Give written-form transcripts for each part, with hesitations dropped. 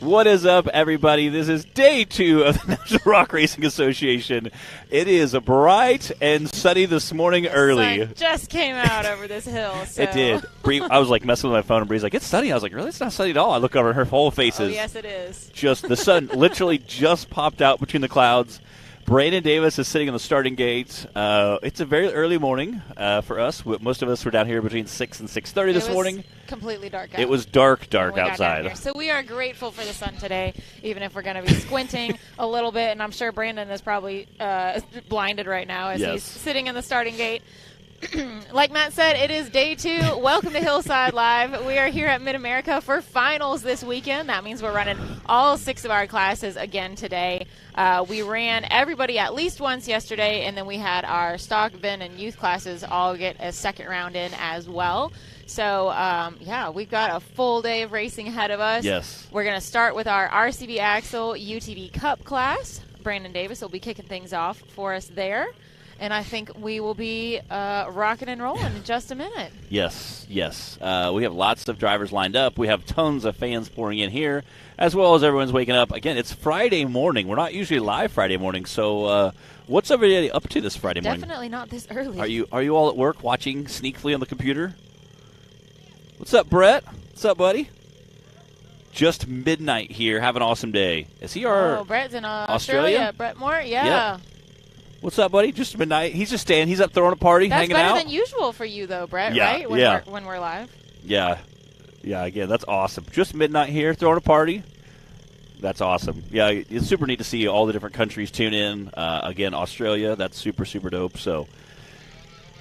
What is up, everybody? This is day 2 of the National Rock Racing Association. It is bright and sunny this morning early. The sun just came out over this hill. So. It did. Bree, I was like messing with my phone, and Bree's like, "It's sunny." I was like, "Really? It's not sunny at all." I look over her whole faces. Oh, yes, it is. Just the sun literally just popped out between the clouds. Brandon Davis is sitting in the starting gate. It's a very early morning for us. Most of us were down here between 6 and 6:30 this morning. It was completely dark out. It was dark outside. So we are grateful for the sun today, even if we're going to be squinting a little bit. And I'm sure Brandon is probably blinded right now as he's sitting in the starting gate. Like Matt said, it is day 2. Welcome to Hillside Live. We are here at MidAmerica for finals this weekend. That means we're running all 6 of our classes again today. We ran everybody at least once yesterday, and then we had our stock, VIN, and youth classes all get a second round in as well. So, we've got a full day of racing ahead of us. Yes. We're going to start with our RCV Axle UTV Cup class. Brandon Davis will be kicking things off for us there. And I think we will be rocking and rolling in just a minute. Yes. We have lots of drivers lined up. We have tons of fans pouring in here, as well as everyone's waking up. Again, it's Friday morning. We're not usually live Friday morning, so what's everybody up to this Friday morning? Definitely not this early. Are you all at work watching sneakily on the computer? What's up, Brett? What's up, buddy? Just midnight here. Have an awesome day. Is he Brett's in Australia. Brett Moore? Yeah. What's up, buddy? Just midnight. He's just staying. He's up throwing a party, hanging out. That's better than usual for you, though, Brett, right? When we're live. Yeah, again, that's awesome. Just midnight here, throwing a party. That's awesome. Yeah, it's super neat to see all the different countries tune in. Again, Australia, that's super, super dope. So,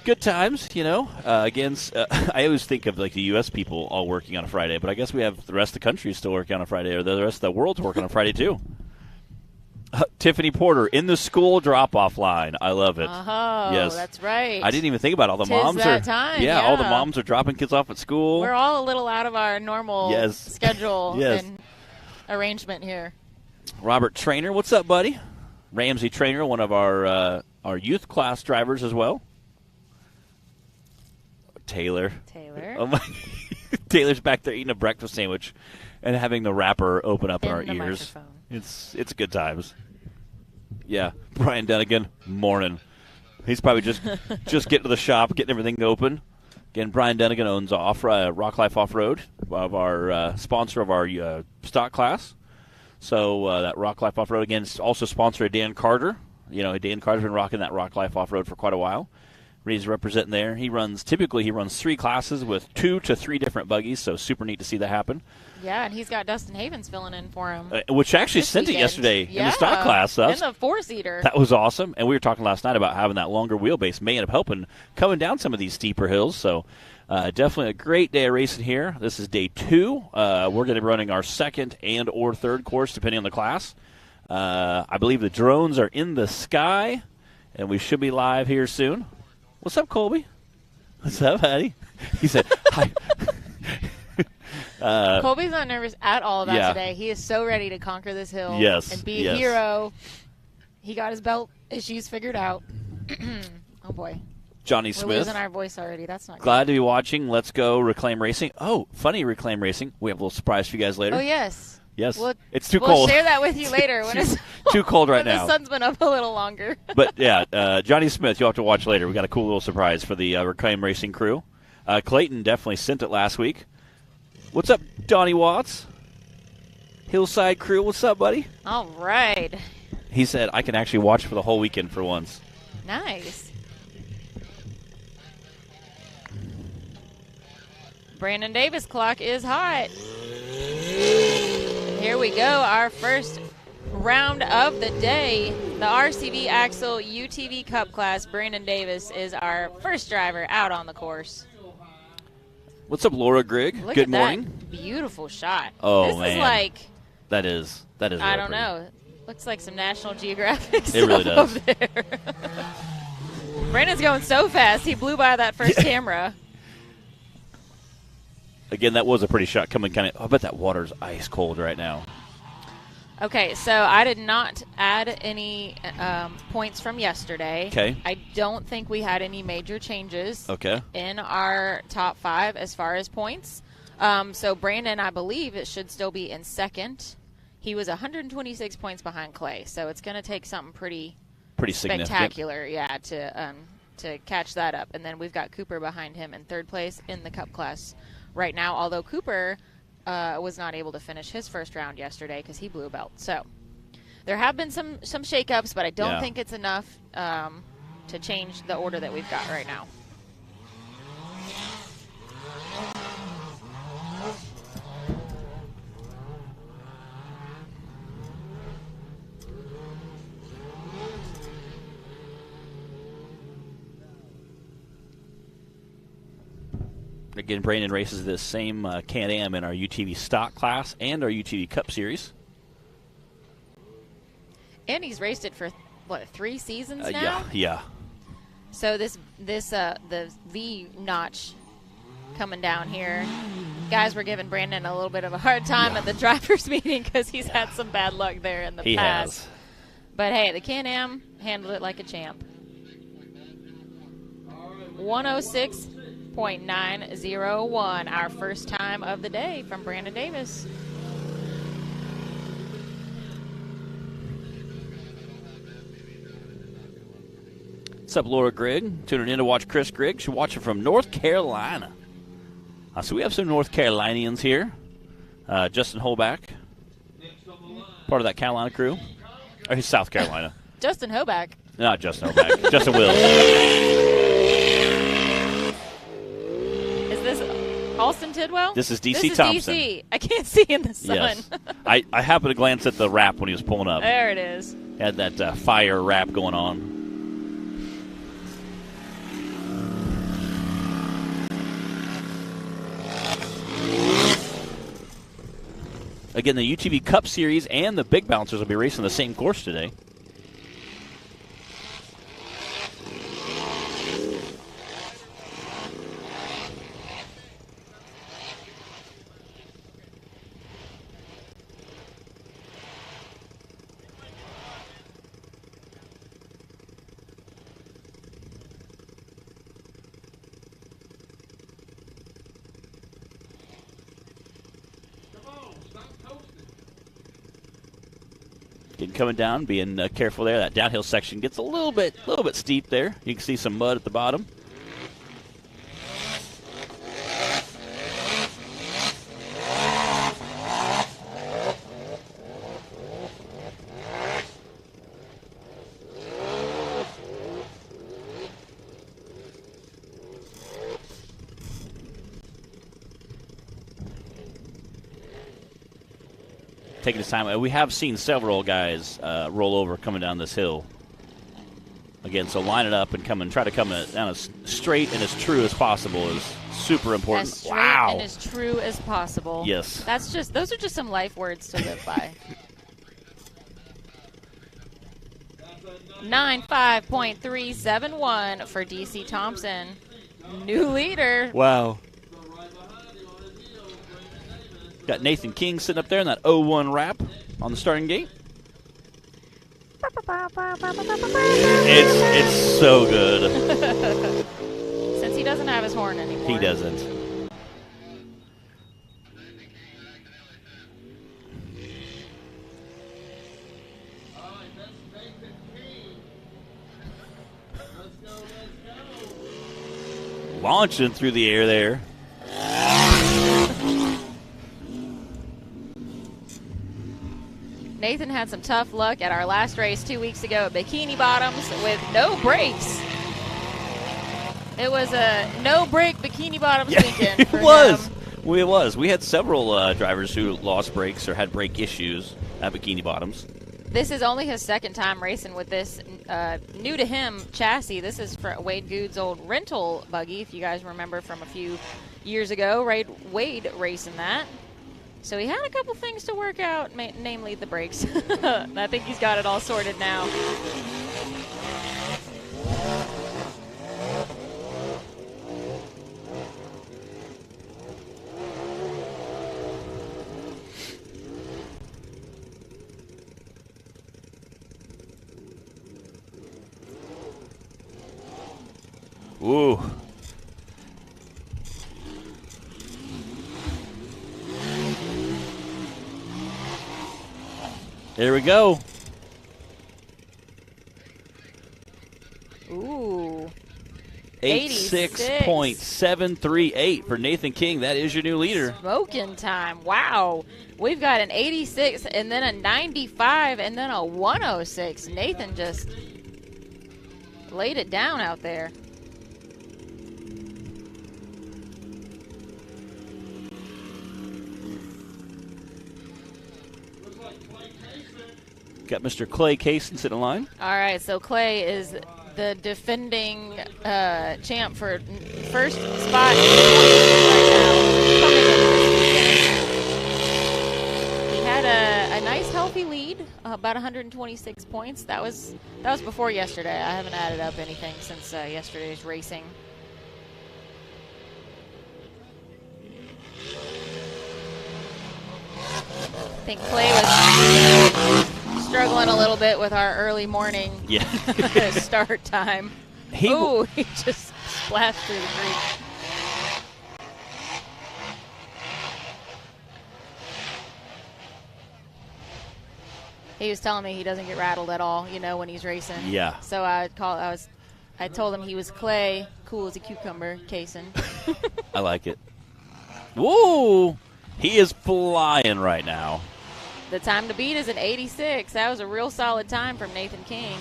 good times, Again, I always think of, like, the U.S. people all working on a Friday, but I guess we have the rest of the country still working on a Friday, or the rest of the world's working on a Friday, too. Tiffany Porter in the school drop-off line. I love it. Oh, yes, that's right. I didn't even think about it. All the moms all the moms are dropping kids off at school. We're all a little out of our normal schedule and arrangement here. Robert Trainer, what's up, buddy? Ramsey Trainer, one of our youth class drivers as well. Taylor. Oh my! Taylor's back there eating a breakfast sandwich and having the wrapper open up in our ears. Microphone. It's good times. Yeah, Brian Dunnigan, morning. He's probably just getting to the shop, getting everything open. Again, Brian Dunnigan owns Rock Life Off-Road, of our sponsor of our stock class. So that Rock Life Off-Road, again, is also sponsored by Dan Carter. Dan Carter's been rocking that Rock Life Off-Road for quite a while. He's representing there. He runs 3 classes with 2 to 3 different buggies, so super neat to see that happen. Yeah, and he's got Dustin Havens filling in for him. Which actually sent it yesterday in the stock class. In the 4-seater. That was awesome. And we were talking last night about having that longer wheelbase may end up helping coming down some of these steeper hills. So definitely a great day of racing here. This is day 2. We're going to be running our second and or third course, depending on the class. I believe the drones are in the sky, and we should be live here soon. What's up, Colby? What's up, buddy? He said, hi. Colby's not nervous at all about today. He is so ready to conquer this hill and be a hero. He got his belt issues figured out. Oh, boy. Johnny Smith. We're losing our voice already. That's not Glad to be watching. Let's go Reclaim Racing. Oh, funny Reclaim Racing. We have a little surprise for you guys later. Oh, yes. Yes. It's too cold. We'll share that with you later. When it's too cold right now. The sun's been up a little longer. But, Johnny Smith, you'll have to watch later. We got a cool little surprise for the Reclaim Racing crew. Clayton definitely sent it last week. What's up, Donnie Watts? Hillside crew, what's up, buddy? All right. He said, I can actually watch for the whole weekend for once. Nice. Brandon Davis clock is hot. Here we go, our first round of the day. The RCV Axle UTV Cup class. Brandon Davis is our first driver out on the course. What's up, Laura Grigg? Look Good at morning. That beautiful shot. Oh, this man. Is like... That is really I don't pretty. know. Looks like some National Geographic stuff it really does. over there. Brandon's going so fast, he blew by that first camera. Again, that was a pretty shot coming kind of. I bet that water's ice cold right now. Okay, so I did not add any points from yesterday. Okay. I don't think we had any major changes in our top 5 as far as points. So Brandon, I believe it should still be in second. He was 126 points behind Clay, so it's going to take something pretty spectacular, yeah, to catch that up. And then we've got Cooper behind him in third place in the Cup class right now, although Cooper was not able to finish his first round yesterday because he blew a belt. So there have been some shakeups, but I don't think it's enough to change the order that we've got right now. Again, Brandon races this same Can-Am in our UTV stock class and our UTV Cup Series. And he's raced it for, 3 seasons now? Yeah. So the V notch coming down here. Guys were giving Brandon a little bit of a hard time at the drivers' meeting because he's had some bad luck there in the past. He has. But, hey, the Can-Am handled it like a champ. 106.901, our first time of the day from Brandon Davis. What's up, Laura Grigg? Tuning in to watch Chris Grigg. She's watching from North Carolina. So we have some North Carolinians here. Justin Holback, part of that Carolina crew. Or he's South Carolina. Justin Hoback. Not Justin Hoback. Justin Wills. Is this Alston Tidwell? This is DC This is Thompson. DC. I can't see in the sun. Yes. I happened to glance at the wrap when he was pulling up. There it is. Had that fire wrap going on. Again, the UTV Cup Series and the Big Bouncers will be racing the same course today. Coming down, being careful there. That downhill section gets a little bit steep there. You can see some mud at the bottom. Taking his time. We have seen several guys roll over coming down this hill. Again, so line it up and try to come down as straight and as true as possible is super important. As straight and as true as possible. Yes. Those are just some life words to live by. 95.371 for DC Thompson. New leader. Wow. Got Nathan King sitting up there in that 0-1 wrap on the starting gate. It's so good. Since he doesn't have his horn anymore. He doesn't. Launching through the air there. Nathan had some tough luck at our last race 2 weeks ago at Bikini Bottoms with no brakes. It was a no-brake Bikini Bottoms weekend for him. It was. We had several drivers who lost brakes or had brake issues at Bikini Bottoms. This is only his second time racing with this new to him chassis. This is for Wade Good's old rental buggy, if you guys remember from a few years ago. Wade racing that. So he had a couple things to work out, namely the brakes. I think he's got it all sorted now. Ooh. There we go. Ooh. 86.738 for Nathan King. That is your new leader. Smoking time. Wow. We've got an 86 and then a 95 and then a 106. Nathan just laid it down out there. Got Mr. Clay Kaysen sitting in line. All right, so Clay is the defending champ for first spot right now. He had a nice healthy lead, about 126 points. That was before yesterday. I haven't added up anything since yesterday's racing. I think Clay was struggling a little bit with our early morning start time. He just splashed through the creek. He was telling me he doesn't get rattled at all, when he's racing. Yeah. So I told him he was Clay, cool as a cucumber, Kaysen. I like it. Woo! He is flying right now. The time to beat is an 86. That was a real solid time from Nathan King.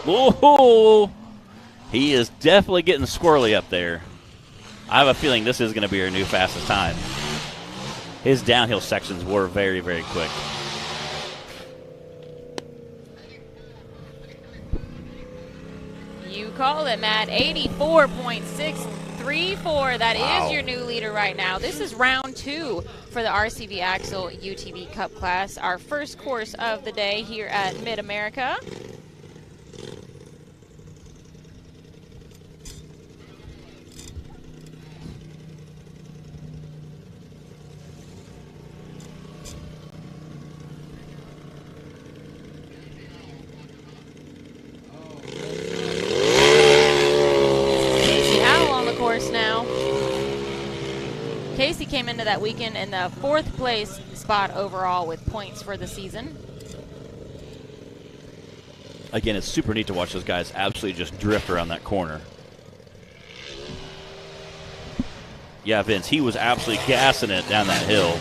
Whoa! He is definitely getting squirrely up there. I have a feeling this is going to be our new fastest time. His downhill sections were very, very quick. You call it, Matt. 84.634. That is your new leader right now. This is round 2 for the RCV Axle UTV Cup class, our first course of the day here at MidAmerica. Casey came into that weekend in the 4th place spot overall with points for the season. Again, it's super neat to watch those guys absolutely just drift around that corner. Yeah, Vince, he was absolutely gassing it down that hill.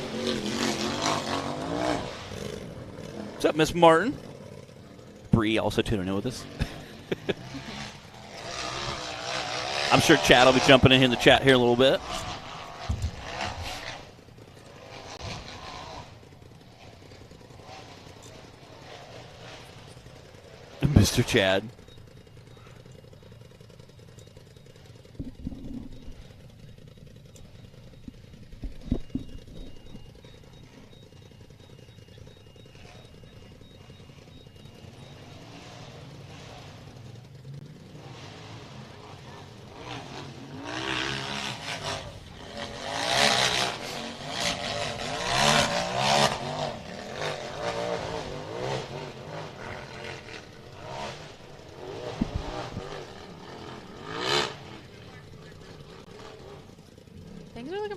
What's up, Miss Martin? Bree also tuning in with us. I'm sure Chad will be jumping in the chat here a little bit. Mr. Chad.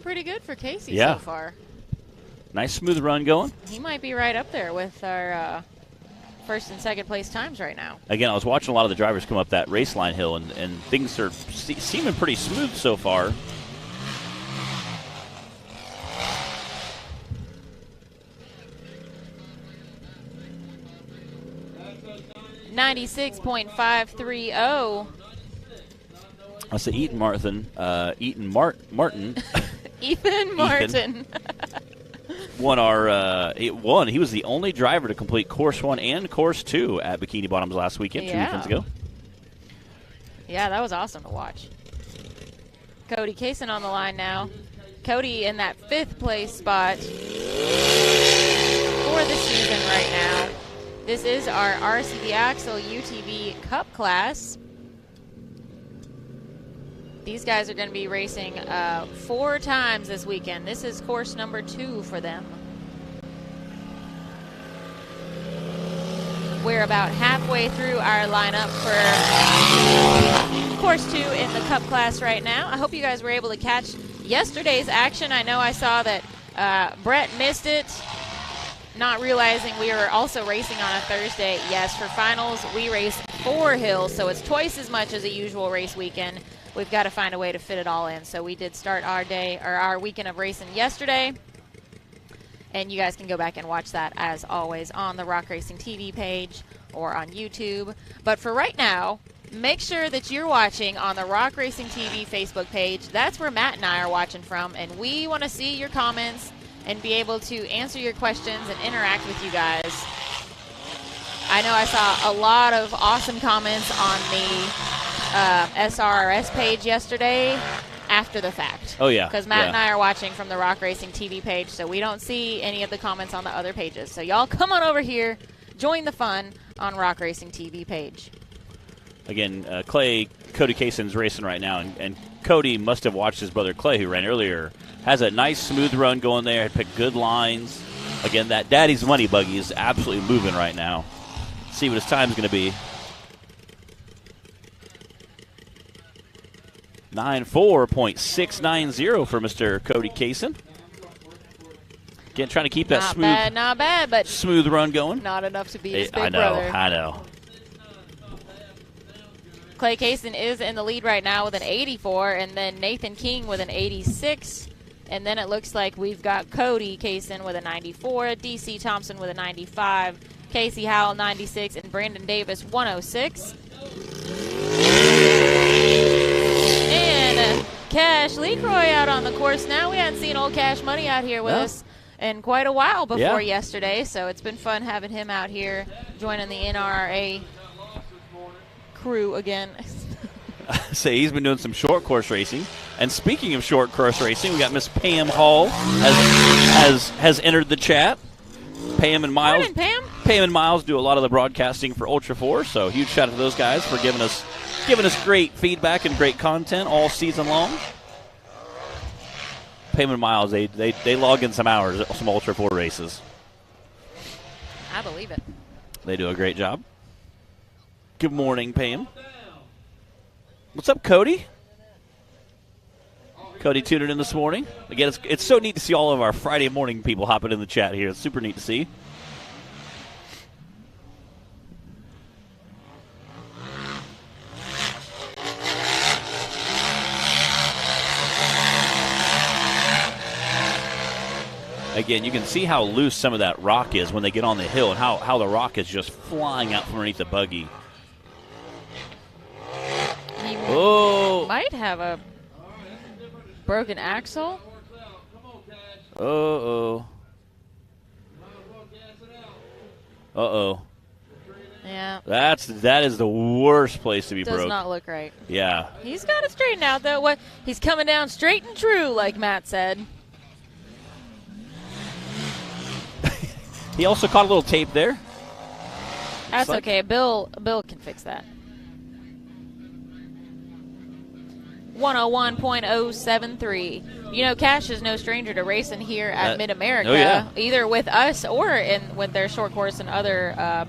Pretty good for Casey so far. Nice smooth run going. He might be right up there with our first and second place times right now. Again, I was watching a lot of the drivers come up that race line hill, and things are seeming pretty smooth so far. .530. I say Ethan Martin. Ethan Martin. won He was the only driver to complete Course 1 and Course 2 at Bikini Bottoms last weekend, 2 weekends ago. Yeah, that was awesome to watch. Cody Kaysen on the line now. Cody in that 5th place spot for the season right now. This is our RCV Axle UTV Cup class. These guys are going to be racing 4 times this weekend. This is course number 2 for them. We're about halfway through our lineup for course 2 in the Cup class right now. I hope you guys were able to catch yesterday's action. I know I saw that Brett missed it, not realizing we were also racing on a Thursday. Yes, for finals, we race 4 hills, so it's twice as much as a usual race weekend. We've got to find a way to fit it all in. So we did start our weekend of racing yesterday. And you guys can go back and watch that, as always, on the Rock Racing TV page or on YouTube. But for right now, make sure that you're watching on the Rock Racing TV Facebook page. That's where Matt and I are watching from, and we want to see your comments and be able to answer your questions and interact with you guys. I know I saw a lot of awesome comments on the SRRS page yesterday after the fact. Oh, yeah. Because Matt and I are watching from the Rock Racing TV page, so we don't see any of the comments on the other pages. So y'all come on over here, join the fun on Rock Racing TV page. Again, Cody Kaysen's racing right now, and Cody must have watched his brother Clay, who ran earlier. Has a nice smooth run going there, had picked good lines. Again, that Daddy's Money buggy is absolutely moving right now. See what his time's going to be. 9:4.690 for Mr. Cody Kaysen. Again, trying to keep that not bad, but smooth run going. Not enough to be his big brother. I know. Clay Kaysen is in the lead right now with an 84, and then Nathan King with an 86. And then it looks like we've got Cody Kaysen with a 94, DC Thompson with a 95, Casey Howell 96, and Brandon Davis 106. And Cash Lecroy out on the course now. We hadn't seen old Cash Money out here with us in quite a while before yesterday, so it's been fun having him out here joining the NRRA crew again. Say he's been doing some short course racing. And speaking of short course racing, we got Miss Pam Hall has entered the chat. Pam and Miles. Morning, Pam. Pam and Miles do a lot of the broadcasting for Ultra 4, so huge shout out to those guys for giving us great feedback and great content all season long. Pam and Miles, they log in some hours at some Ultra 4 races. I believe it. They do a great job. Good morning, Pam. What's up, Cody? Cody tuned in this morning. Again, it's so neat to see all of our Friday morning people hopping in the chat here. It's super neat to see. Again, you can see how loose some of that rock is when they get on the hill, and how the rock is just flying out from underneath the buggy. He might have a broken axle. Uh-oh. Yeah. That is the worst place to be broke. Does not look right. Yeah. He's got it straightened out, though. He's coming down straight and true, like Matt said. He also caught a little tape there. That's okay. Bill can fix that. 101.073. You know, Cash is no stranger to racing here at MidAmerica, either with us or with their short course and other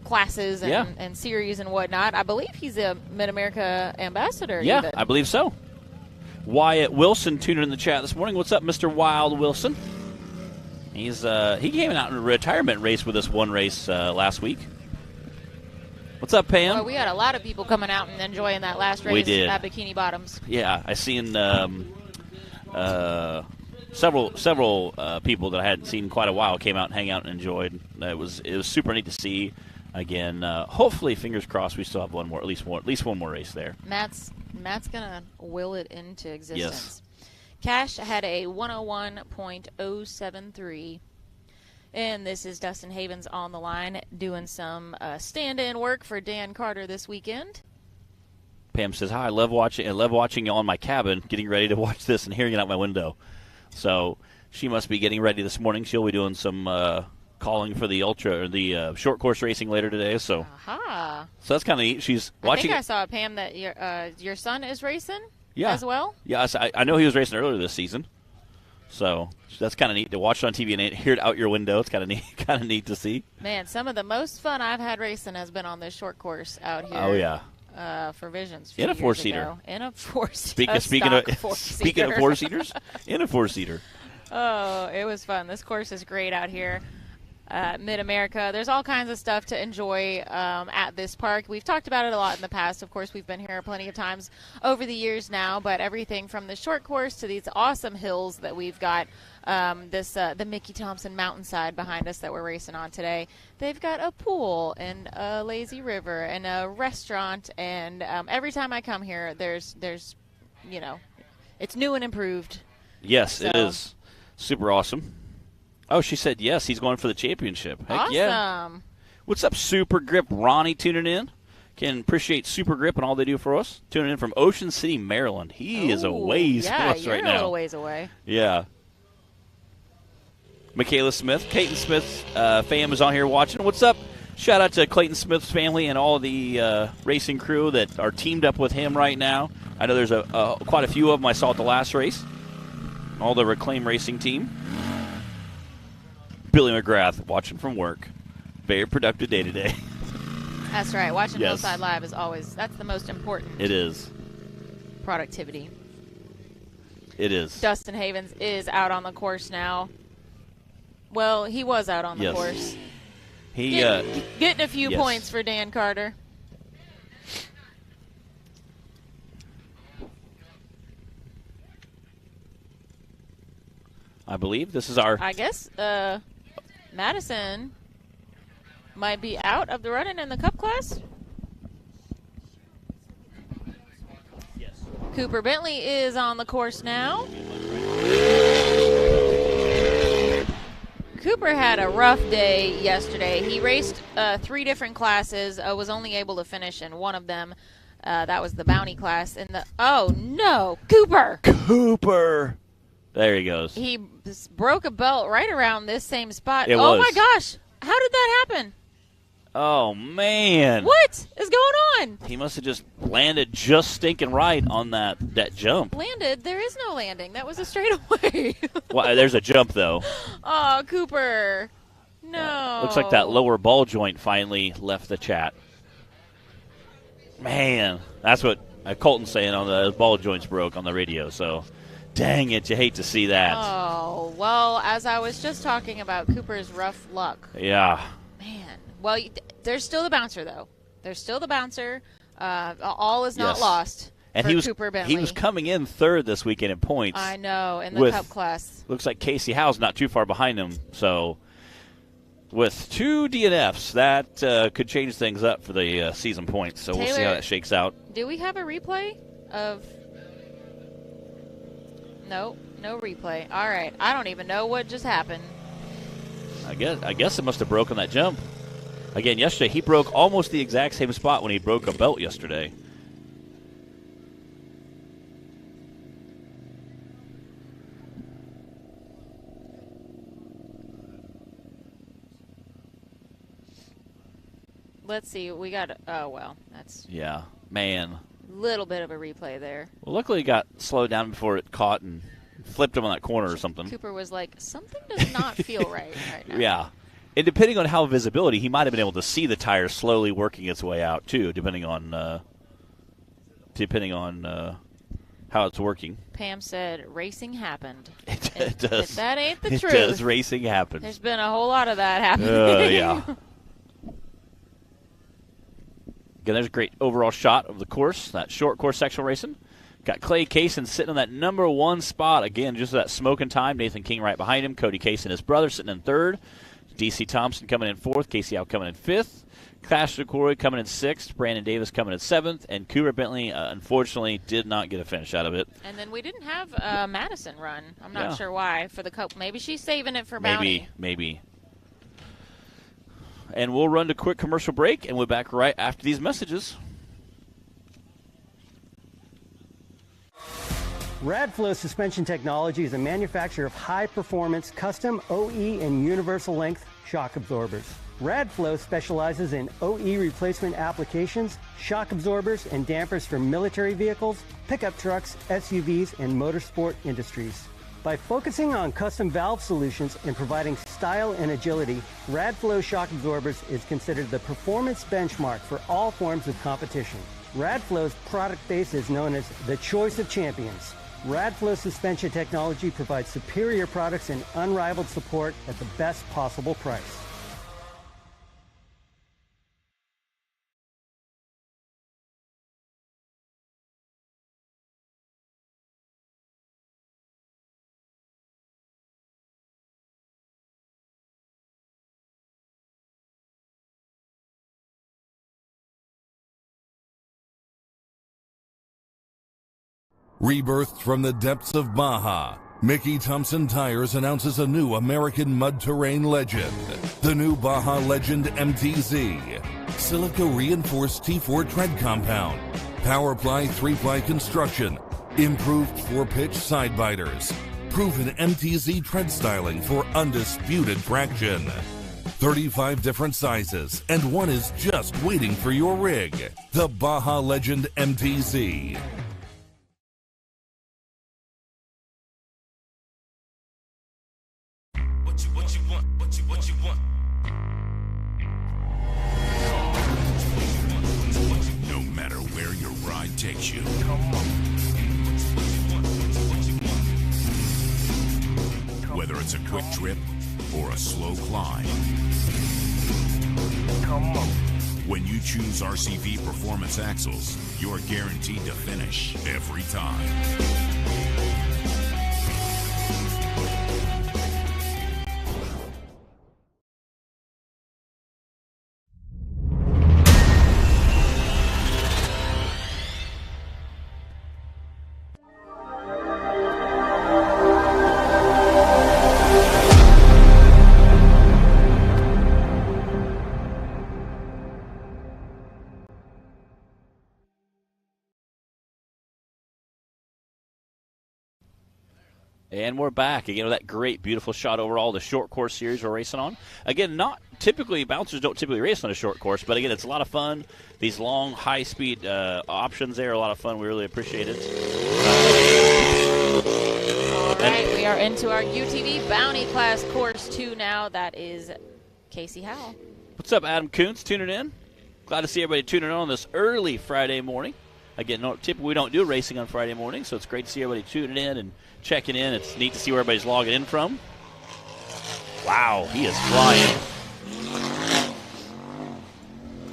classes and series and whatnot. I believe he's a MidAmerica ambassador. Yeah, even. I believe so. Wyatt Wilson tuned in the chat this morning. What's up, Mr. Wild Wilson? He came out in a retirement race with us one race last week. What's up, Pam? Well, we had a lot of people coming out and enjoying that last race at Bikini Bottoms. Yeah, I seen several people that I hadn't seen in quite a while came out and hang out and enjoyed. It was super neat to see. Again, hopefully, fingers crossed, we still have at least one more race there. Matt's gonna will it into existence. Yes. Cash had a 101.073. And this is Dustin Havens on the line doing some stand-in work for Dan Carter this weekend. Pam says, "Hi, I love watching you all in my cabin, getting ready to watch this and hearing it out my window." So she must be getting ready this morning. She'll be doing some calling for the ultra or the short course racing later today. So, so that's kind of neat. She's watching. I think I saw, Pam, that your son is racing. Yeah. As well. Yes, I know he was racing earlier this season. So that's kind of neat to watch it on TV and hear it out your window. It's kind of neat to see. Man, some of the most fun I've had racing has been on this short course out here. Oh yeah. For Visions. In a four-seater. In a four-seater. Speaking of four-seaters, in a four-seater. Oh, it was fun. This course is great out here. MidAmerica. There's all kinds of stuff to enjoy at this park. We've talked about it a lot in the past. Of course, we've been here plenty of times over the years now, but everything from the short course to these awesome hills that we've got, the Mickey Thompson mountainside behind us that we're racing on today. They've got a pool and a lazy river and a restaurant, and every time I come here, there's it's new and improved. Yes, so. It is. Super awesome. Oh, she said yes. He's going for the championship. Heck awesome. Yeah. What's up, Super Grip? Ronnie tuning in. Can appreciate Super Grip and all they do for us. Tuning in from Ocean City, Maryland. He is a ways from us right now. Yeah, you're a little ways away. Yeah. Michaela Smith, Clayton Smith's fam is on here watching. What's up? Shout out to Clayton Smith's family and all the racing crew that are teamed up with him right now. I know there's quite a few of them I saw at the last race. All the Reclaim Racing team. Billy McGrath watching from work. Very productive day today. That's right. Watching Hillside Live is always, that's the most important. It is. Productivity. It is. Dustin Havens is out on the course now. Well, he was out on the course. He getting a few points for Dan Carter. I believe this is our... I guess Madison might be out of the running in the Cup class. Yes. Cooper Bentley is on the course now. Cooper had a rough day yesterday. He raced 3 different classes, was only able to finish in one of them. That was the bounty class. Oh, no, Cooper! Cooper! There he goes. He broke a belt right around this same spot. It was. My gosh. How did that happen? Oh, man. What is going on? He must have just landed just stinking right on that jump. Landed? There is no landing. That was a straightaway. Well, there's a jump, though. Oh, Cooper. No. Looks like that lower ball joint finally left the chat. Man, that's what Colton's saying on the ball joints broke on the radio, so... Dang it, you hate to see that. Oh, well, as I was just talking about Cooper's rough luck. Yeah. Man. Well, there's still the bouncer, though. There's still the bouncer. All is not lost and for Cooper Bentley. He was coming in third this weekend in points. I know, in the Cup class. Looks like Casey Howe's not too far behind him. So with 2 DNFs, that could change things up for the season points. So we'll see how that shakes out. Do we have a replay of... No replay. All right. I don't even know what just happened. I guess it must have broken that jump. Again, yesterday he broke almost the exact same spot when he broke a belt yesterday. Let's see. We got... Oh, well. That's... Yeah. Man. Little bit of a replay there. Well, luckily it got slowed down before it caught and flipped him on that corner or something. Cooper was like, something does not feel right now. Yeah. And depending on how visibility, he might have been able to see the tire slowly working its way out, too, depending on how it's working. Pam said, racing happened. It does. That ain't the truth. It does. Racing happen. There's been a whole lot of that happening. Yeah. Again, there's a great overall shot of the course, that short course sectional racing. Got Clay Kaysen sitting in that number 1 spot. Again, just that smoking time. Nathan King right behind him. Cody Kaysen, his brother, sitting in 3rd. DC Thompson coming in 4th. Casey Howe coming in 5th. Clash DeCory coming in 6th. Brandon Davis coming in 7th. And Cooper Bentley, unfortunately, did not get a finish out of it. And then we didn't have Madison run. I'm not sure why for the Cup. Maybe she's saving it for Bounty. Maybe. And we'll run to quick commercial break, and we'll be back right after these messages. Radflow Suspension Technology is a manufacturer of high-performance custom OE and universal length shock absorbers. Radflow specializes in OE replacement applications, shock absorbers, and dampers for military vehicles, pickup trucks, SUVs, and motorsport industries. By focusing on custom valve solutions and providing style and agility, Radflow shock absorbers is considered the performance benchmark for all forms of competition. Radflow's product base is known as the choice of champions. Radflow Suspension Technology provides superior products and unrivaled support at the best possible price. Rebirthed from the depths of Baja, Mickey Thompson Tires announces a new American mud terrain legend. The new Baja Legend MTZ. Silica reinforced T4 tread compound. Powerply 3-ply construction. Improved 4-pitch side biters. Proven MTZ tread styling for undisputed traction. 35 different sizes, and one is just waiting for your rig. The Baja Legend MTZ. What you want? No matter where your ride takes you. Whether it's a quick trip or a slow climb. When you choose RCV Performance Axles, you're guaranteed to finish every time. And we're back. Again, with that great, beautiful shot overall, the short course series we're racing on. Again, not typically, bouncers don't typically race on a short course, but again, it's a lot of fun. These long, high-speed options there are a lot of fun. We really appreciate it. All right, we are into our UTV Bounty Class Course 2 now. That is Casey Howell. What's up, Adam Kuntz, tuning in? Glad to see everybody tuning in on this early Friday morning. Again, typically we don't do racing on Friday morning, so it's great to see everybody tuning in and checking in. It's neat to see where everybody's logging in from. Wow, he is flying.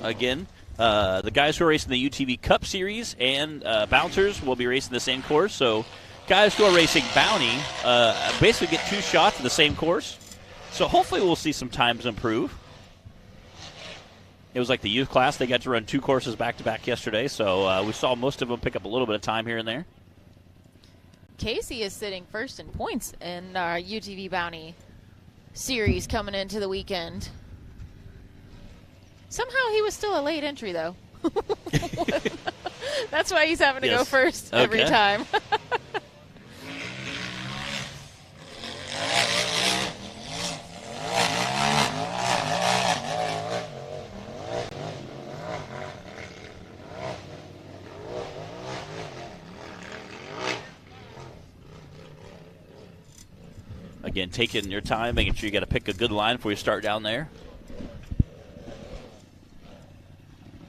Again, the guys who are racing the UTV Cup Series and bouncers will be racing the same course. So guys who are racing Bounty basically get 2 shots at the same course. So hopefully we'll see some times improve. It was like the youth class. They got to run 2 courses back-to-back yesterday, so we saw most of them pick up a little bit of time here and there. Casey is sitting first in points in our UTV Bounty series coming into the weekend. Somehow he was still a late entry, though. That's why he's having to go first every time. Again, taking your time, making sure you got to pick a good line before you start down there.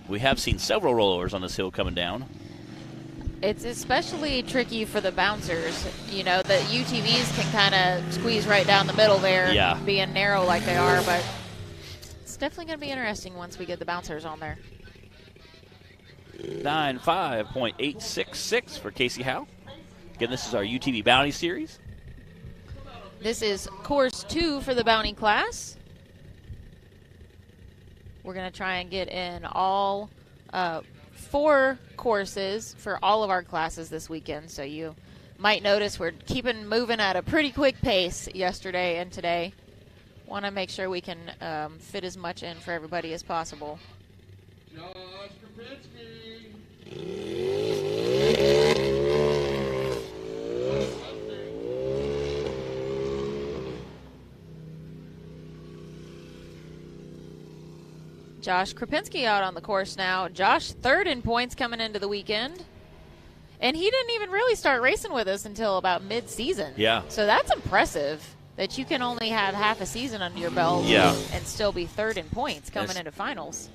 We have seen several rollovers on this hill coming down. It's especially tricky for the bouncers. You know, the UTVs can kind of squeeze right down the middle there, being narrow like they are, but it's definitely going to be interesting once we get the bouncers on there. 95.866 for Casey Howe. Again, this is our UTV Bounty Series. This is course 2 for the Bounty class. We're going to try and get in all 4 courses for all of our classes this weekend. So you might notice we're keeping moving at a pretty quick pace yesterday and today. Want to make sure we can fit as much in for everybody as possible. Josh Krapinski out on the course now. Josh, third in points coming into the weekend. And he didn't even really start racing with us until about mid-season. Yeah. So that's impressive that you can only have half a season under your belt and still be third in points coming into finals.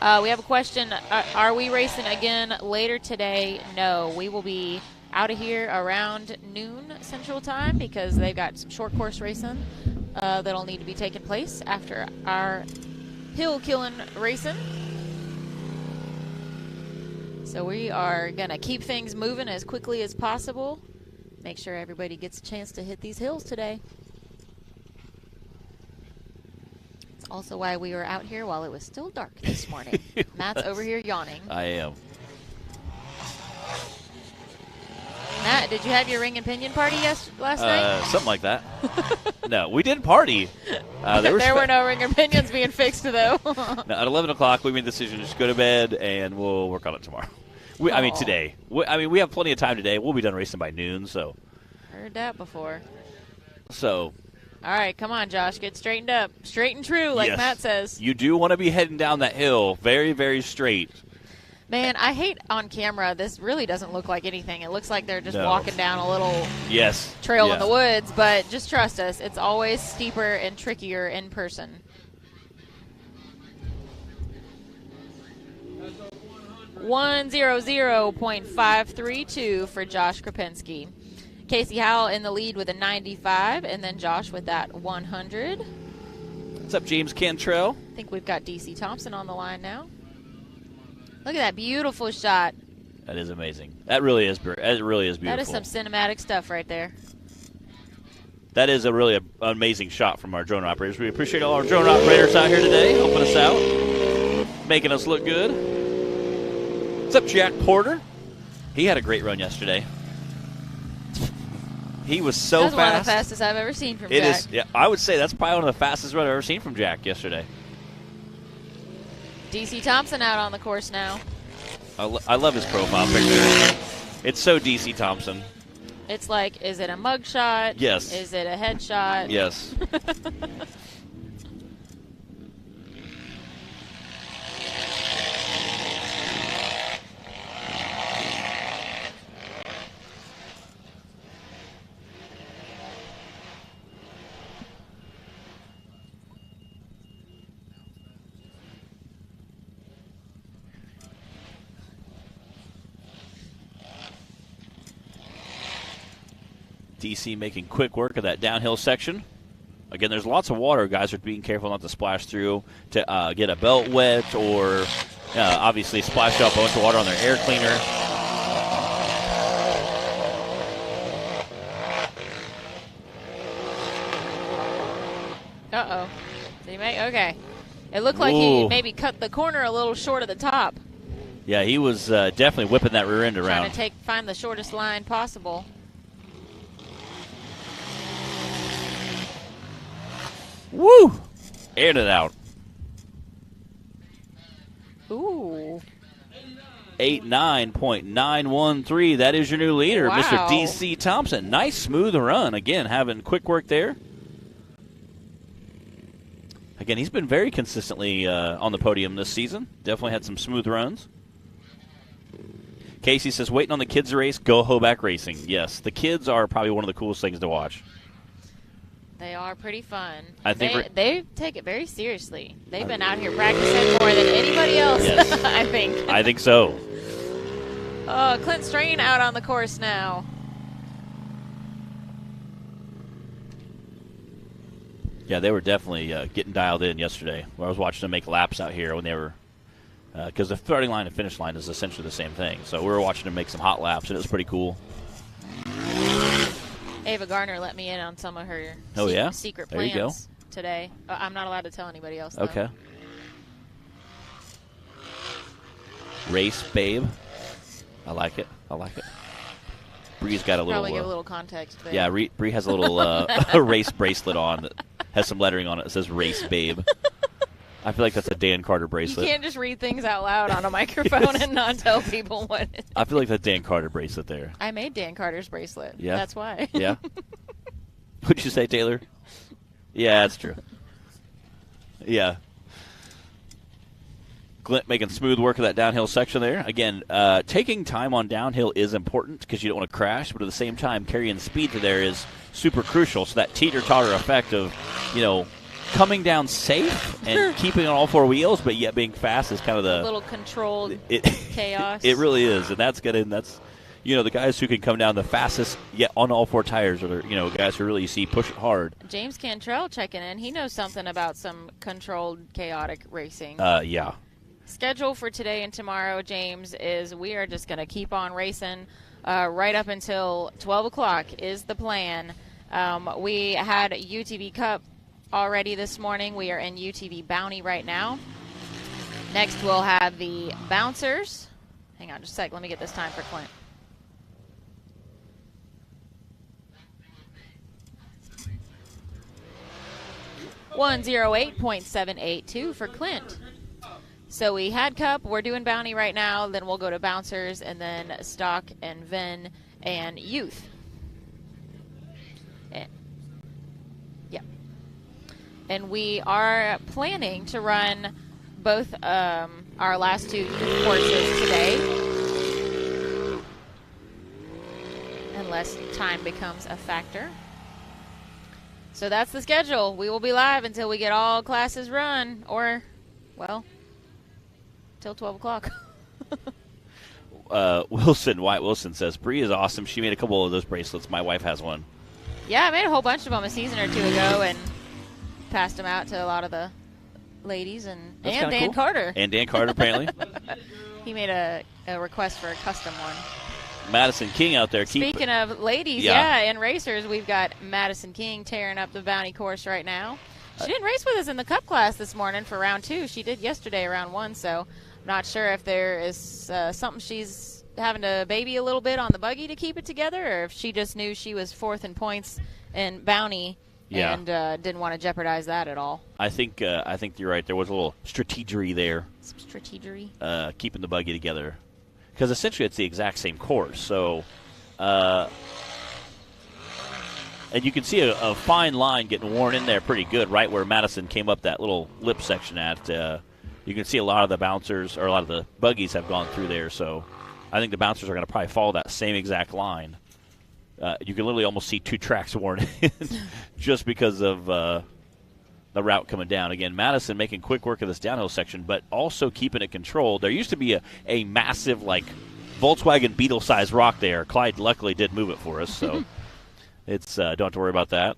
We have a question. Are we racing again later today? No. We will be out of here around noon Central Time because they've got some short course racing that'll need to be taking place after our hill killing racing. So we are going to keep things moving as quickly as possible. Make sure everybody gets a chance to hit these hills today. It's also why we were out here while it was still dark this morning. Matt's over here yawning. I am. Matt, did you have your ring and pinion party last night? Something like that. No, we did party. There were no ring and pinions being fixed, though. No, at 11 o'clock, we made the decision to just go to bed, and we'll work on it tomorrow. Today. We have plenty of time today. We'll be done racing by noon, so. Heard that before. So. All right, come on, Josh. Get straightened up. Straight and true, like Matt says. You do want to be heading down that hill very, very straight. Man, I hate on camera. This really doesn't look like anything. It looks like they're just walking down a little trail in the woods, but just trust us. It's always steeper and trickier in person. .532 for Josh Krapinski. Casey Howell in the lead with a 95, and then Josh with that 100. What's up, James Cantrell? I think we've got DC Thompson on the line now. Look at that beautiful shot. That is amazing. That really is beautiful. That is some cinematic stuff right there. That is a really amazing shot from our drone operators. We appreciate all our drone operators out here today, helping us out, making us look good. What's up, Jack Porter? He had a great run yesterday. He was so fast. That's one of the fastest I've ever seen from Jack. It is. Yeah, I would say that's probably one of the fastest runs I've ever seen from Jack yesterday. DC Thompson out on the course now. I love his profile picture. It's so DC Thompson. It's like, is it a mug shot? Yes. Is it a headshot? Yes. DC making quick work of that downhill section. Again, there's lots of water. Guys are being careful not to splash through to get a belt wet or obviously splash up a bunch of water on their air cleaner. Uh-oh. Okay. It looked like he maybe cut the corner a little short at the top. Yeah, he was definitely whipping that rear end around. Trying to find the shortest line possible. Woo! Aired it out. Ooh. 89.913. That is your new leader, wow. Mr. DC Thompson. Nice, smooth run. Again, having quick work there. Again, he's been very consistently on the podium this season. Definitely had some smooth runs. Casey says, waiting on the kids to race, go Hoback Racing. Yes, the kids are probably one of the coolest things to watch. They are pretty fun. I think they take it very seriously. They've been out here practicing more than anybody else, yes. I think. I think so. Clint Strain out on the course now. Yeah, they were definitely getting dialed in yesterday. I was watching them make laps out here when they were, because the starting line and finish line is essentially the same thing. So we were watching them make some hot laps, and it was pretty cool. Ava Garner let me in on some of her secret there you go. plans today. I'm not allowed to tell anybody else, though. Okay. Race, babe. I like it. Bree's got a little... Probably give a little context there. Yeah, Bree has a little a race bracelet on that has some lettering on it that says race, babe. I feel like that's a Dan Carter bracelet. You can't just read things out loud on a microphone and not tell people what it is. I feel like that Dan Carter bracelet there. I made Dan Carter's bracelet. Yeah? That's why. Yeah? What'd you say, Taylor? Yeah, that's true. Yeah. Clint making smooth work of that downhill section there. Again, taking time on downhill is important because you don't want to crash, but at the same time, carrying speed to there is super crucial. So that teeter-totter effect of, coming down safe and keeping on all four wheels, but yet being fast is kind of the a little controlled chaos. It really is, and that's good. And that's, the guys who can come down the fastest yet on all four tires are the, guys who really you see push it hard. James Cantrell checking in. He knows something about some controlled, chaotic racing. Yeah. Schedule for today and tomorrow, James, is we are just going to keep on racing right up until 12 o'clock is the plan. We had UTV Cup already this morning. We are in UTV Bounty right now. Next, we'll have the Bouncers. Hang on just a sec. Let me get this time for Clint. .782 for Clint. So we had Cup, we're doing Bounty right now, then we'll go to Bouncers, and then Stock and Ven and Youth. And we are planning to run both our last two courses today, unless time becomes a factor. So that's the schedule. We will be live until we get all classes run, or, well, till 12 o'clock. Wyatt Wilson says, Bree is awesome. She made a couple of those bracelets. My wife has one. Yeah, I made a whole bunch of them a season or two ago and passed them out to a lot of the ladies and Dan cool. Carter. And Dan Carter, apparently. He made a request for a custom one. Madison King out there. Speaking of ladies, and racers, we've got Madison King tearing up the Bounty course right now. She didn't race with us in the Cup class this morning for round 2. She did yesterday, round 1, so I'm not sure if there is something she's having to baby a little bit on the buggy to keep it together, or if she just knew she was 4th in points in Bounty and didn't want to jeopardize that at all. I think you're right. There was a little strategery there. Some strategery. Keeping the buggy together. Because essentially it's the exact same course. So, and you can see a fine line getting worn in there pretty good, right where Madison came up that little lip section at. You can see a lot of the bouncers, or a lot of the buggies have gone through there. So I think the bouncers are going to probably follow that same exact line. You can literally almost see 2 tracks worn in just because of the route coming down. Again, Madison making quick work of this downhill section, but also keeping it controlled. There used to be a massive, Volkswagen Beetle-sized rock there. Clyde luckily did move it for us, so it's don't have to worry about that.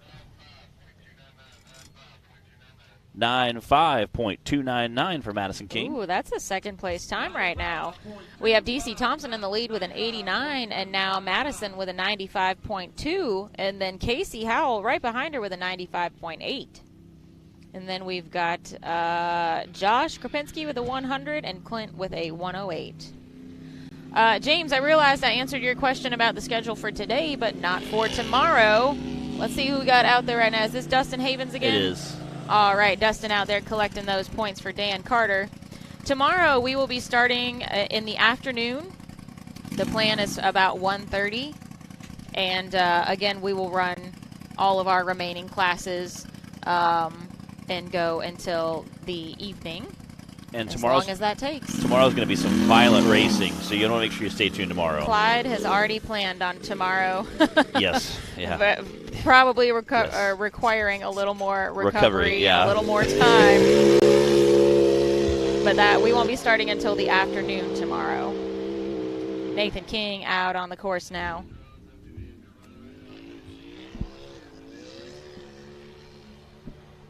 95.299 for Madison King. Ooh, that's a second-place time right now. We have DC Thompson in the lead with an 89, and now Madison with a 95.2, and then Casey Howell right behind her with a 95.8. And then we've got Josh Krapinski with a 100 and Clint with a 108. James, I realized I answered your question about the schedule for today, but not for tomorrow. Let's see who we got out there right now. Is this Dustin Havens again? It is. All right, Dustin out there collecting those points for Dan Carter. Tomorrow we will be starting in the afternoon. The plan is about 1:30. And, again, we will run all of our remaining classes and go until the evening, and as long as that takes. Tomorrow's going to be some violent racing, so you want to make sure you stay tuned tomorrow. Clyde has already planned on tomorrow. Yes, yeah. But probably requiring a little more recovery yeah. a little more time. But that we won't be starting until the afternoon tomorrow. Nathan King out on the course now.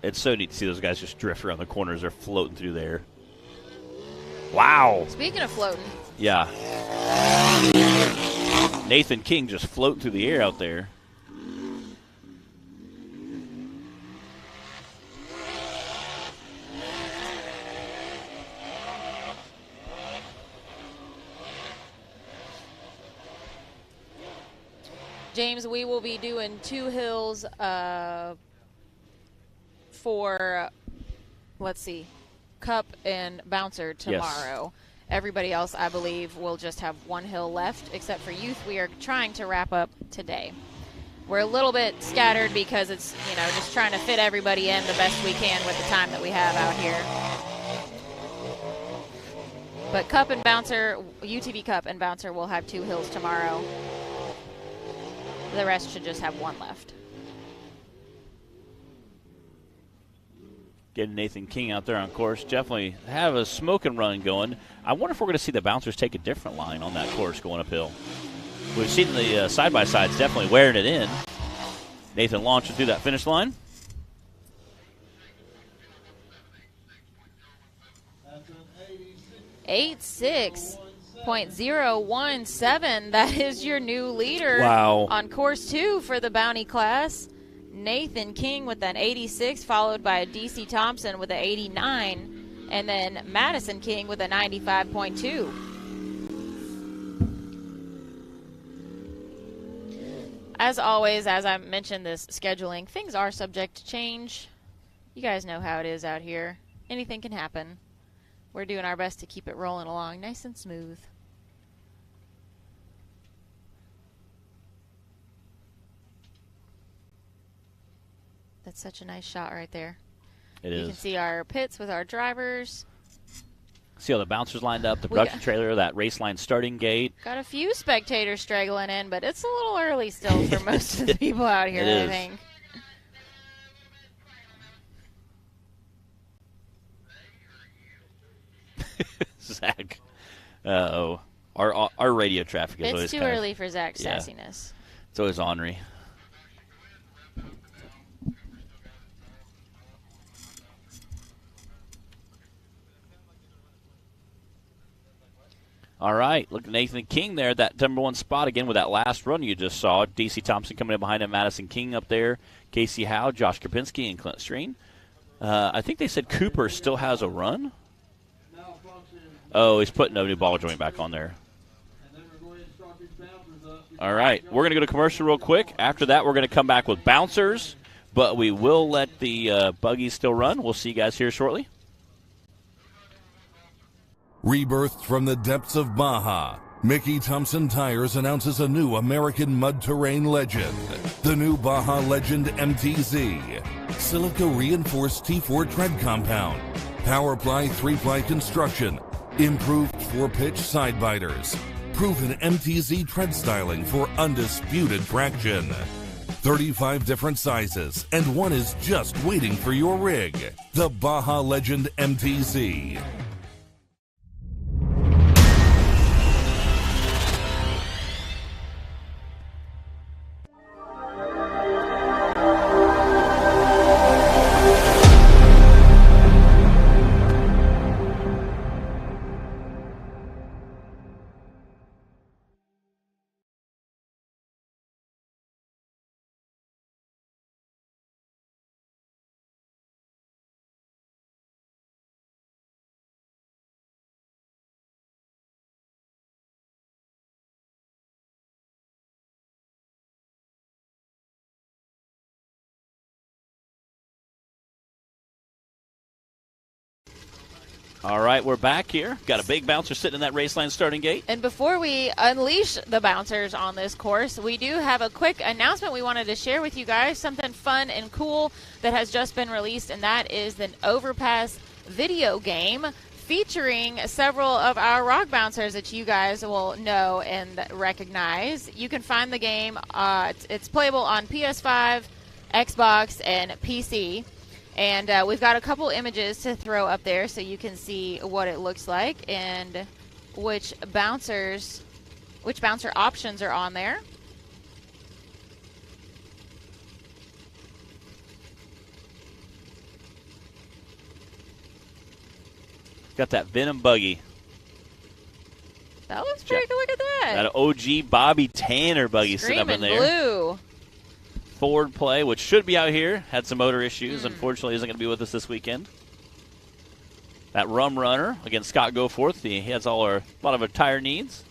It's so neat to see those guys just drift around the corners. They're floating through there. Wow. Speaking of floating. Yeah. Nathan King just floating through the air out there. James, we will be doing 2 hills for, let's see, Cup and Bouncer tomorrow. Yes. Everybody else, I believe, will just have 1 hill left, except for Youth. We are trying to wrap up today. We're a little bit scattered because it's, just trying to fit everybody in the best we can with the time that we have out here. But Cup and Bouncer, UTV Cup and Bouncer will have 2 hills tomorrow. The rest should just have 1 left. Getting Nathan King out there on course. Definitely have a smoke and run going. I wonder if we're going to see the Bouncers take a different line on that course going uphill. We've seen the side-by-sides definitely wearing it in. Nathan launching through that finish line. .017. That is your new leader on course 2 for the Bounty class. Nathan King with an 86, followed by DC Thompson with an 89, and then Madison King with a 95.2. As always, as I mentioned this scheduling, things are subject to change. You guys know how it is out here. Anything can happen. We're doing our best to keep it rolling along nice and smooth. That's such a nice shot right there. It is. You can see our pits with our drivers. See all the Bouncers lined up, the production trailer, that race line starting gate. Got a few spectators straggling in, but it's a little early still for most of the people out here, I think. Zach. Uh-oh. Our radio traffic is always It's too early for Zach's sassiness. It's always ornery. All right, look at Nathan King there, that #1 spot again with that last run you just saw. DC Thompson coming in behind him, Madison King up there, Casey Howe, Josh Kapinski, and Clint Streen. I think they said Cooper still has a run. Oh, he's putting a new ball joint back on there. All right, we're going to go to commercial real quick. After that, we're going to come back with Bouncers, but we will let the buggies still run. We'll see you guys here shortly. Rebirthed from the depths of Baja, Mickey Thompson Tires announces a new American mud terrain legend. The new Baja Legend MTZ. Silica reinforced T4 tread compound. Powerply 3-ply construction. Improved 4-pitch side biters. Proven MTZ tread styling for undisputed traction. 35 different sizes, and one is just waiting for your rig. The Baja Legend MTZ. All right, we're back here. Got a big bouncer sitting in that race line starting gate. And before we unleash the bouncers on this course, we do have a quick announcement we wanted to share with you guys, something fun and cool that has just been released, and that is the Overpass video game featuring several of our rock bouncers that you guys will know and recognize. You can find the game. It's playable on PS5, Xbox, and PC. And we've got a couple images to throw up there so you can see what it looks like and which bouncer options are on there. Got that Venom buggy. That looks pretty good. Look at that. That OG Bobby Tanner buggy sitting up in there. Blue. Forward play, which should be out here. Had some motor issues. Unfortunately, isn't going to be with us this weekend. That Rum Runner. Again, Scott Goforth. He has a lot of our tire needs.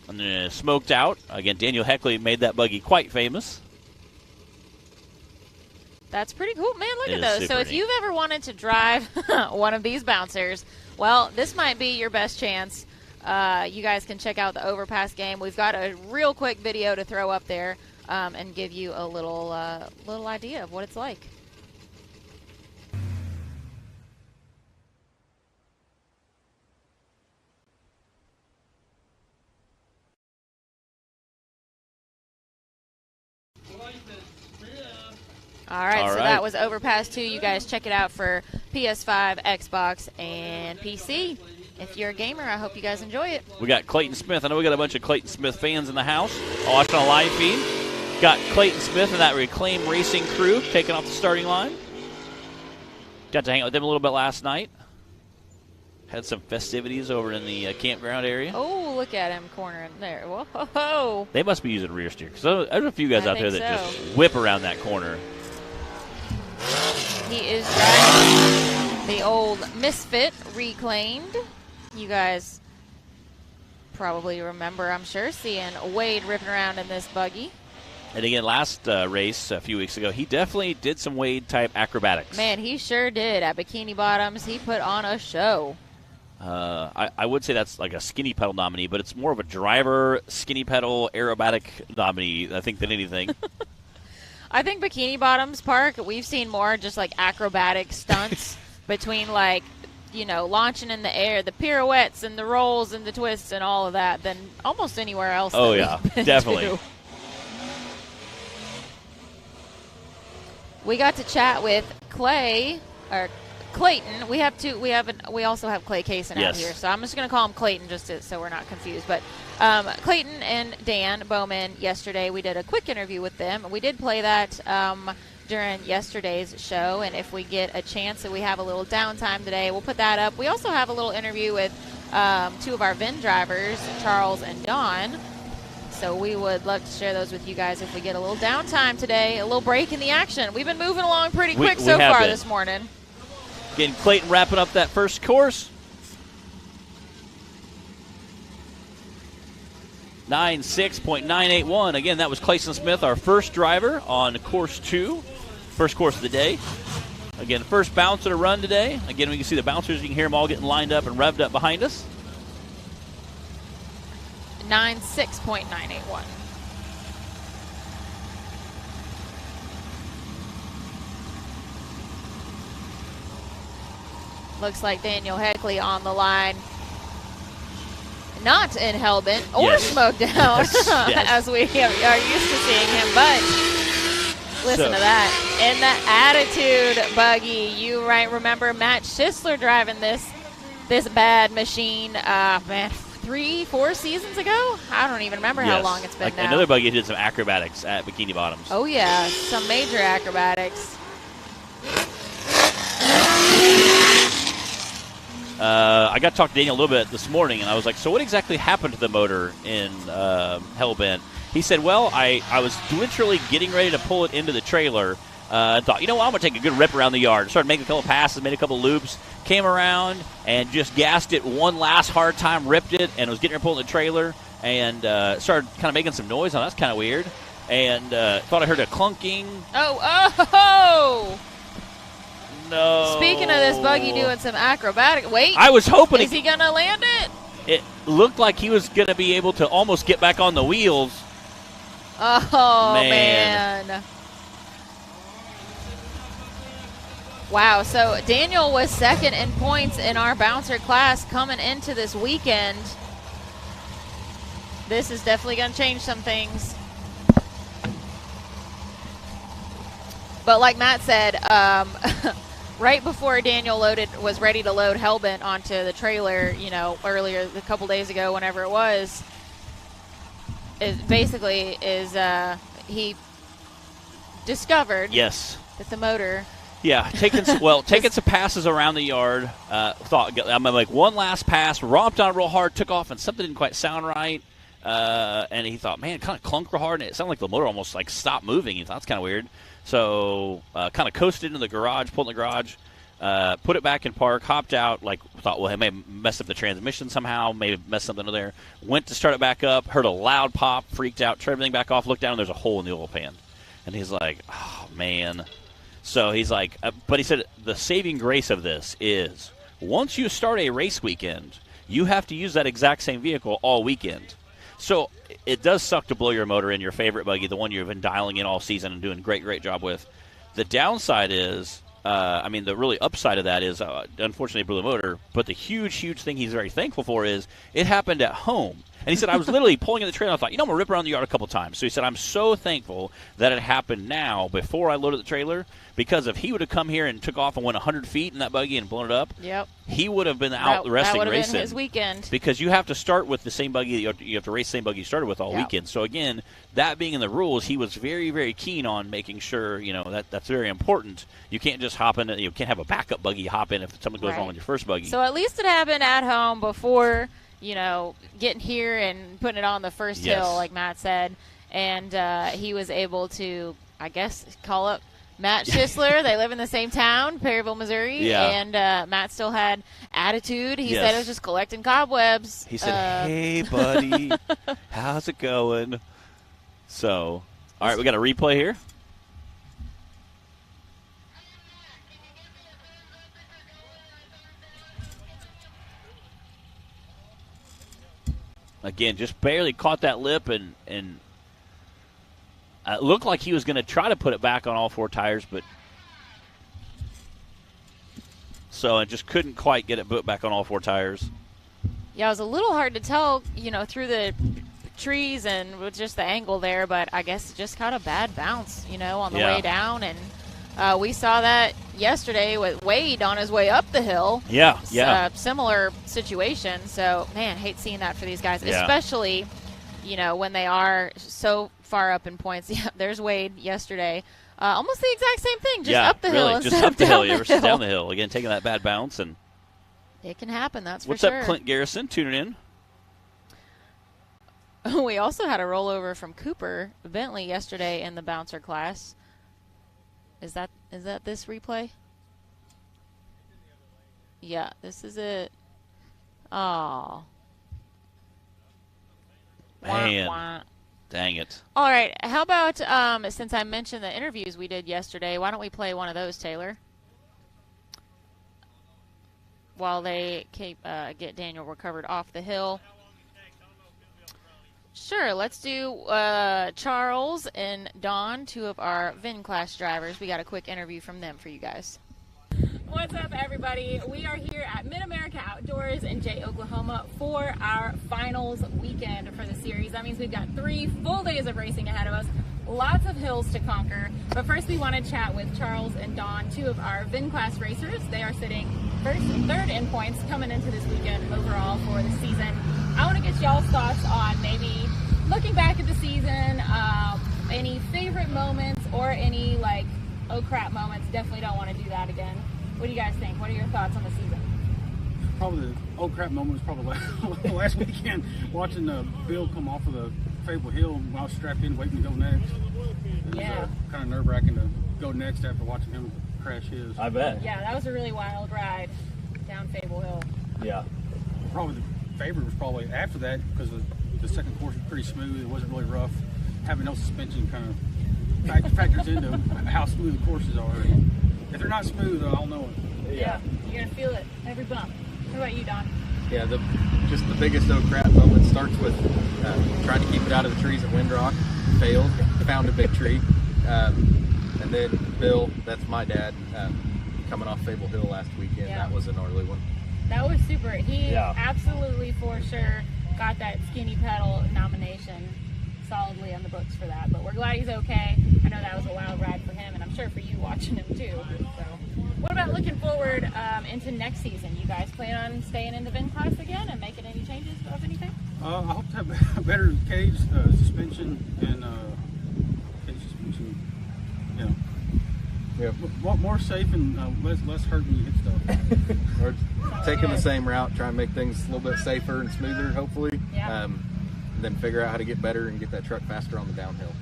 And then Smoked Out. Again, Daniel Heckley made that buggy quite famous. That's pretty cool. Man, look at those. So if you've ever wanted to drive one of these bouncers, well, this might be your best chance you guys can check out the Overpass game. We've got a real quick video to throw up there and give you a little idea of what it's like. All right, so that was Overpass 2. You guys check it out for PS5, Xbox, and PC. If you're a gamer, I hope you guys enjoy it. We got Clayton Smith. I know we got a bunch of Clayton Smith fans in the house watching on a live feed. Got Clayton Smith and that Reclaim Racing crew taking off the starting line. Got to hang out with them a little bit last night. Had some festivities over in the campground area. Oh, look at him cornering there. Whoa. They must be using rear steer, because there's a few guys out there that just whip around that corner. He is driving the old Misfit Reclaimed. You guys probably remember, I'm sure, seeing Wade ripping around in this buggy. And again, last race a few weeks ago, he definitely did some Wade-type acrobatics. Man, he sure did. At Bikini Bottoms, he put on a show. I would say that's like a skinny pedal nominee, but it's more of a driver, skinny pedal, aerobatic nominee, I think, than anything. I think Bikini Bottoms Park, we've seen more just like acrobatic stunts between like, launching in the air, the pirouettes and the rolls and the twists and all of that than almost anywhere else. Oh, yeah, definitely. To. We got to chat with Clayton. We also have Clay Kaysen out here, so I'm just going to call him Clayton so we're not confused. But Clayton and Dan Bowman yesterday, we did a quick interview with them. We did play that during yesterday's show, and if we get a chance that we have a little downtime today, we'll put that up. We also have a little interview with two of our VIN drivers, Charles and Don. So we would love to share those with you guys if we get a little downtime today, a little break in the action. We've been moving along pretty quick so far this morning. Again, Clayton wrapping up that first course. 9.6.981. Again, that was Clayton Smith, our first driver on course 2. First course of the day. Again, first bouncer to run today. Again, we can see the bouncers. You can hear them all getting lined up and revved up behind us. 9.6.981. Looks like Daniel Heckley on the line. Not in hellbent or smoked out, as we are used to seeing him. But listen to that. In the Attitude buggy, you remember Matt Schisler driving this bad machine, 3-4 seasons ago? I don't even remember how long it's been now. Another buggy did some acrobatics at Bikini Bottoms. Oh, yeah. Some major acrobatics. I got to talk to Daniel a little bit this morning, and I was like, so what exactly happened to the motor in Hellbent? He said, well, I was literally getting ready to pull it into the trailer and thought, I'm going to take a good rip around the yard. Started making a couple passes, made a couple loops, came around and just gassed it one last hard time, ripped it, and was getting ready to pull in the trailer and started kind of making some noise. That's kind of weird. And thought I heard a clunking. Oh! No. Speaking of this buggy doing some acrobatic, I was hoping. Is he going to land it? It looked like he was going to be able to almost get back on the wheels. Oh, man. Wow, so Daniel was second in points in our bouncer class coming into this weekend. This is definitely going to change some things. But like Matt said, right before Daniel was ready to load Hellbent onto the trailer, earlier, a couple days ago, whenever it was, he discovered that the motor. Yeah, taking some passes around the yard. Thought I'm like one last pass, romped on it real hard, took off, and something didn't quite sound right. And he thought, man, it kind of clunked real hard, and it sounded like the motor almost like stopped moving. He thought that's kind of weird. So kind of coasted into the garage, pulled in the garage, put it back in park, hopped out, thought, well, I may have messed up the transmission somehow, maybe messed something up there. Went to start it back up, heard a loud pop, freaked out, turned everything back off, looked down, and there's a hole in the oil pan. And he's like, oh, man. So he's like, but he said the saving grace of this is once you start a race weekend, you have to use that exact same vehicle all weekend. So it does suck to blow your motor in your favorite buggy, the one you've been dialing in all season and doing a great job with. The downside is, the really upside of that is, unfortunately, it blew the motor. But the huge thing he's very thankful for is it happened at home. And he said, I was literally pulling in the trailer. I thought, I'm going to rip around the yard a couple times. So he said, I'm so thankful that it happened now before I loaded the trailer, because if he would have come here and took off and went 100 feet in that buggy and blown it up, he would have been out the racing. That would have been his weekend. Because you have to start with the same buggy. You have to race the same buggy you started with all weekend. So, again, that being in the rules, he was very keen on making sure, that's very important. You can't just hop in. You can't have a backup buggy hop in if something goes wrong with your first buggy. So at least it happened at home before – getting here and putting it on the first hill, like Matt said. And he was able to, I guess, call up Matt Schisler. They live in the same town, Perryville, Missouri. Yeah. And Matt still had attitude. He said it was just collecting cobwebs. He said, hey, buddy, how's it going? So, all right, we got a replay here. Again, just barely caught that lip, and it looked like he was going to try to put it back on all four tires, but so it just couldn't quite get it put back on all four tires. Yeah, it was a little hard to tell, through the trees and with just the angle there, but I guess it just caught a bad bounce, on the way down, and we saw that yesterday with Wade on his way up the hill. Similar situation. So, man, hate seeing that for these guys, especially, when they are so far up in points. Yeah, there's Wade yesterday. Almost the exact same thing, just up the hill instead of down the hill. Versus down the hill. Again, taking that bad bounce. And it can happen, that's for what's sure. up, Clint Garrison, tuning in? We also had a rollover from Cooper Bentley yesterday in the bouncer class. Is that this replay? Yeah, this is it. Oh. Man. Dang it. All right. How about, since I mentioned the interviews we did yesterday, why don't we play one of those, Taylor? While they get Daniel recovered off the hill. Sure, let's do Charles and Dawn, two of our VIN class drivers. We got a quick interview from them for you guys. What's up, everybody? We are here at MidAmerica Outdoors in Jay, Oklahoma for our finals weekend for the series. That means we've got 3 full days of racing ahead of us, lots of hills to conquer. But first we want to chat with Charles and Dawn, two of our VIN class racers. They are sitting first and third in points coming into this weekend overall for the season. I want to get y'all's thoughts on maybe looking back at the season, any favorite moments or any oh crap moments. Definitely don't want to do that again. What do you guys think? What are your thoughts on the season? Probably the oh crap moment was probably last weekend, watching Bill come off of the Fable Hill while I was strapped in waiting to go next. It was kind of nerve-wracking to go next after watching him crash his. I bet. Yeah, that was a really wild ride down Fable Hill. Yeah. Probably the favorite was probably after that, because the second course was pretty smooth. It wasn't really rough. Having no suspension kind of factors into how smooth the courses are. If they're not smooth, I'll know it. Yeah, you're going to feel it every bump. What about you, Don? Yeah, just the biggest oh crap moment starts with trying to keep it out of the trees at Windrock. Failed, found a big tree. And then Bill, that's my dad, coming off Fable Hill last weekend. Yeah. That was a gnarly one. That was super. He absolutely, for sure, got that skinny pedal nomination solidly on the books for that. But we're glad he's okay. I know that was a wild ride for him, and I'm sure for you watching him too. So, what about looking forward into next season? You guys plan on staying in the VIN class again and making any changes of anything? I hope to have a better cage suspension and cage suspension. More safe and less hurt when you hit stuff. Or taking the same route, try and make things a little bit safer and smoother, hopefully. Yeah. And then figure out how to get better and get that truck faster on the downhill.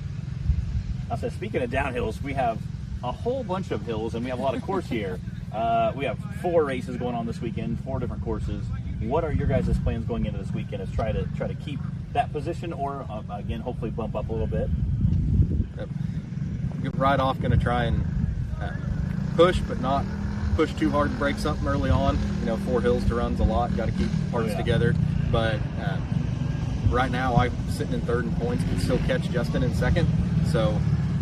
I said, speaking of downhills, we have a whole bunch of hills, and we have a lot of course here. We have 4 races going on this weekend, 4 different courses. What are your guys' plans going into this weekend? Is try to keep that position, or again, hopefully bump up a little bit? Right off, going to try and push, but not push too hard to break something early on. You know, 4 hills to run's a lot. Got to keep parts together. But right now, I'm sitting in 3rd in points, can still catch Justin in 2nd. So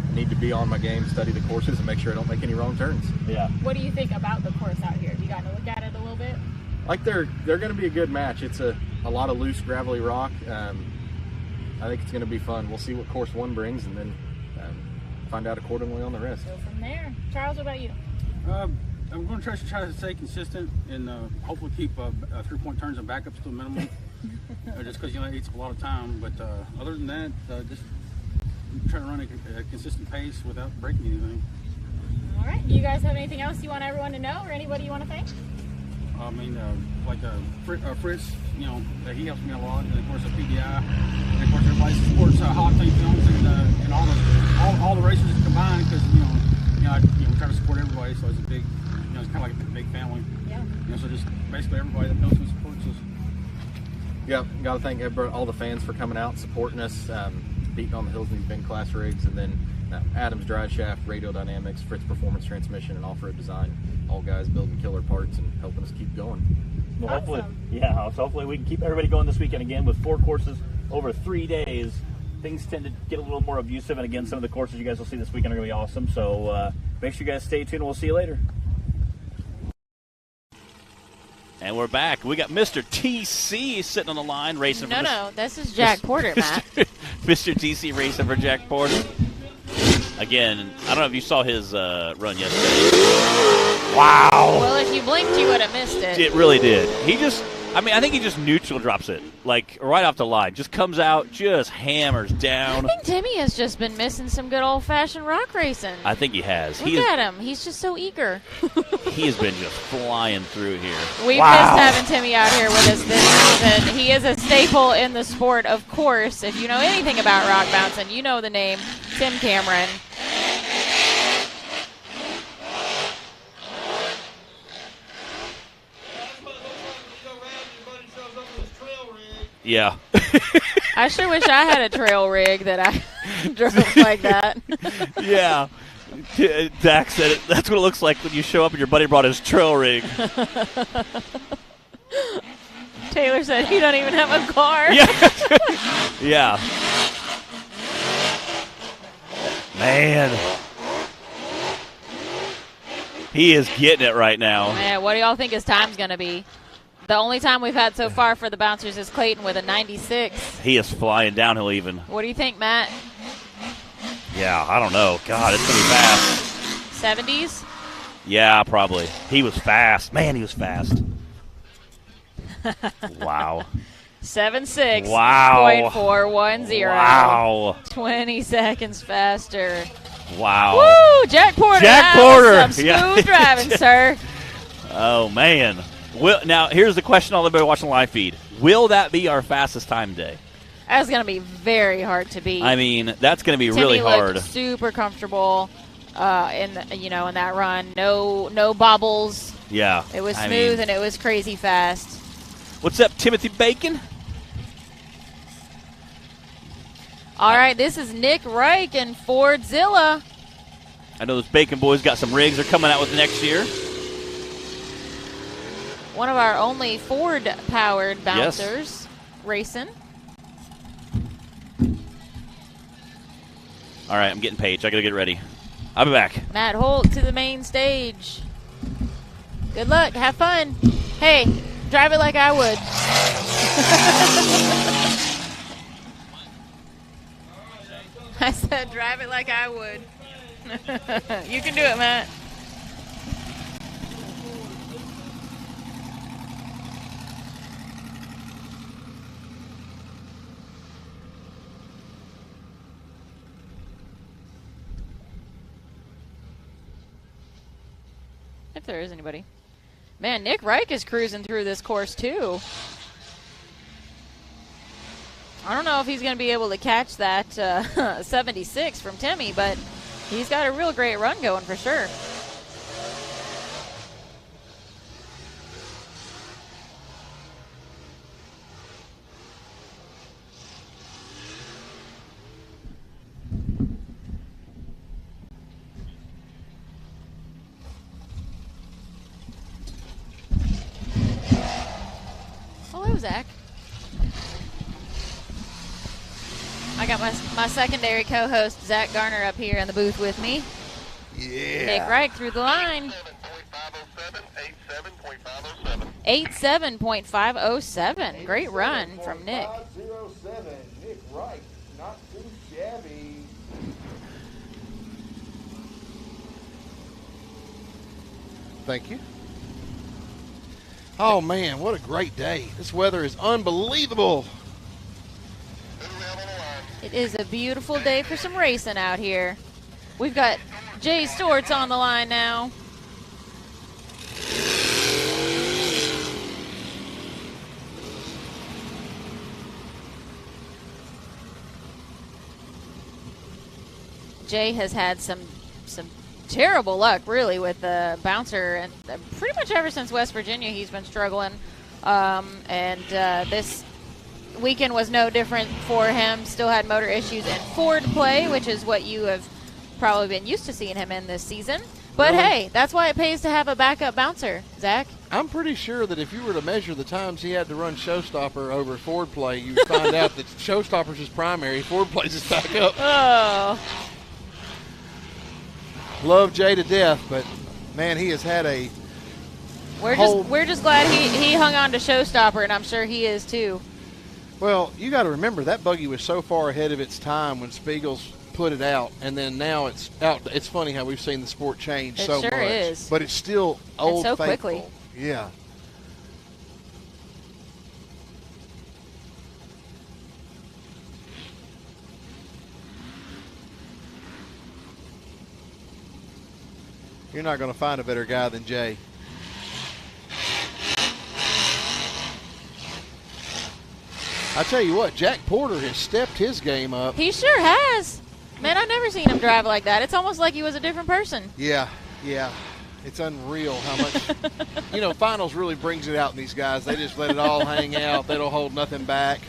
I need to be on my game, study the courses, and make sure I don't make any wrong turns. Yeah. What do you think about the course out here? Have you gotten to look at it a little bit? Like they're going to be a good match. It's a lot of loose, gravelly rock. I think it's going to be fun. We'll see what course 1 brings, and then find out accordingly on the rest. Go from there. Charles, what about you? I'm going to try to stay consistent and hopefully keep 3-point turns and backups to a minimum. Just because it eats up a lot of time. But other than that, just try to run a consistent pace without breaking anything. All right. You guys have anything else you want everyone to know, or anybody you want to thank? I mean, Fritz, he helps me a lot, and of course PDI, and of course everybody supports Hot Tank Films and all the racers combined, because we try to support everybody, so it's a big, it's kind of like a big family. Yeah. So just basically everybody that knows and supports us. Yeah, got to thank all the fans for coming out, supporting us, beating on the hills in these big class rigs, and then Adams Drive Shaft, Radio Dynamics, Fritz Performance Transmission, and Off-Road Design. All guys building killer parts and helping us keep going. Well, hopefully we can keep everybody going this weekend again with 4 courses over 3 days. Things tend to get a little more abusive, and again, some of the courses you guys will see this weekend are going to be awesome. So make sure you guys stay tuned. We'll see you later. And we're back. We got Mr. TC sitting on the line racing. No, this is Jack Porter, Matt. Mr. TC racing for Jack Porter. Again, I don't know if you saw his run yesterday. Wow. Well, if you blinked, you would have missed it. It really did. I think he just neutral drops it, like right off the line. Just comes out, just hammers down. I think Timmy has just been missing some good old-fashioned rock racing. I think he has. Look at him. He's just so eager. He has been just flying through here. We've missed having Timmy out here with us this season. He is a staple in the sport, of course. If you know anything about rock bouncing, you know the name Tim Cameron. Yeah. I sure wish I had a trail rig that I drove like that. Yeah. Dak said it. That's what it looks like when you show up and your buddy brought his trail rig. Taylor said he don't even have a car. Yeah. Yeah. Man. He is getting it right now. Man, what do y'all think his time's going to be? The only time we've had so far for the bouncers is Clayton with a 96. He is flying downhill even. What do you think, Matt? Yeah, I don't know. God, it's going to be fast. 70s? Yeah, probably. He was fast. Man, he was fast. Wow. 7.6. Wow. .410. Wow. 20 seconds faster. Wow. Woo! Jack Porter. Jack Porter. Some smooth driving, sir. Oh, man. Now, here's the question all everybody watching the live feed. Will that be our fastest time today? That's going to be very hard to beat. I mean, that's going to be Timmy really hard. Looked super comfortable in that run. No bobbles. Yeah. It was smooth and it was crazy fast. What's up, Timothy Bacon? All right, this is Nick Reich and Fordzilla. I know those Bacon boys got some rigs they're coming out with next year. One of our only Ford-powered bouncers racing. All right, I'm getting Paige. I got to get ready. I'll be back. Matt Holt to the main stage. Good luck. Have fun. Hey, drive it like I would. I said drive it like I would. You can do it, Matt. If there is anybody. Man, Nick Reich is cruising through this course, too. I don't know if he's going to be able to catch that 76 from Timmy, but he's got a real great run going for sure. go, Zach. I got my secondary co-host, Zach Garner, up here in the booth with me. Yeah. Nick Reich through the line. 87.507. Great run from Nick. 507. Nick Reich, not too shabby. Thank you. Oh, man, what a great day. This weather is unbelievable. It is a beautiful day for some racing out here. We've got Jay Storts on the line now. Jay has had some terrible luck, really, with the bouncer, and pretty much ever since West Virginia he's been struggling. This weekend was no different for him. Still had motor issues in Ford play, which is what you have probably been used to seeing him in this season. But really? Hey, that's why it pays to have a backup bouncer, Zach. I'm pretty sure that if you were to measure the times he had to run Showstopper over Ford play, you'd find out that Showstopper's his primary, Ford plays his backup. Oh. Love Jay to death, but man, he has had a We're just glad he hung on to Showstopper, and I'm sure he is too. Well, you got to remember that buggy was so far ahead of its time when Spiegel's put it out, and then now it's out. It's funny how we've seen the sport change so much. It sure is. But it's still old so faithful. Quickly. Yeah. You're not going to find a better guy than Jay. I tell you what, Jack Porter has stepped his game up. He sure has. Man, I've never seen him drive like that. It's almost like he was a different person. Yeah. It's unreal how much, finals really brings it out in these guys. They just let it all hang out. They don't hold nothing back.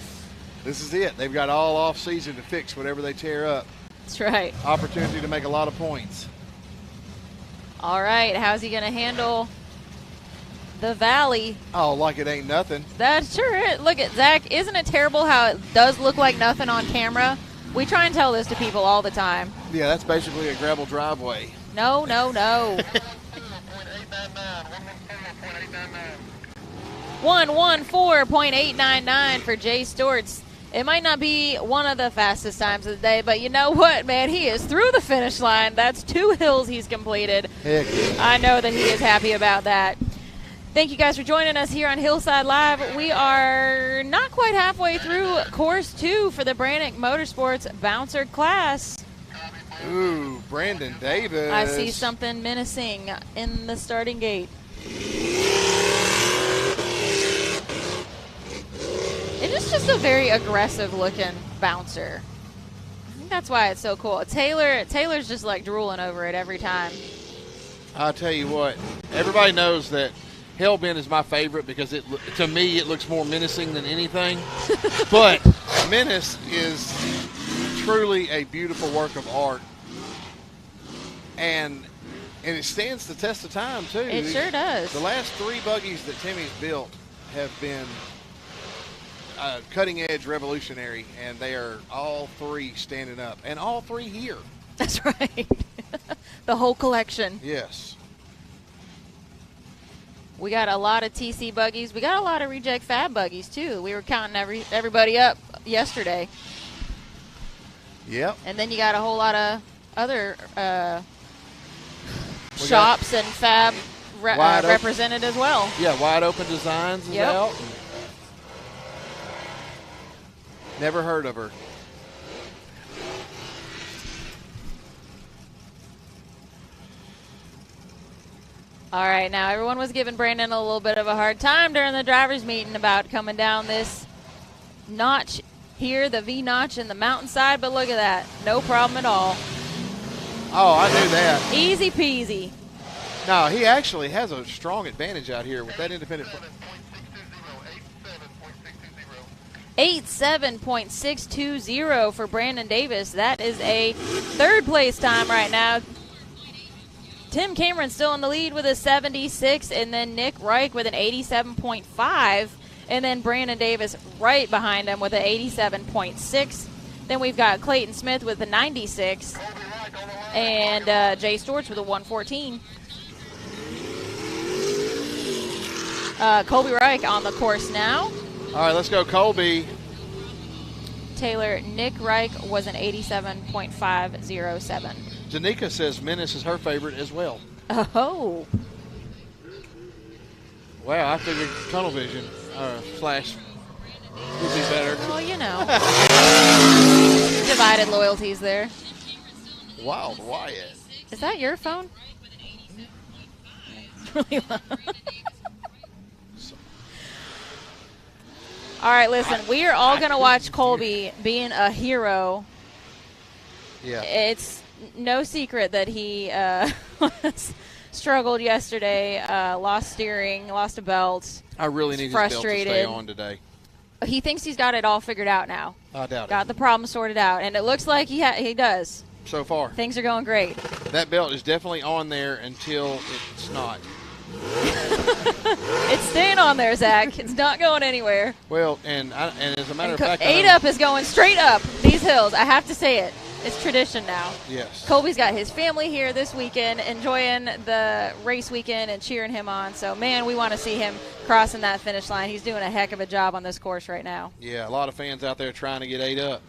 This is it. They've got all off season to fix whatever they tear up. That's right. Opportunity to make a lot of points. All right, how's he going to handle the Valley? Oh, like it ain't nothing. That sure is. Look at Zach. Isn't it terrible how it does look like nothing on camera? We try and tell this to people all the time. Yeah, that's basically a gravel driveway. No. 114.899 for Jay Storts. It might not be one of the fastest times of the day, but you know what, man? He is through the finish line. That's 2 hills he's completed. Heck yeah. I know that he is happy about that. Thank you guys for joining us here on Hillside Live. We are not quite halfway through course 2 for the Brannick Motorsports Bouncer class. Ooh, Brandon Davis. I see something menacing in the starting gate. It is just a very aggressive-looking bouncer. I think that's why it's so cool. Taylor's just like drooling over it every time. I'll tell you what, everybody knows that Hellbent is my favorite because to me it looks more menacing than anything. But Menace is truly a beautiful work of art. And it stands the test of time, too. It sure does. The last 3 buggies that Timmy's built have been cutting edge, revolutionary, and they are all 3 standing up, and all 3 here. That's right. The whole collection. Yes. We got a lot of TC buggies. We got a lot of reject fab buggies too. We were counting everybody up yesterday. Yep. And then you got a whole lot of other shops and fab represented as well. Yeah, Wide Open Designs is out. Never heard of her. All right, now everyone was giving Brandon a little bit of a hard time during the drivers' meeting about coming down this notch here, the V notch in the mountainside, but look at that. No problem at all. Oh, I knew that. Easy peasy. No, he actually has a strong advantage out here with that independent. 87.620 for Brandon Davis. That is a 3rd place time right now. Tim Cameron still in the lead with a 76, and then Nick Reich with an 87.5. And then Brandon Davis right behind him with an 87.6. Then we've got Clayton Smith with a 96. And Jay Stewart's with a 114. Colby Reich on the course now. All right, let's go, Colby. Nick Reich was an 87.507. Danica says Menace is her favorite as well. Oh. Wow, I figured tunnel vision Flash would be better. Well, you know. Divided loyalties there. Wild Wyatt. Is that your phone? Really loud. All right, listen, we are all going to watch Colby being a hero. Yeah. It's no secret that he struggled yesterday, lost steering, lost a belt. I really need frustrated. his belt to stay on today. He thinks he's got it all figured out now. I doubt Got it. the problem sorted out, and it looks like he does. So far. Things are going great. That belt is definitely on there until it's not. It's staying on there, Zach. It's not going anywhere. Well, and as a matter of fact, 8 Up is going straight up these hills. I have to say it. It's tradition now. Yes. Colby's got his family here this weekend, enjoying the race weekend and cheering him on. So, man, we want to see him crossing that finish line. He's doing a heck of a job on this course right now. Yeah, a lot of fans out there trying to get 8 Up.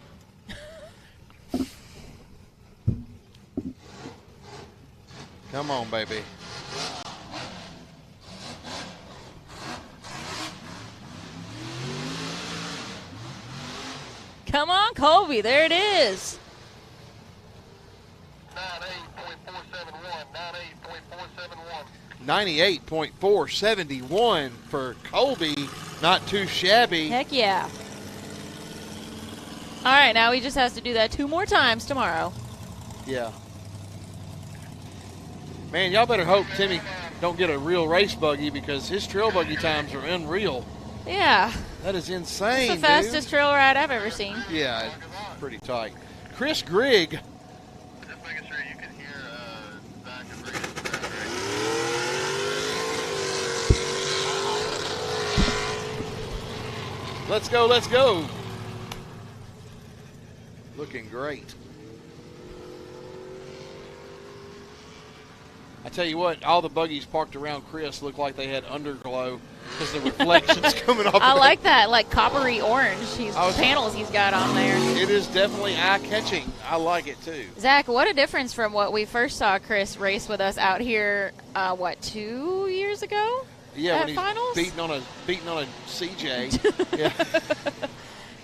Come on, baby. Come on, Colby. There it is. 98.471 for Colby. Not too shabby. Heck yeah. All right, now he just has to do that 2 more times tomorrow. Yeah. Man, y'all better hope Timmy don't get a real race buggy because his trail buggy times are unreal. Yeah. That is insane, It's the fastest trail ride I've ever seen. Yeah, it's pretty tight. Chris Grigg. Just making sure you can hear Zach and Reed. Let's go, let's go. Looking great. I tell you what, all the buggies parked around Chris look like they had underglow because the reflections coming off. I like that, like coppery orange. Panels he's got on there. It is definitely eye-catching. I like it too. Zach, what a difference from what we first saw Chris race with us out here. 2 years ago? Yeah, at when he's finals? beating on a CJ. Yeah.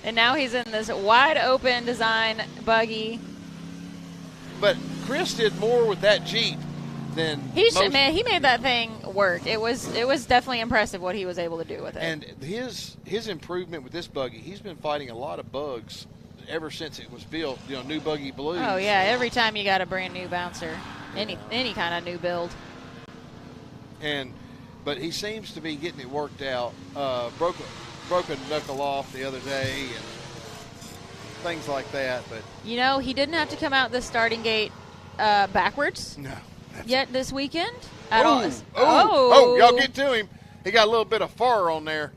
And now he's in this wide open design buggy. But Chris did more with that Jeep than He made that thing work. It was definitely impressive what he was able to do with it. And his improvement with this buggy, he's been fighting a lot of bugs ever since it was built. New buggy blues. Oh yeah, every time you got a brand new bouncer, any kind of new build. But he seems to be getting it worked out. Broke a knuckle off the other day and things like that. But he didn't have to come out the starting gate backwards. No. Yet this weekend at all. Oh, y'all get to him. He got a little bit of fur on there.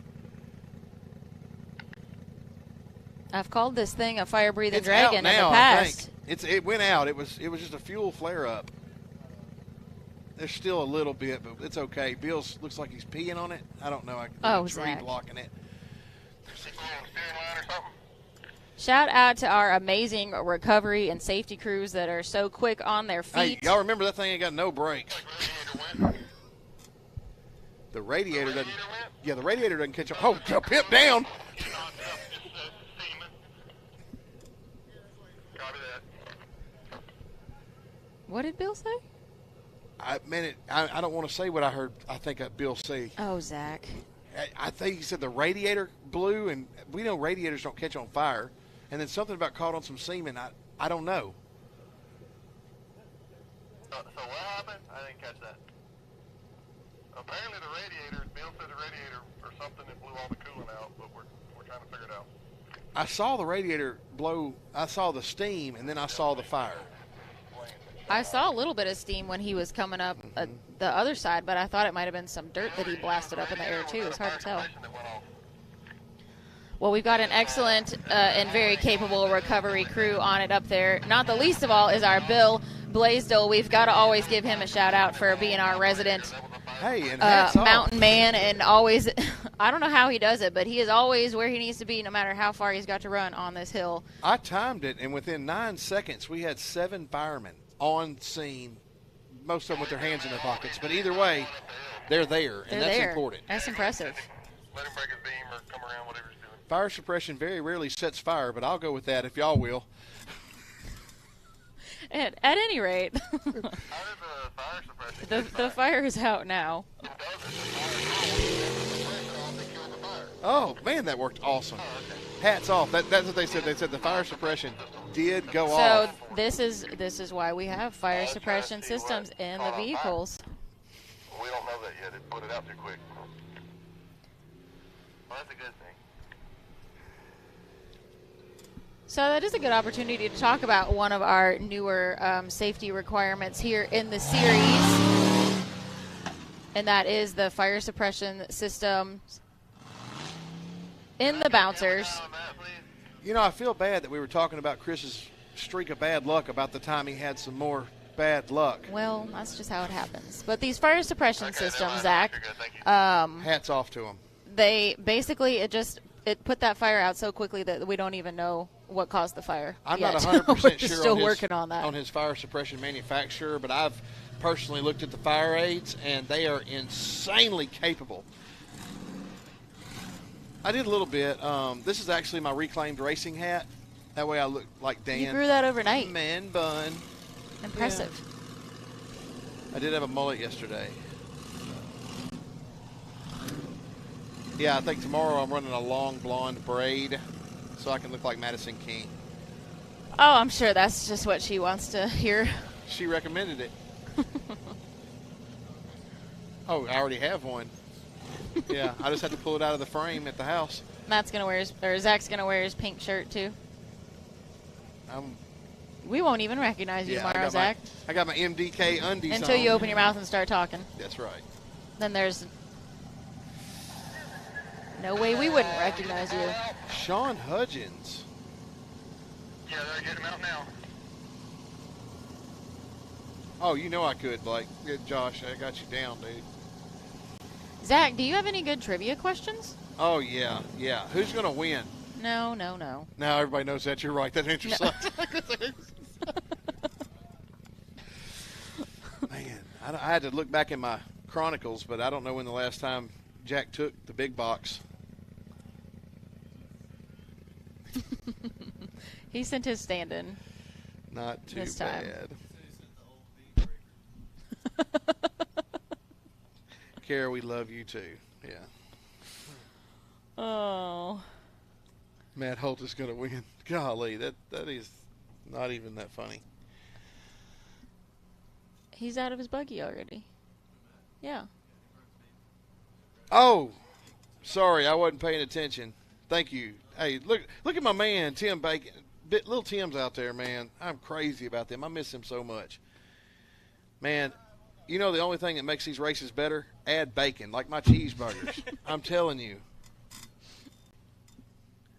I've called this thing a fire-breathing It's dragon out now, in the past. I think. It went out. It was just a fuel flare-up. There's still a little bit, but it's okay. Bill looks like he's peeing on it. I don't know. Tree Zach. blocking it. Shout out to our amazing recovery and safety crews that are so quick on their feet. Hey, y'all remember that thing ain't got no brakes. The radiator doesn't. Yeah, the radiator doesn't catch up. Oh, pimp down. What did Bill say? I don't want to say what I heard. I think Bill say. Oh, Zach. I think he said the radiator blew, and we know radiators don't catch on fire. And then something about caught on some semen. I don't know. So what happened? I didn't catch that. Apparently the radiator, Bill said the radiator or something that blew all the coolant out, but we're trying to figure it out. I saw the radiator blow. I saw the steam, and then I saw the fire. I saw a little bit of steam when he was coming up the other side, but I thought it might have been some dirt that he blasted up in the air, too. It's hard to tell. Well, we've got an excellent and very capable recovery crew on it up there. Not the least of all is our Bill Blaisdell. We've got to always give him a shout-out for being our resident mountain man, and always, I don't know how he does it, but he is always where he needs to be no matter how far he's got to run on this hill. I timed it, and within 9 seconds, we had 7 firemen on scene, most of them with their hands in their pockets. But either way, they're there, and that's important. That's impressive. Let him break his beam or come around, whatever he's doing. Fire suppression very rarely sets fire, but I'll go with that if y'all will. At any rate, How did the fire suppression the fire is out now. It doesn't. Oh, man, that worked awesome. Hats off. That's what they said. They said the fire suppression did go off. So this is why we have fire suppression systems in the vehicles. We don't know that yet. It put it out too quick. Well, that's a good thing. So that is a good opportunity to talk about one of our newer safety requirements here in the series, and that is the fire suppression system in the bouncers. You know, I feel bad that we were talking about Chris's streak of bad luck about the time he had some more bad luck. Well, that's just how it happens. But these fire suppression systems, Zach, hats off to them. They basically, it put that fire out so quickly that we don't even know what caused the fire. I'm yet. not 100% We're sure still working on that. On his fire suppression manufacturer, but I've personally looked at the fire aids, and they are insanely capable. I did a little bit. This is actually my reclaimed racing hat. That way I look like Dan. You grew that overnight. Man bun. Impressive. Yeah. I did have a mullet yesterday. Yeah, I think tomorrow I'm running a long blonde braid so I can look like Madison King. Oh, I'm sure that's just what she wants to hear. She recommended it. Oh, I already have one. Yeah, I just had to pull it out of the frame at the house. Zach's gonna wear his pink shirt too. We won't even recognize you tomorrow, Zach. I got my MDK undies until on. you open your mouth and start talking. That's right. Then there's no way we wouldn't recognize you. Sean Hudgens. Yeah, they're getting him out now. Oh, you know I could, Blake. Good, Josh, I got you down, dude. Zach, do you have any good trivia questions? Oh, yeah. Who's going to win? No. Now everybody knows that. You're right. That answer sucks. Man, I had to look back in my chronicles, but I don't know when the last time Jack took the big box. He sent his stand-in. Not too this time. bad. Kara, we love you too. Yeah. Oh. Matt Holt is going to win. Golly, that is not even that funny. He's out of his buggy already. Yeah. Oh, sorry, I wasn't paying attention. Thank you. Hey, look at my man, Tim Bacon. Little Tim's out there, man. I'm crazy about them. I miss him so much. Man, you know the only thing that makes these races better? Add bacon, like my cheeseburgers. I'm telling you.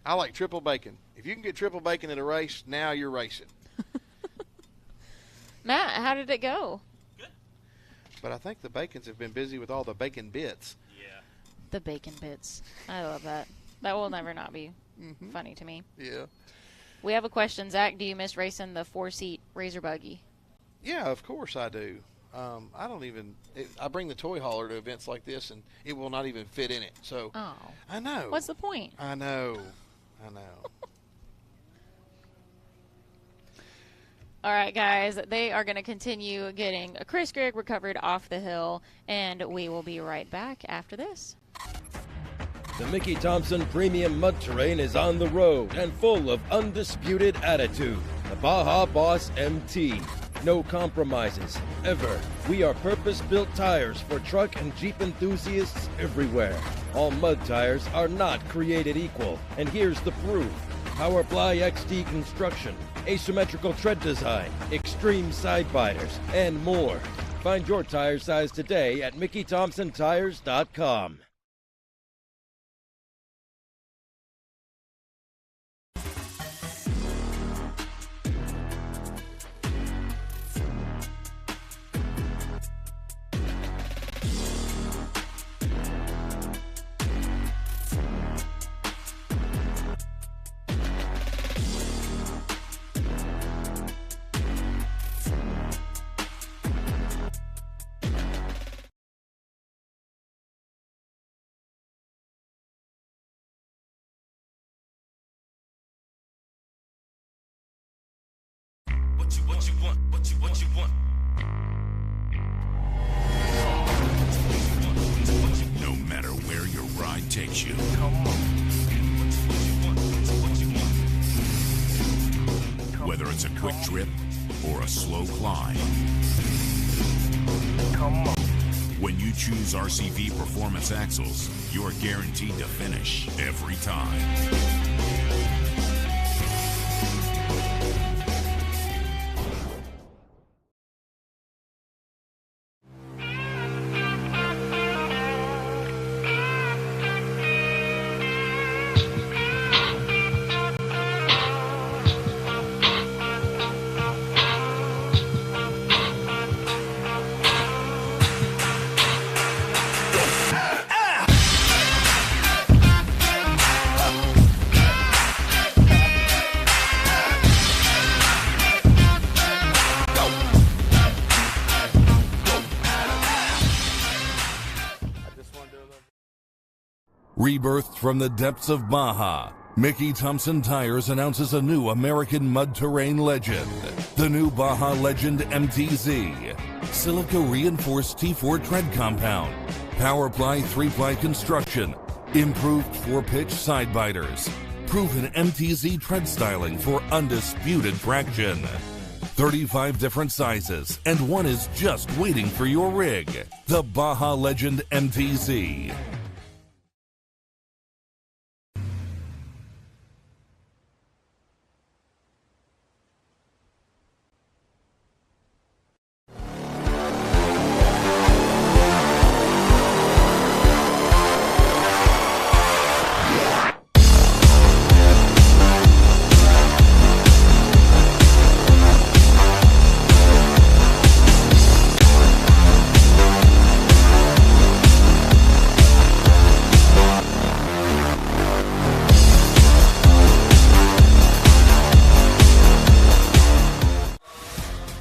I like triple bacon. If you can get triple bacon at a race, now you're racing. Matt, how did it go? Good. But I think the Bacons have been busy with all the bacon bits. Yeah. The bacon bits. I love that. That will never not be funny to me. Yeah. We have a question. Zach, do you miss racing the 4-seat Razor buggy? Yeah, of course I do. I bring the toy hauler to events like this, and it will not even fit in it. So I know. What's the point? I know. All right, guys. They are going to continue getting Chris Grigg recovered off the hill, and we will be right back after this. The Mickey Thompson Premium Mud Terrain is on the road and full of undisputed attitude. The Baja Boss MT. No compromises, ever. We are purpose-built tires for truck and Jeep enthusiasts everywhere. All mud tires are not created equal, and here's the proof. Powerfly XT construction, asymmetrical tread design, extreme side biters, and more. Find your tire size today at MickeyThompsonTires.com. No matter where your ride takes you. Whether it's a quick trip or a slow climb. When you choose RCV Performance Axles, you're guaranteed to finish every time. Rebirthed from the depths of Baja, Mickey Thompson Tires announces a new American mud terrain legend. The new Baja Legend MTZ. Silica reinforced T4 tread compound. Powerply 3-ply construction. Improved 4-pitch side biters. Proven MTZ tread styling for undisputed traction. 35 different sizes, and one is just waiting for your rig. The Baja Legend MTZ.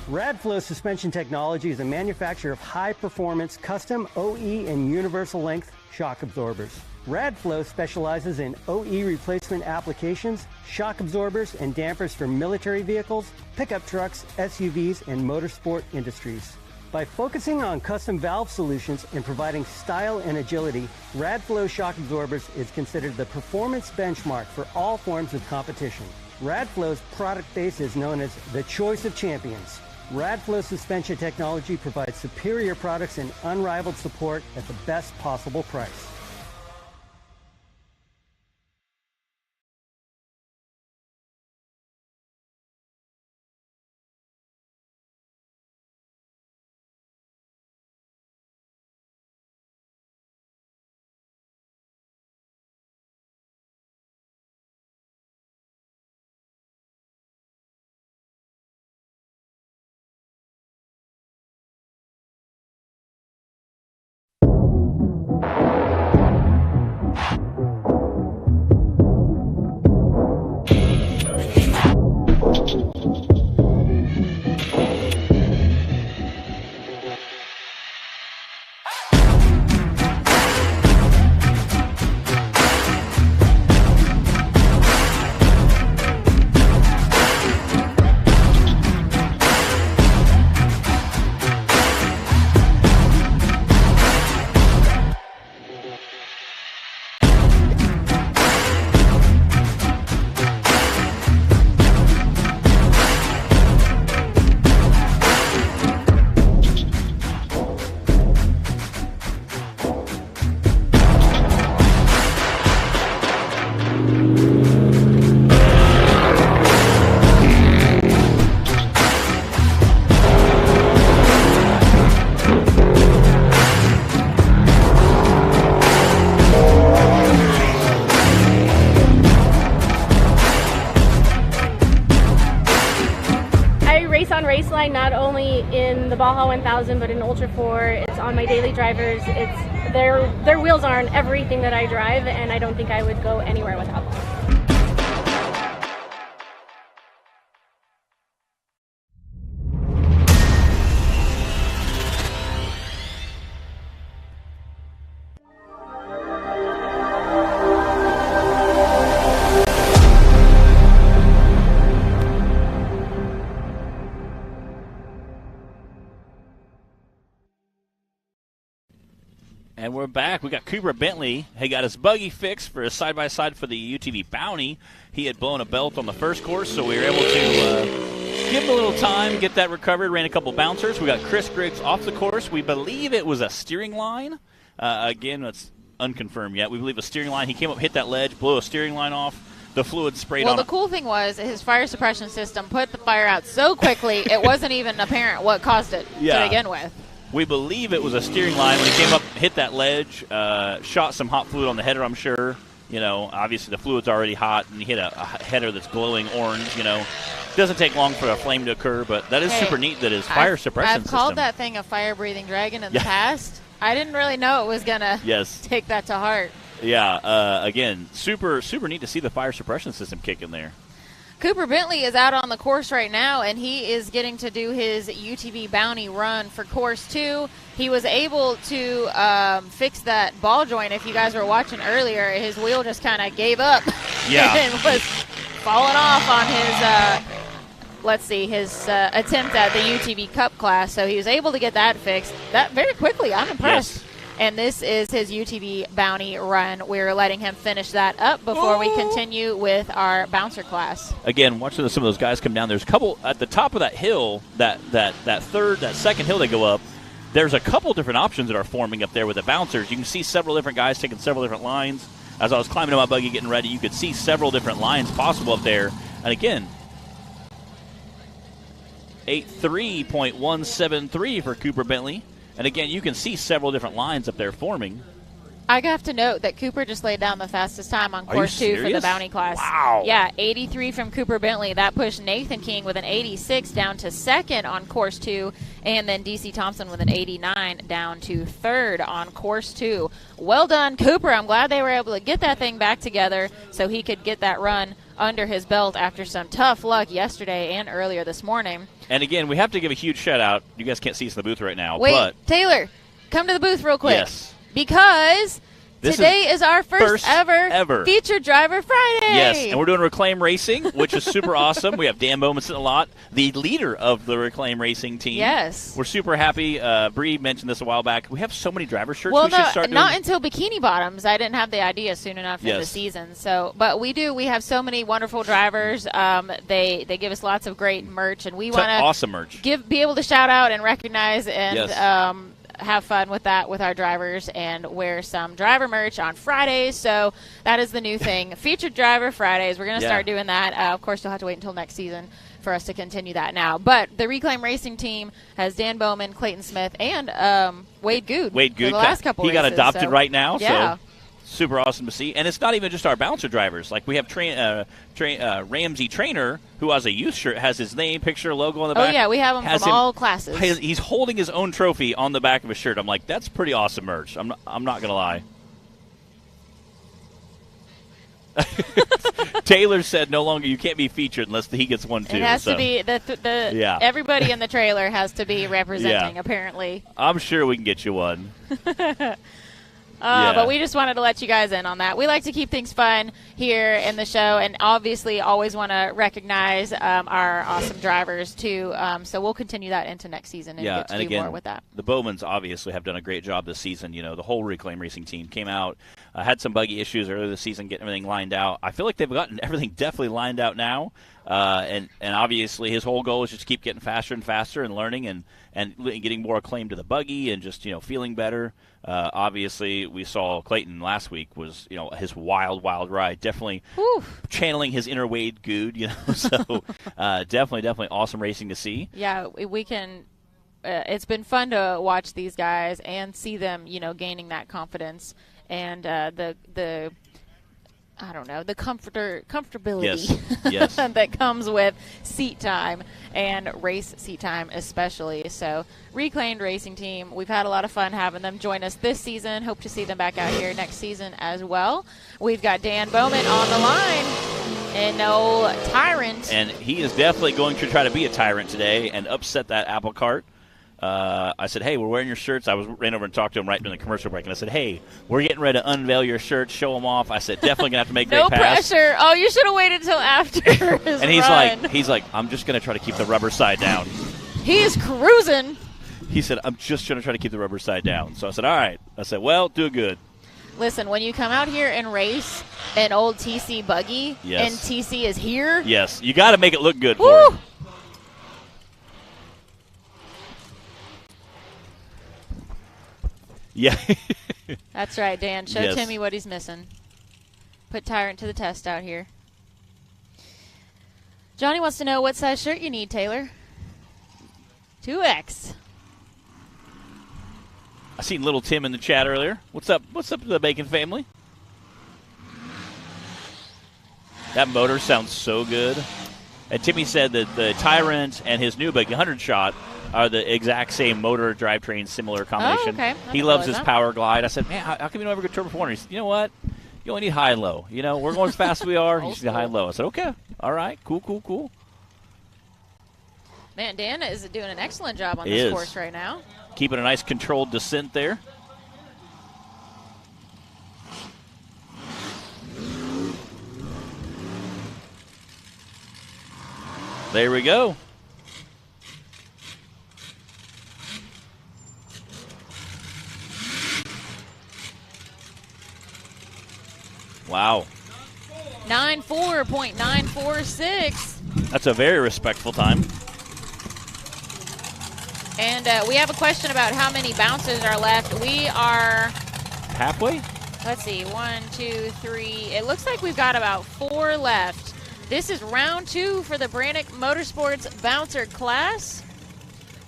Radflow Suspension Technology is a manufacturer of high-performance custom OE and universal length shock absorbers. Radflow specializes in OE replacement applications, shock absorbers, and dampers for military vehicles, pickup trucks, SUVs, and motorsport industries. By focusing on custom valve solutions and providing style and agility, Radflow shock absorbers is considered the performance benchmark for all forms of competition. Radflow's product base is known as the choice of champions. Radflow Suspension Technology provides superior products and unrivaled support at the best possible price. Raceline, not only in the Baja 1000 but in Ultra 4. It's on my daily drivers. It's their wheels are on everything that I drive, and I don't think I would go anywhere without them. we're back. We got Cooper Bentley. He got his buggy fixed for his side-by-side for the UTV Bounty. He had blown a belt on the first course, so we were able to give him a little time, get that recovered, ran a couple bouncers. We got Chris Griggs off the course. We believe it was a steering line. Again, it's unconfirmed yet. We believe a steering line. He came up, hit that ledge, blew a steering line off. The fluid sprayed on. Well, the cool thing was his fire suppression system put the fire out so quickly it wasn't even apparent what caused it to begin with. We believe it was a steering line. When he came up, hit that ledge, shot some hot fluid on the header, I'm sure. You know, obviously the fluid's already hot, and he hit a header that's glowing orange, you know. Doesn't take long for a flame to occur, but that is super neat that his fire suppression system. I've called that thing a fire-breathing dragon in the past. I didn't really know it was going to take that to heart. Yeah, again, super neat to see the fire suppression system kick in there. Cooper Bentley is out on the course right now, and he is getting to do his UTV Bounty run for Course 2. He was able to fix that ball joint. If you guys were watching earlier, his wheel just kind of gave up and was falling off on his, his attempt at the UTV Cup class. So he was able to get that fixed that very quickly. I'm impressed. Yes. And this is his UTV Bounty run. We're letting him finish that up before we continue with our bouncer class. Again, watching some of those guys come down, there's a couple at the top of that hill, that second hill they go up. There's a couple different options that are forming up there with the bouncers. You can see several different guys taking several different lines. As I was climbing to my buggy getting ready, you could see several different lines possible up there. And again, 8.3.173 for Cooper Bentley. And again, you can see several different lines up there forming. I have to note that Cooper just laid down the fastest time on Course 2 for the Bounty class. Wow. Yeah, 83 from Cooper Bentley. That pushed Nathan King with an 86 down to second on Course 2, and then DC Thompson with an 89 down to third on Course 2. Well done, Cooper. I'm glad they were able to get that thing back together so he could get that run under his belt after some tough luck yesterday and earlier this morning. And again, we have to give a huge shout-out. You guys can't see us in the booth right now. Wait, but Taylor, come to the booth real quick. Yes. Because today is our first ever Featured Driver Friday. Yes, and we're doing Reclaim Racing, which is super awesome. We have Dan Bowman sitting a lot, the leader of the Reclaim Racing team. Yes. We're super happy. Bree mentioned this a while back. We have so many driver shirts well, we should start doing. Not until Bikini Bottoms. I didn't have the idea soon enough in the season. So, but we do. We have so many wonderful drivers. They give us lots of great merch, and we want to awesome merch. Be able to shout out and recognize and have fun with that with our drivers and wear some driver merch on Fridays. So that is the new thing. Featured Driver Fridays. We're going to start doing that. Of course, you'll have to wait until next season for us to continue that now. But the Reclaim Racing team has Dan Bowman, Clayton Smith, and Wade Good. Wade Good. For the last couple he got races, adopted right now. Yeah. So super awesome to see. And it's not even just our bouncer drivers. Like we have Ramsey Trainer, who has a youth shirt, has his name, picture, logo on the back. Oh, yeah, we have him from all classes. He's holding his own trophy on the back of his shirt. I'm like, that's pretty awesome merch. I'm not going to lie. Taylor said no longer you can't be featured unless he gets one too. It has to be everybody in the trailer has to be representing apparently. I'm sure we can get you one. But we just wanted to let you guys in on that. We like to keep things fun here in the show, and obviously always want to recognize our awesome drivers too. So we'll continue that into next season and get to do more with that. The Bowmans obviously have done a great job this season. You know, the whole Reclaim Racing team came out, had some buggy issues earlier this season, getting everything lined out. I feel like they've gotten everything definitely lined out now. And obviously his whole goal is just to keep getting faster and faster and learning and getting more acclaim to the buggy and just, feeling better. Obviously, we saw Clayton last week was, his wild ride. Definitely channeling his inner Wade Good, So definitely awesome racing to see. Yeah, we can. It's been fun to watch these guys and see them, gaining that confidence and the I don't know, the comfortability yes. that comes with seat time and race seat time especially. So Reclaimed Racing Team, we've had a lot of fun having them join us this season. Hope to see them back out here next season as well. We've got Dan Bowman on the line and no Tyrant. And he is definitely going to try to be a tyrant today and upset that apple cart. I said, hey, we're wearing your shirts. I ran over and talked to him right during the commercial break, and I said, hey, we're getting ready to unveil your shirts, show them off. I said, definitely going to have to make no great pass. pressure. Oh, you should have waited until after his And run. he's like, I'm just going to try to keep the rubber side down. He is cruising. He said, I'm just trying to keep the rubber side down. So I said, all right. I said, well, do good. Listen, when you come out here and race an old TC buggy and TC is here. Yes, you got to make it look good for him. Yeah. That's right, Dan. Show Timmy what he's missing. Put Tyrant to the test out here. Johnny wants to know what size shirt you need, Taylor. 2X. I seen little Tim in the chat earlier. What's up? What's up to the Bacon family? That motor sounds so good. And Timmy said that the Tyrant and his new buggy 100 shot are the exact same motor drivetrain, similar combination. Oh, okay. He loves his Power Glide. I said, man, how come you don't ever go turbo 400? He said, you know what? You only need high and low. You know, we're going as fast as we are. You just need high and low. I said, okay. All right. Cool. Man, Dan is doing an excellent job on this course right now. Keeping a nice controlled descent there. There we go. Wow. 94.946. That's a very respectful time. And we have a question about how many bounces are left. We are halfway. Let's see. 1, 2, 3. It looks like we've got about 4 left. This is round 2 for the Brannick Motorsports Bouncer class.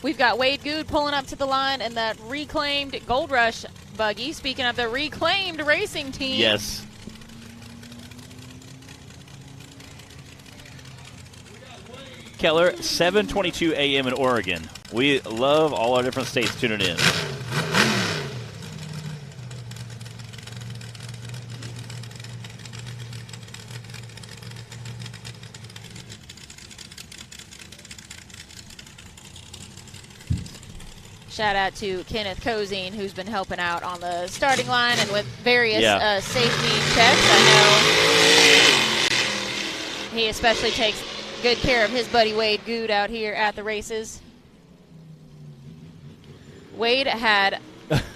We've got Wade Good pulling up to the line and that reclaimed Gold Rush buggy. Speaking of the reclaimed racing team. Yes. Keller, 7:22 a.m. in Oregon. We love all our different states tuning in. Shout out to Kenneth Cozine, who's been helping out on the starting line and with various safety checks. I know he especially takes good care of his buddy Wade Good out here at the races. Wade had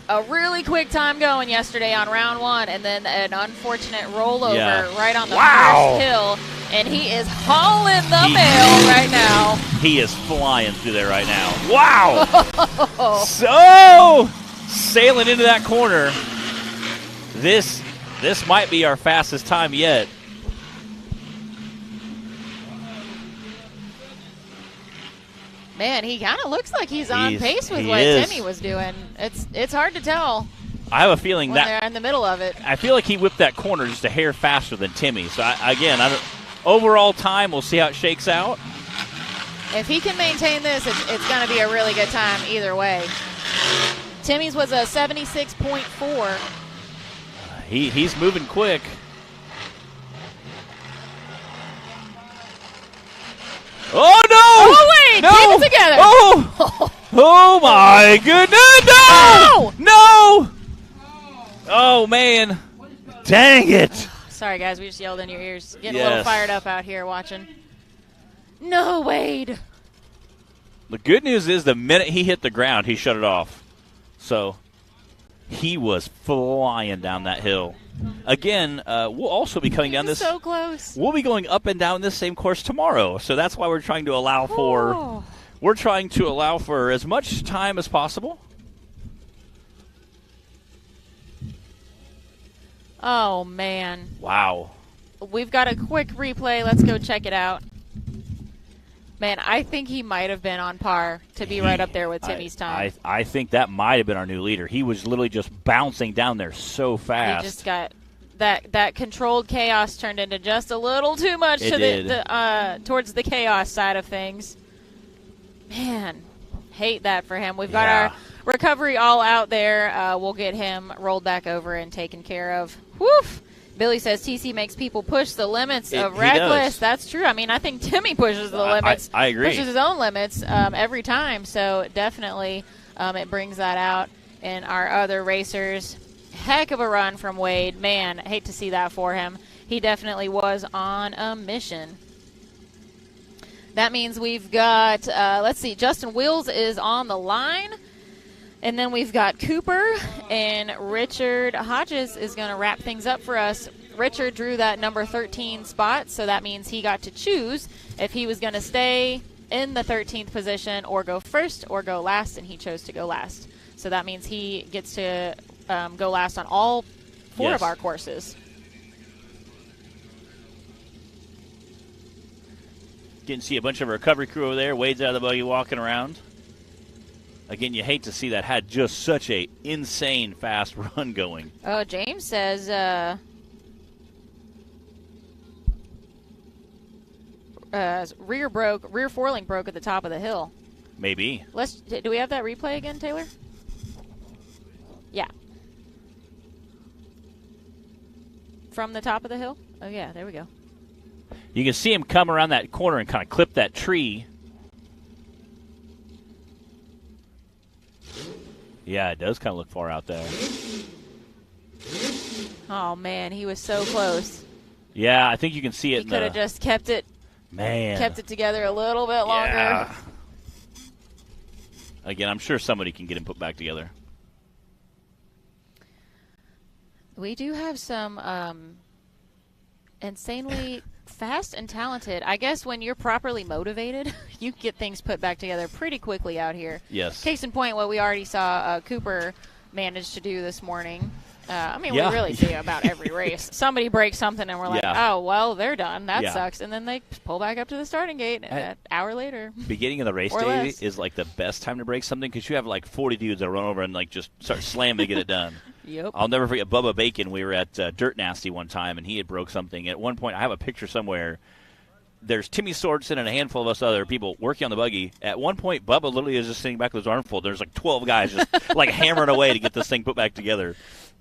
a really quick time going yesterday on round 1 and then an unfortunate rollover right on the first hill. And he is hauling the mail right now. He is flying through there right now. Wow! So, sailing into that corner. This might be our fastest time yet. Man, he kind of looks like he's on pace with what Timmy was doing. It's hard to tell. I have a feeling when they're in the middle of it. I feel like he whipped that corner just a hair faster than Timmy. So overall time, we'll see how it shakes out. If he can maintain this, it's going to be a really good time either way. Timmy's was a 76.4. He's moving quick. Oh, no! Oh, wait! No! Keep it together! Oh my goodness! No! Oh, man. Dang it. Sorry, guys. We just yelled in your ears. Getting a little fired up out here watching. No, Wade. The good news is the minute he hit the ground, he shut it off. So he was flying down that hill. Again, we'll also be coming down this. So close. We'll be going up and down this same course tomorrow. So that's why we're trying to allow for. We're trying to allow for as much time as possible. Oh man! Wow. We've got a quick replay. Let's go check it out. Man, I think he might have been on par to be right up there with Timmy's time. I think that might have been our new leader. He was literally just bouncing down there so fast. He just got that controlled chaos turned into just a little too much towards the chaos side of things. Man, hate that for him. We've got our recovery all out there. We'll get him rolled back over and taken care of. Woof! Billy says TC makes people push the limits of reckless. That's true. I mean, I think Timmy pushes the limits. I agree. Pushes his own limits every time. So definitely it brings that out in our other racers. Heck of a run from Wade. Man, I hate to see that for him. He definitely was on a mission. That means we've got, let's see, Justin Wills is on the line. And then we've got Cooper, and Richard Hodges is going to wrap things up for us. Richard drew that number 13 spot, so that means he got to choose if he was going to stay in the 13th position or go first or go last, and he chose to go last. So that means he gets to go last on all 4 of our courses. Getting to see a bunch of recovery crew over there. Wade's out of the buggy walking around. Again, you hate to see that. Had just such a insane fast run going. Oh, James says rear foreling broke at the top of the hill. Maybe. Do we have that replay again, Taylor? Yeah. From the top of the hill? Oh, yeah, there we go. You can see him come around that corner and kind of clip that tree. Yeah, it does kind of look far out there. Oh, man, he was so close. Yeah, I think you can see it. He could have just kept it together a little bit longer. Yeah. Again, I'm sure somebody can get him put back together. We do have some insanely fast and talented. I guess when you're properly motivated, you get things put back together pretty quickly out here. Yes. Case in point, what we already saw Cooper manage to do this morning. We really see it about every race. Somebody breaks something, and we're like, oh, well, they're done. That sucks. And then they pull back up to the starting gate an hour later. Beginning of the race day is like the best time to break something because you have like 40 dudes that run over and like just start slamming to get it done. Yep. I'll never forget Bubba Bacon. We were at Dirt Nasty one time, and he had broke something. At one point, I have a picture somewhere. There's Timmy Swordson and a handful of us other people working on the buggy. At one point, Bubba literally is just sitting back with his arm full. There's like 12 guys just like hammering away to get this thing put back together.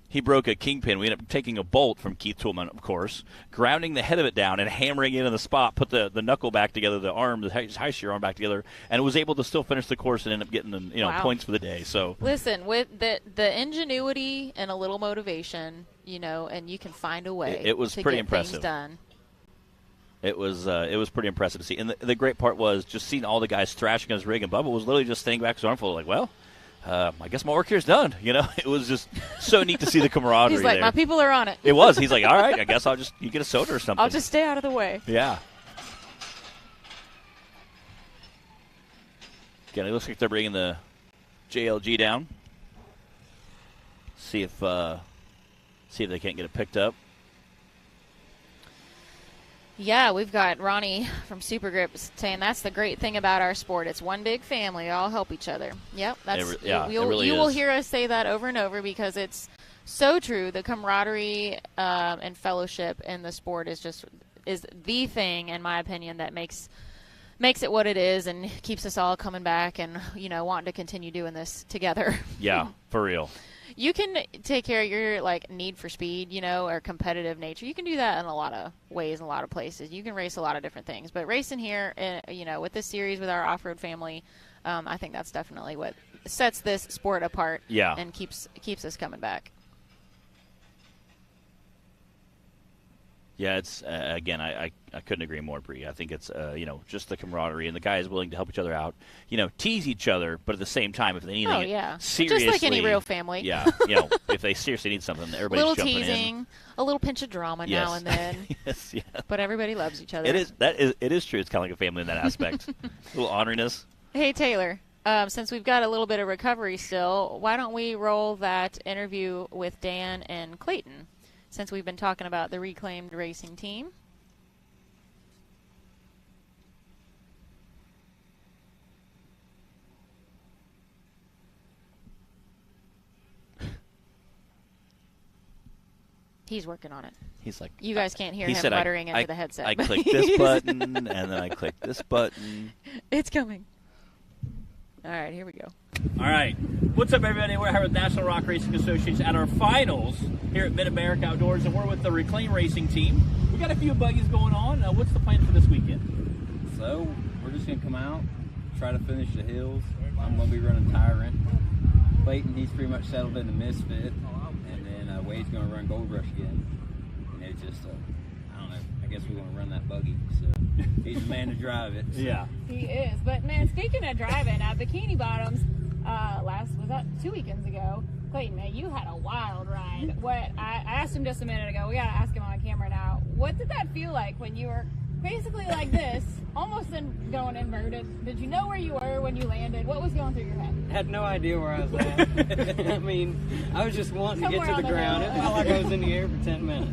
He broke a kingpin. We ended up taking a bolt from Keith Toolman, of course, grounding the head of it down and hammering it in the spot, put the knuckle back together, the high shear arm back together, and was able to still finish the course and end up getting the points for the day. So listen, with the ingenuity and a little motivation, and you can find a way. It was pretty impressive. Things done. It was pretty impressive to see. And the great part was just seeing all the guys thrashing on his rig, and Bubba was literally just standing back his arm full, like, well, I guess my work here's done. It was just so neat to see the camaraderie. He's like, there. my people are on it. It was. He's like, all right, I guess you get a soda or something. I'll just stay out of the way. Yeah. Again, it looks like they're bringing the JLG down. See if they can't get it picked up. Yeah, we've got Ronnie from Super Grip saying that's the great thing about our sport. It's one big family. We all help each other. Yep, you will hear us say that over and over because it's so true. The camaraderie and fellowship in the sport is the thing, in my opinion, that makes it what it is and keeps us all coming back and wanting to continue doing this together. Yeah, for real. You can take care of your need for speed, or competitive nature. You can do that in a lot of ways, in a lot of places. You can race a lot of different things, but racing here, with this series with our off-road family, I think that's definitely what sets this sport apart. Yeah. And keeps us coming back. Yeah, it's again, I couldn't agree more, Bree. I think it's just the camaraderie and the guys willing to help each other out, tease each other, but at the same time, if they need anything seriously, just like any real family. Yeah, if they seriously need something, everybody's little jumping teasing, in. A little pinch of drama now and then. Yes, yeah. But everybody loves each other. It is true. It's kind of like a family in that aspect. A little honoriness. Hey Taylor, since we've got a little bit of recovery still, why don't we roll that interview with Dan and Clayton? Since we've been talking about the Reclaimed Racing Team. He's working on it. He's like, you guys can't hear him muttering into the headset. I click this button, and then I click this button. It's coming. All right, here we go. All right. What's up, everybody? We're here with National Rock Racing Associates at our finals here at MidAmerica Outdoors, and we're with the Reclaim Racing Team. We got a few buggies going on. What's the plan for this weekend? So, we're just going to come out, try to finish the hills. I'm going to be running Tyrant. Clayton, he's pretty much settled in the Misfit, and then Wade's going to run Gold Rush again. And it's just, I don't know, I guess we're going to run that buggy, so he's the man to drive it. So. Yeah. He is. But, man, speaking of driving, Bikini Bottoms, was that 2 weekends ago? Clayton, man, you had a wild ride. What I asked him just a minute ago. We gotta ask him on camera now. What did that feel like when you were basically like this, almost going inverted? Did you know where you were when you landed? What was going through your head? I had no idea where I was at. I mean, I was just wanting to get to the ground. It felt like I was in the air for 10 minutes.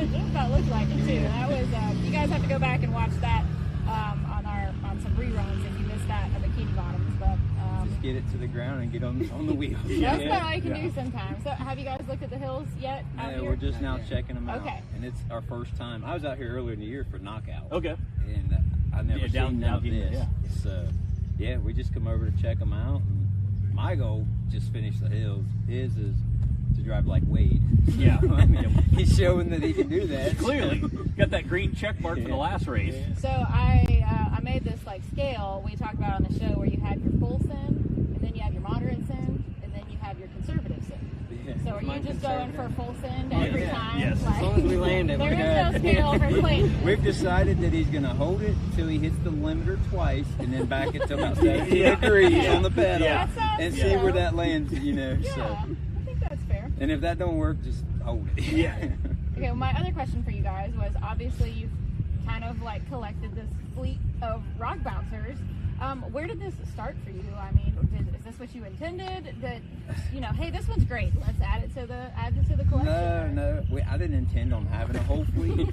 It about looked like it too. That was. You guys have to go back and watch that on some reruns if you missed that at Bikini Bottoms. But just get it to the ground and get on the wheels. That's about all you can do sometimes. So, have you guys looked at the hills yet? Yeah, we're just now checking them out. Okay. And it's our first time. I was out here earlier in the year for Knockout. Okay. And I've never seen none of this. Yeah. We just come over to check them out. And my goal, just finish the hills. His is to drive like Wade. Yeah. I mean, he's showing that he can do that. Clearly. Got that green check mark for the last race. So I made this like scale we talked about on the show where you had your full sin, and then you have your moderate sin, and then you have your conservative sin. Yeah. So are you just going for full sin every time? Yes. Like, As long as we land it, there we're is good. no scale for Clayton. We've decided that he's going to hold it till he hits the limiter twice and then back it to about 17 degrees on the pedal and see where that lands, Yeah, So. I think that's fair. And if that don't work, just hold it. Yeah. Okay, well, my other question for you guys was obviously you've kind of like collected this fleet of rock bouncers. Where did this start for you? I mean, is this what you intended? That hey, this one's great. Let's add it to the collection. No, I didn't intend on having a whole fleet.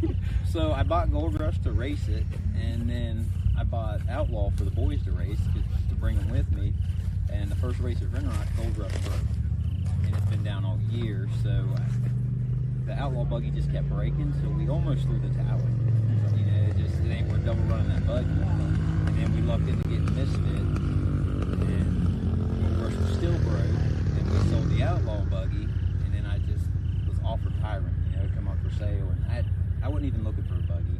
So I bought Gold Rush to race it, and then I bought Outlaw for the boys to race to bring them with me. And the first race at Renrock, Gold Rush broke, and it's been down all year. So the Outlaw buggy just kept breaking, so we almost threw the towel. It ain't worth double running that buggy. And then we lucked into getting Misfit, and Gold Rush was still broke. And we sold the Outlaw buggy, and then I just was offered Tyrant, come up for sale. And I wasn't even looking for a buggy,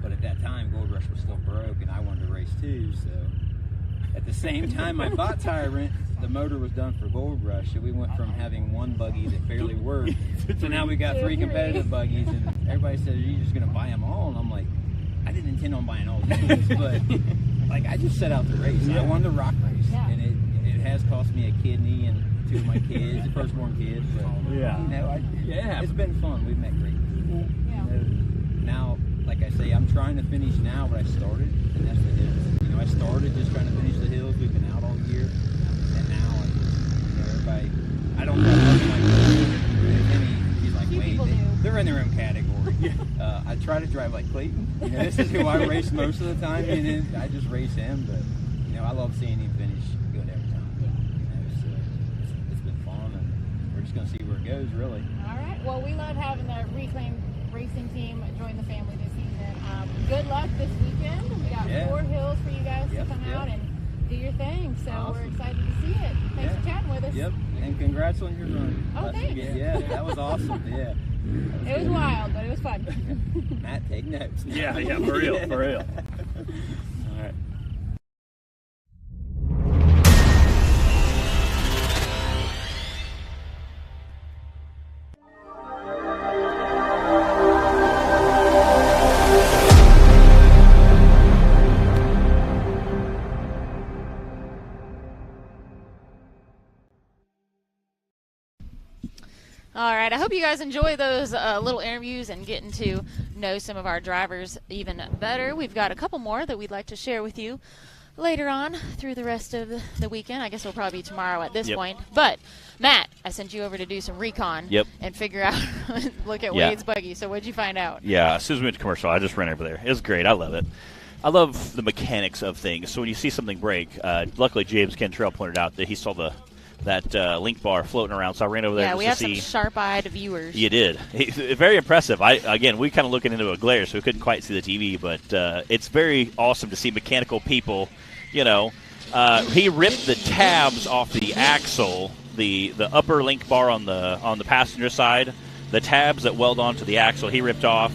but at that time Gold Rush was still broke, and I wanted to race too. So at the same time I bought Tyrant, the motor was done for Gold Rush, so we went from having one buggy that barely worked to now we got 3 competitive buggies, and everybody said, "Are you just going to buy them all?" And I'm like, I didn't intend on buying all these, but like I just set out to race. I wanted to rock race, and it has cost me a kidney and 2 of my kids, the firstborn kids. But it's been fun. We've met great people. Now, like I say, I'm trying to finish now what I started, and that's the hills. I started just trying to finish the hills. We've been out all year, and now everybody. I don't know he's like Wade. They're in their own category. I try to drive like Clayton. This is who I race most of the time, and I just race him. But I love seeing him finish good every time. So it's been fun, and we're just gonna see where it goes, really. All right. Well, we love having the Reclaim Racing team join the family this season. Good luck this weekend. We got 4 hills for you guys to come out and do your thing. So we're excited to see it. Thanks for chatting with us. Yep. And congrats on your run. Oh, thanks. Yeah, that was awesome. Yeah. It was wild, but it was fun. Matt, take notes. Yeah, for real. All right. All right, I hope you guys enjoy those little interviews and getting to know some of our drivers even better. We've got a couple more that we'd like to share with you later on through the rest of the weekend. I guess it'll probably be tomorrow at this point. But, Matt, I sent you over to do some recon and figure out, look at Wade's buggy. So what'd you find out? Yeah, as soon as we went to commercial, I just ran over there. It was great. I love it. I love the mechanics of things. So when you see something break, luckily James Cantrell pointed out that he saw that link bar floating around, so I ran over there we just to have see. Some sharp-eyed viewers. You did. Very impressive. We kind of looking into a glare, so we couldn't quite see the TV, but it's very awesome to see mechanical people. He ripped the tabs off the axle, the upper link bar on the passenger side, the tabs that weld onto the axle. He ripped off.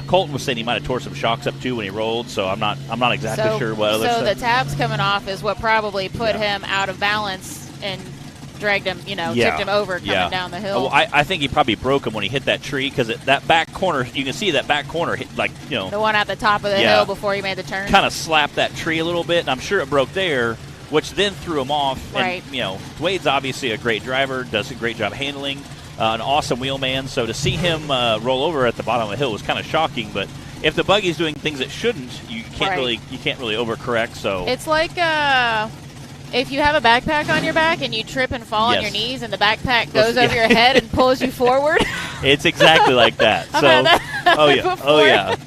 Colton was saying he might have tore some shocks up too when he rolled, so I'm not exactly sure what other stuff. So the tabs coming off is what probably put him out of balance and dragged him, tipped him over coming down the hill. Well, I think he probably broke him when he hit that tree, because that back corner, you can see that back corner hit, the one at the top of the hill before he made the turn. Kind of slapped that tree a little bit, and I'm sure it broke there. which then threw him off. Right. And, Wade's obviously a great driver, does a great job handling, an awesome wheelman. So to see him roll over at the bottom of the hill was kind of shocking. But if the buggy's doing things it shouldn't, you can't really overcorrect. So it's like if you have a backpack on your back and you trip and fall on your knees, and the backpack goes over your head and pulls you forward. It's exactly like that. I've So, had that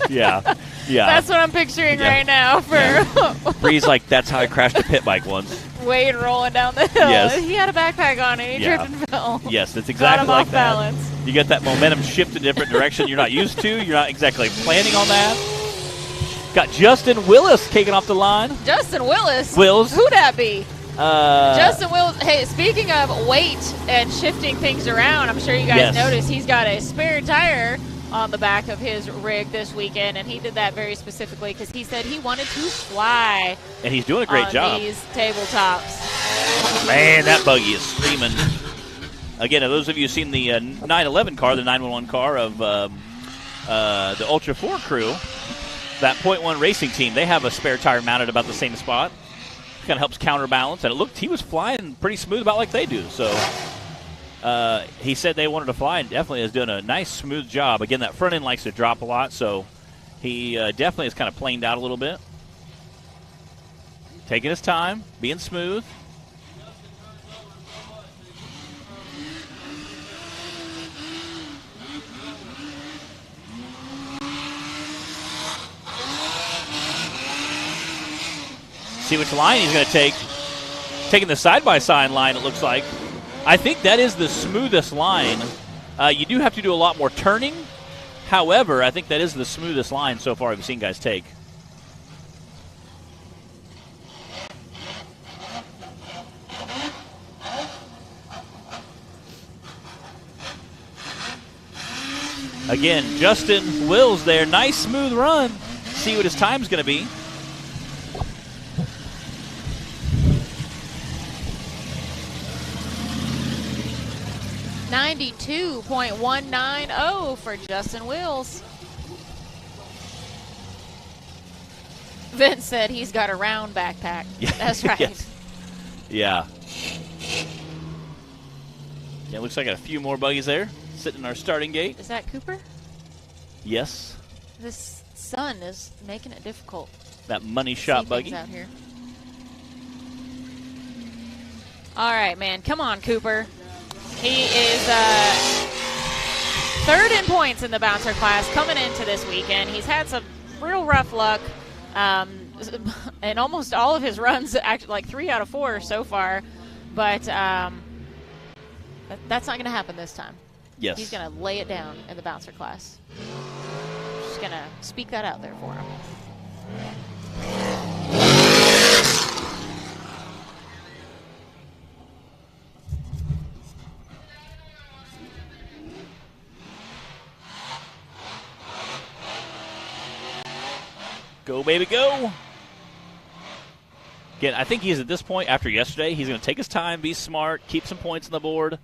yeah. That's what I'm picturing right now for Bree's like, that's how I crashed a pit bike once. Wade rolling down the hill. Yes. He had a backpack on and he tripped and fell. Yes, it's exactly Got him like off that. balance. You get that momentum shift in a different direction you're not used to. You're not exactly planning on that. Got Justin Willis kicking off the line. Justin Willis? Wills. Who'd that be? Justin Willis. Hey, speaking of weight and shifting things around, I'm sure you guys noticed he's got a spare tire on the back of his rig this weekend, and he did that very specifically because he said he wanted to fly. And he's doing a great job. These tabletops. Man, that buggy is screaming. Again, those of you who've seen the 911 car, the 911 car of the Ultra 4 crew, that .1 racing team, they have a spare tire mounted about the same spot. Kind of helps counterbalance, and it looked he was flying pretty smooth about like they do. So he said they wanted to fly, and definitely has done a nice smooth job. Again, that front end likes to drop a lot, so he definitely has kind of planed out a little bit. Taking his time, being smooth. See which line he's going to take. Taking the side-by-side line, it looks like. I think that is the smoothest line. You do have to do a lot more turning. However, I think that is the smoothest line so far I've seen guys take. Again, Justin Wills there. Nice smooth run. See what his time's going to be. .190 for Justin Wills. Vince said he's got a round backpack. Yeah. That's right. Yes. Yeah. Yeah, looks like a few more buggies there sitting in our starting gate. Is that Cooper? Yes. This sun is making it difficult. That money shot buggy. Out here. All right, man. Come on, Cooper. He is third in points in the bouncer class coming into this weekend. He's had some real rough luck, and almost all of his runs, actually like 3 out of 4 so far. But that's not going to happen this time. Yes. He's going to lay it down in the bouncer class. Just going to speak that out there for him. Go, baby, go. Again, I think he's at this point, after yesterday, he's going to take his time, be smart, keep some points on the board.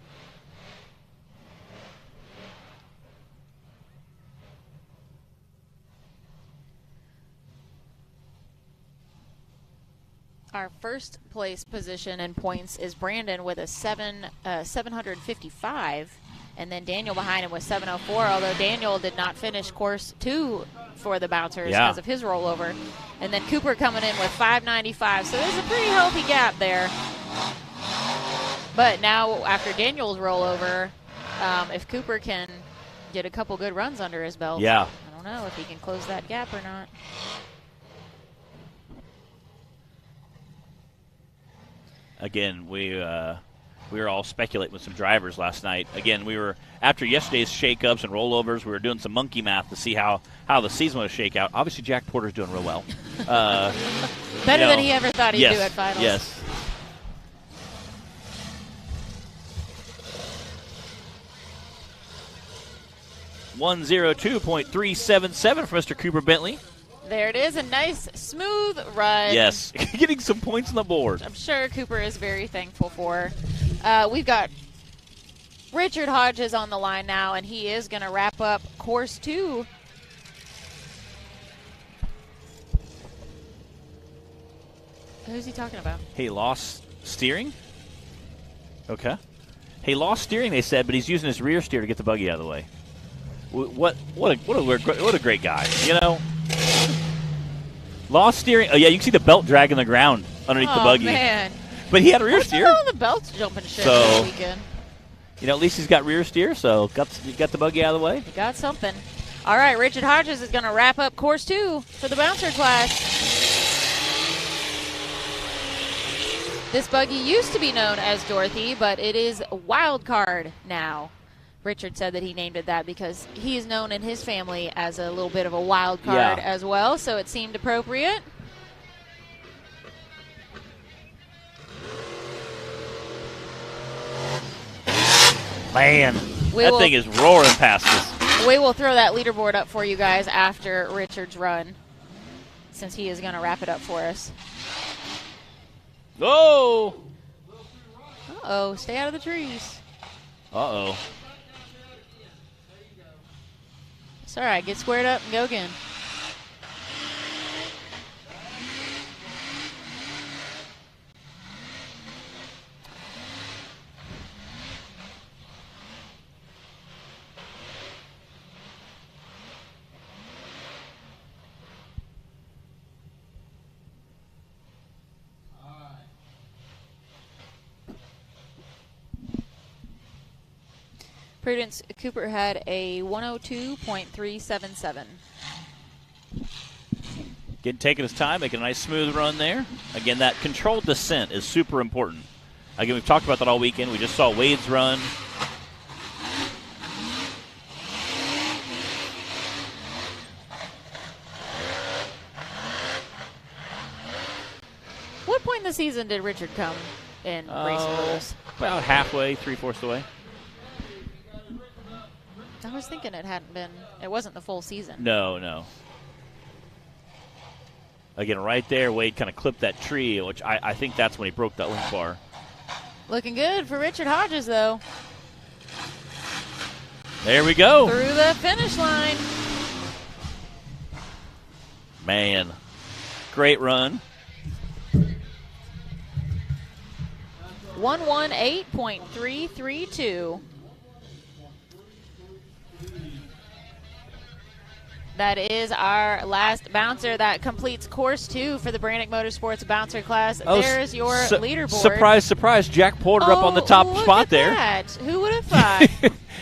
Our first place position in points is Brandon with a 755, and then Daniel behind him with 704, although Daniel did not finish course 2 for the bouncers because of his rollover. And then Cooper coming in with 595, so there's a pretty healthy gap there. But now after Daniel's rollover, if Cooper can get a couple good runs under his belt, I don't know if he can close that gap or not. Again, we were all speculating with some drivers last night. Again, we were, after yesterday's shakeups and rollovers, we were doing some monkey math to see how the season would shake out. Obviously, Jack Porter's doing real well. Better than he ever thought he'd do at finals. Yes. .102.377 for Mr. Cooper Bentley. There it is, a nice, smooth run. Yes, getting some points on the board. I'm sure Cooper is very thankful for. We've got Richard Hodges on the line now, and he is going to wrap up course 2. Who's he talking about? Hey, lost steering? Okay. Hey, lost steering, they said, but he's using his rear steer to get the buggy out of the way. What a great guy, you know? Lost steering. Oh, yeah, you can see the belt dragging the ground underneath the buggy. Oh, man. But he had a rear steer. All the belts jumping shit this weekend. You know, at least he's got rear steer, so got the buggy out of the way. He got something. All right, Richard Hodges is going to wrap up course 2 for the bouncer class. This buggy used to be known as Dorothy, but it is Wild Card now. Richard said that he named it that because he is known in his family as a little bit of a wild card as well, so it seemed appropriate. Man, that thing is roaring past us. We will throw that leaderboard up for you guys after Richard's run, since he is going to wrap it up for us. Oh! Uh-oh, stay out of the trees. Uh-oh. It's all right, get squared up and go again. Prudence Cooper had a 102.377. Taking his time, making a nice smooth run there. Again, that controlled descent is super important. Again, we've talked about that all weekend. We just saw Wade's run. What point in the season did Richard come in racing rules? About halfway, 3/4 the way. I was thinking it wasn't the full season. No. Again, right there, Wade kind of clipped that tree, which I think that's when he broke that link bar. Looking good for Richard Hodges, though. There we go. Through the finish line. Man, great run. 118.332. That is our last bouncer. That completes course 2 for the Brannick Motorsports bouncer class. There's your leaderboard. Surprise, surprise. Jack Porter up on the top spot there. That. Who would have thought?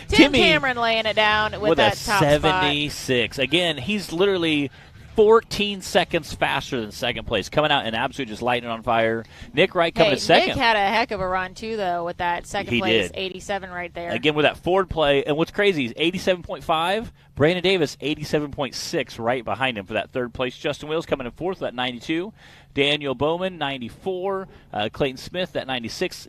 Tim Cameron laying it down with that top 76. spot. Again, he's literally 14 seconds faster than second place, coming out and absolutely just lighting it on fire. Nick Wright coming in second. Nick had a heck of a run, too, though, with that second place, did. 87 right there. Again, with that forward play. And what's crazy is 87.5. Brandon Davis, 87.6 right behind him for that third place. Justin Wills coming in fourth at 92. Daniel Bowman, 94. Clayton Smith at 96.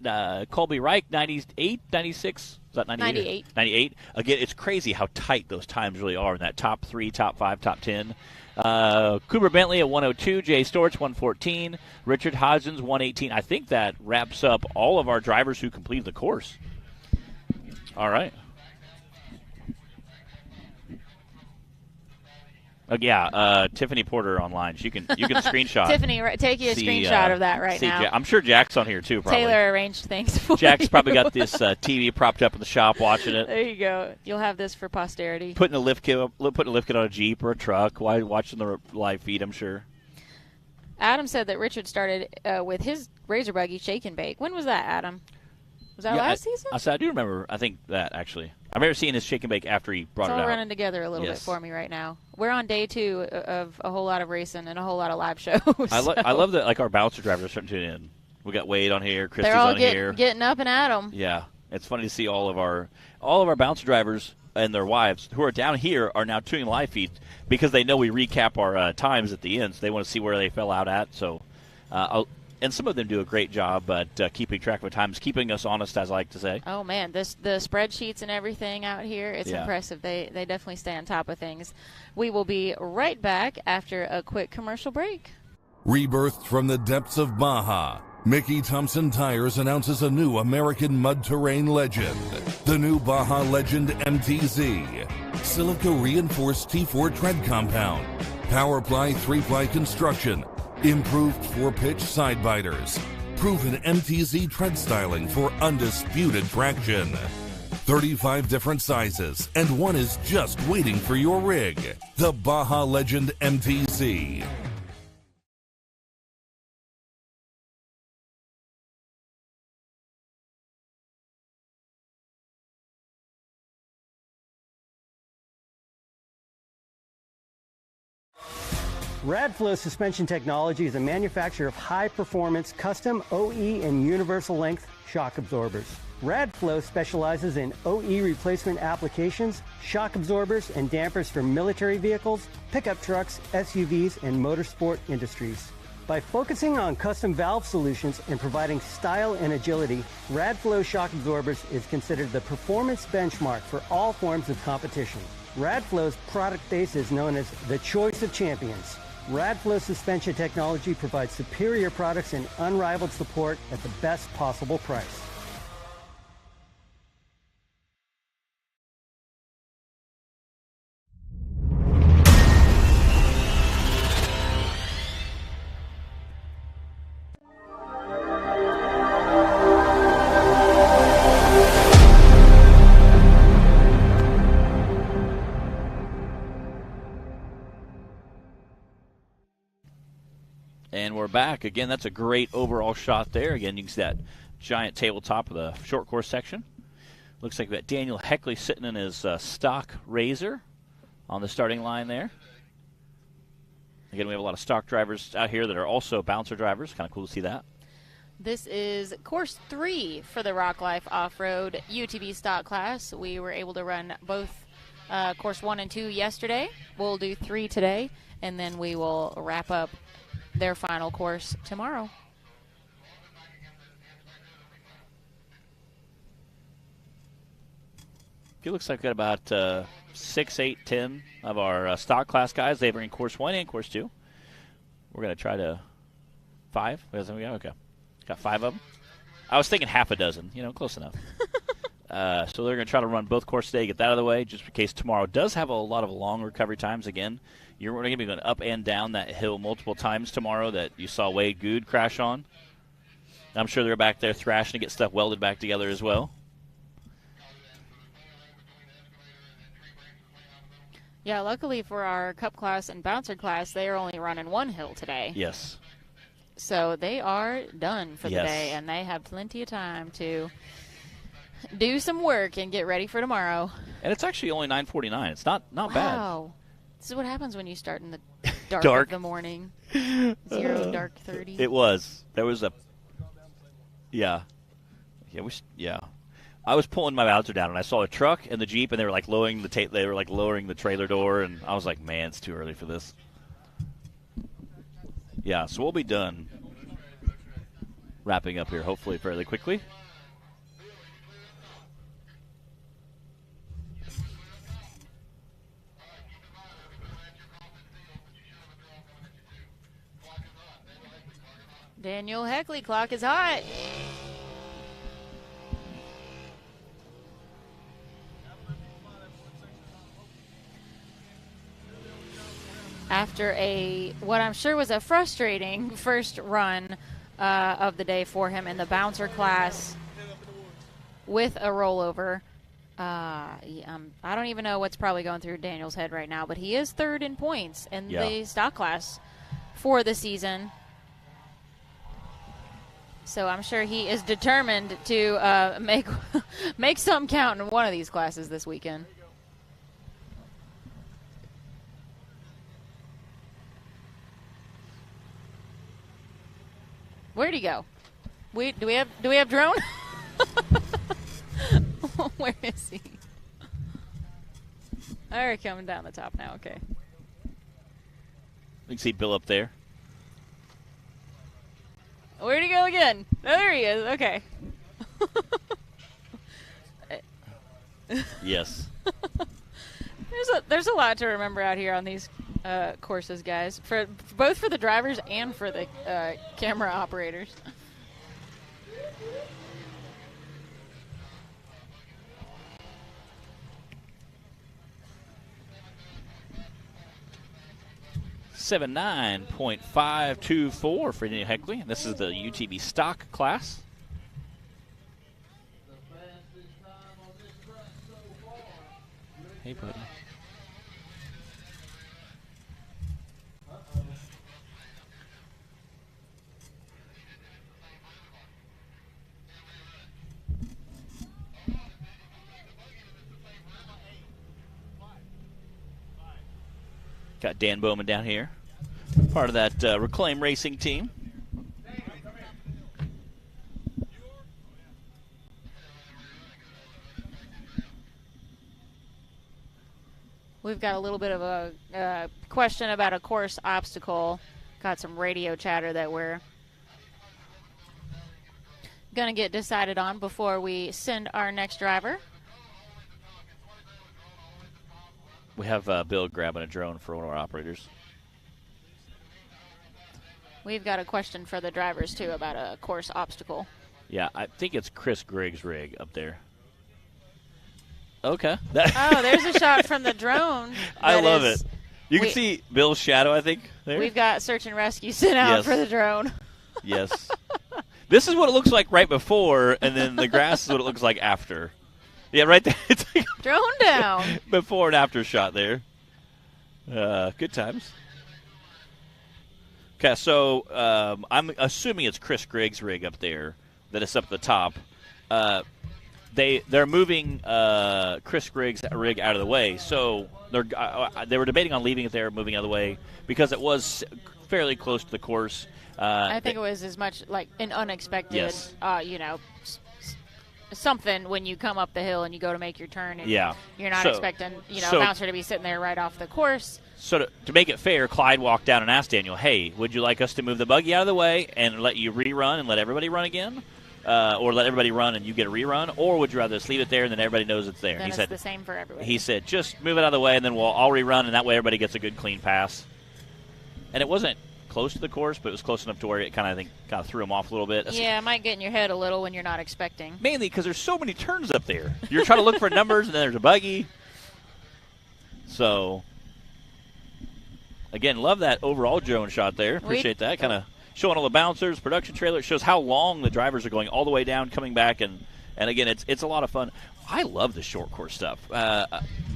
Colby Reich, 98, 96. Is that 98? 98. Again, it's crazy how tight those times really are in that top 3, top 5, top 10. Cooper Bentley at 102, Jay Storch 114, Richard Hodgins 118. I think that wraps up all of our drivers who completed the course. All right. Tiffany Porter online. You can screenshot. Tiffany, take you a screenshot of that right now. I'm sure Jack's on here too. Probably. Taylor arranged things for Jack's probably got this TV propped up in the shop watching it. There you go. You'll have this for posterity. Putting a lift kit on a Jeep or a truck while watching the live feed, I'm sure. Adam said that Richard started with his Razor Buggy Shake and Bake. When was that, Adam? Was that last season? I do remember. I think that actually. I remember seeing his Shake and Bake after he brought it out. It's all running together a little bit for me right now. We're on day 2 of a whole lot of racing and a whole lot of live shows. I love that our bouncer drivers are starting to tune in. We got Wade on here, Christy's on here. They're all getting up and at them. Yeah, it's funny to see all of our bouncer drivers and their wives who are down here are now tuning live feeds because they know we recap our times at the end, so they want to see where they fell out at. So, and some of them do a great job at keeping track of times, keeping us honest, as I like to say. Oh, man, the spreadsheets and everything out here, it's impressive. They definitely stay on top of things. We will be right back after a quick commercial break. Rebirthed from the depths of Baja, Mickey Thompson Tires announces a new American mud terrain legend. The new Baja Legend MTZ. Silica reinforced T4 tread compound. Power ply 3-ply construction. improved 4-pitch side biters, proven MTZ tread styling for undisputed traction. 35 different sizes, and one is just waiting for your rig. The Baja Legend MTZ. Radflow Suspension Technology is a manufacturer of high-performance custom OE and universal length shock absorbers. Radflow specializes in OE replacement applications, shock absorbers, and dampers for military vehicles, pickup trucks, SUVs, and motorsport industries. By focusing on custom valve solutions and providing style and agility, Radflow shock absorbers is considered the performance benchmark for all forms of competition. Radflow's product base is known as the choice of champions. Radflow Suspension Technology provides superior products and unrivaled support at the best possible price. And we're back. Again, that's a great overall shot there. Again, you can see that giant tabletop of the short course section. Looks like we got Daniel Heckley sitting in his stock Razor on the starting line there. Again, we have a lot of stock drivers out here that are also bouncer drivers. Kind of cool to see that. This is course 3 for the Rock Life Off-Road UTV stock class. We were able to run both course 1 and 2 yesterday. We'll do 3 today, and then we will wrap up their final course tomorrow. It looks like we've got about 6, 8, 10 of our stock class guys. They bring in course 1 and course 2. We're going to try to 5. Okay. Got 5 of them. I was thinking half a dozen. Close enough. So they're going to try to run both courses today, get that out of the way, just in case tomorrow does have a lot of long recovery times. Again, you're going to be going up and down that hill multiple times tomorrow that you saw Wade Good crash on. I'm sure they're back there thrashing to get stuff welded back together as well. Yeah, luckily for our Cup class and Bouncer class, they are only running one hill today. Yes. So they are done for the day, and they have plenty of time to do some work and get ready for tomorrow. And it's actually only 9:49. It's not bad. Wow. This is what happens when you start in the dark of the morning. 0 dark 30. It was. There was a... Yeah. I was pulling my Bouncer down, and I saw a truck and the Jeep, and they were like lowering the trailer door, and I was like, man, it's too early for this. Yeah, so we'll be done wrapping up here, hopefully fairly quickly. Daniel Heckley, clock is hot. After what I'm sure was a frustrating first run of the day for him in the bouncer class with a rollover. I don't even know what's probably going through Daniel's head right now, but he is third in points in the stock class for the season. So I'm sure he is determined to make some count in one of these classes this weekend. Where'd he go? Do we have drone? Where is he? All right, coming down the top now. Okay. You can see Bill up there. Where'd he go again? Oh, there he is. Okay. Yes. There's a lot to remember out here on these courses, guys. Both for the drivers and for the camera operators. 79.524 for Daniel Heckley. This is the UTV stock class. Hey, buddy. Got Dan Bowman down here, part of that Reclaim Racing team. We've got a little bit of a question about a course obstacle. Got some radio chatter that we're going to get decided on before we send our next driver. We have Bill grabbing a drone for one of our operators. We've got a question for the drivers, too, about a course obstacle. Yeah, I think it's Chris Griggs' rig up there. Okay. Oh, there's a shot from the drone. I love it. You can see Bill's shadow, I think, there. We've got search and rescue sent out for the drone. Yes. This is what it looks like right before, and then the grass is what it looks like after. Yeah, right there. It's like drone down. Before and after shot there. Good times. Okay, so I'm assuming it's Chris Griggs' rig up there that is up at the top. They're moving Chris Griggs' rig out of the way, so they were debating on leaving it there, moving out of the way, because it was fairly close to the course. I think it was as much like an unexpected, something when you come up the hill and you go to make your turn, and you're not expecting, a bouncer to be sitting there right off the course. So to make it fair, Clyde walked down and asked Daniel, hey, would you like us to move the buggy out of the way and let you rerun and let everybody run again? Or let everybody run and you get a rerun? Or would you rather just leave it there and then everybody knows it's there? Then He it's said the same for everybody. He said, just move it out of the way and then I'll rerun, and that way everybody gets a good clean pass. And it wasn't close to the course, but it was close enough to where it kind of threw him off a little bit. Yeah, it might get in your head a little when you're not expecting. Mainly because there's so many turns up there. You're trying to look for numbers, and then there's a buggy. So, again, love that overall drone shot there. Appreciate that. Kind of showing all the bouncers, production trailer. It shows how long the drivers are going all the way down, coming back, and again, it's a lot of fun. I love the short course stuff.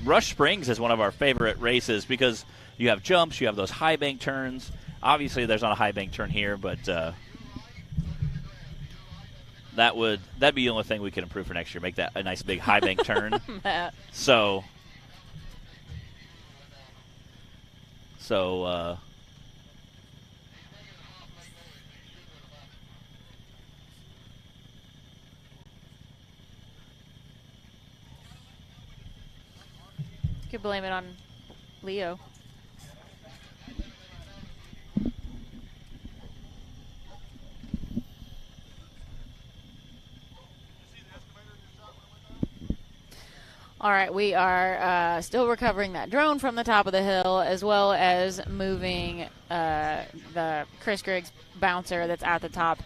Rush Springs is one of our favorite races because you have jumps, you have those high bank turns. Obviously, there's not a high bank turn here, but that'd be the only thing we could improve for next year. Make that a nice big high bank turn. So you could blame it on Leo. All right, we are still recovering that drone from the top of the hill, as well as moving the Chris Griggs bouncer that's at the top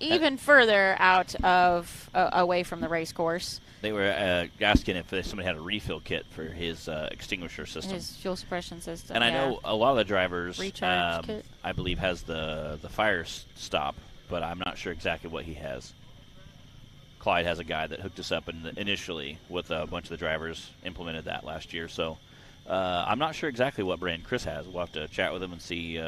even further out of away from the race course. They were asking if somebody had a refill kit for his extinguisher system. His fuel suppression system. And I know a lot of the drivers, recharge kit. I believe, has the fire stop, but I'm not sure exactly what he has. Clyde has a guy that hooked us up initially with a bunch of the drivers, implemented that last year. So I'm not sure exactly what brand Chris has. We'll have to chat with him and see.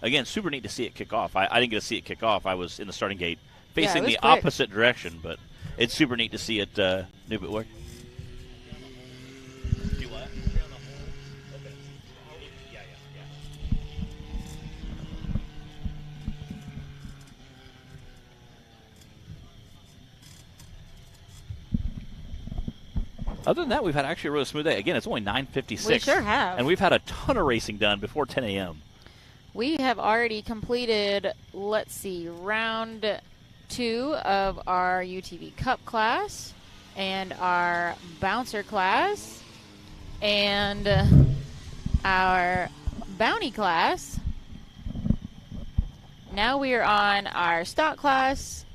Again, super neat to see it kick off. I didn't get to see it kick off. I was in the starting gate facing the opposite direction, but it's super neat to see it move it work. Other than that, we've had actually a really smooth day. Again, it's only 9:56. We sure have. And we've had a ton of racing done before 10 a.m. We have already completed, let's see, round 2 of our UTV Cup class and our bouncer class and our bounty class. Now we are on our stock class.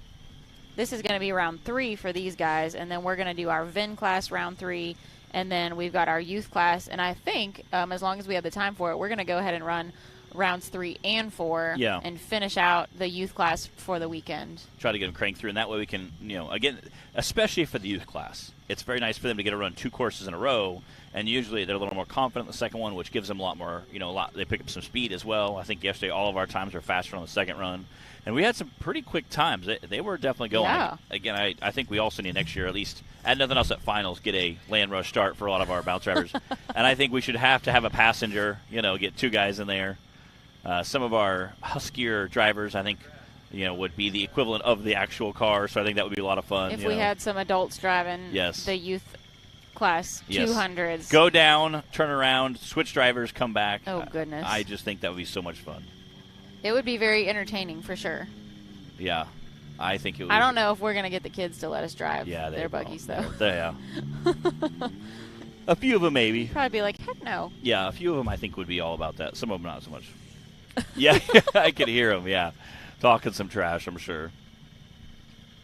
This is going to be round 3 for these guys, and then we're going to do our VIN class round 3, and then we've got our youth class. And I think, as long as we have the time for it, we're going to go ahead and run rounds 3 and 4 and finish out the youth class for the weekend. Try to get them cranked through, and that way we can, again, especially for the youth class, it's very nice for them to get to run 2 courses in a row, and usually they're a little more confident in the second one, which gives them a lot more, they pick up some speed as well. I think yesterday all of our times were faster on the second run, and we had some pretty quick times. They were definitely going. Yeah. Again, I think we also need next year, at least, add nothing else at finals, get a land rush start for a lot of our bounce drivers. And I think we should have to have a passenger, get 2 guys in there. Some of our huskier drivers, I think, would be the equivalent of the actual car, so I think that would be a lot of fun. If we had some adults driving the youth class 200s. Go down, turn around, switch drivers, come back. Oh, goodness. I just think that would be so much fun. It would be very entertaining for sure. Yeah, I think it would. I don't know if we're going to get the kids to let us drive their buggies, though. Yeah. A few of them, maybe. Probably be like, heck no. Yeah, a few of them I think would be all about that. Some of them not so much. Yeah, I could hear them, talking some trash, I'm sure.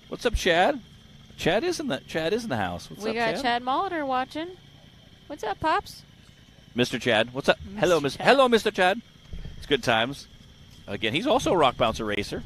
What's up, Chad? Chad is in the house. What's we up, got Chad Molitor watching. What's up, Pops? Mr. Chad, what's up? Hello, Mr. Chad. It's good times. Again, he's also a rock bouncer racer.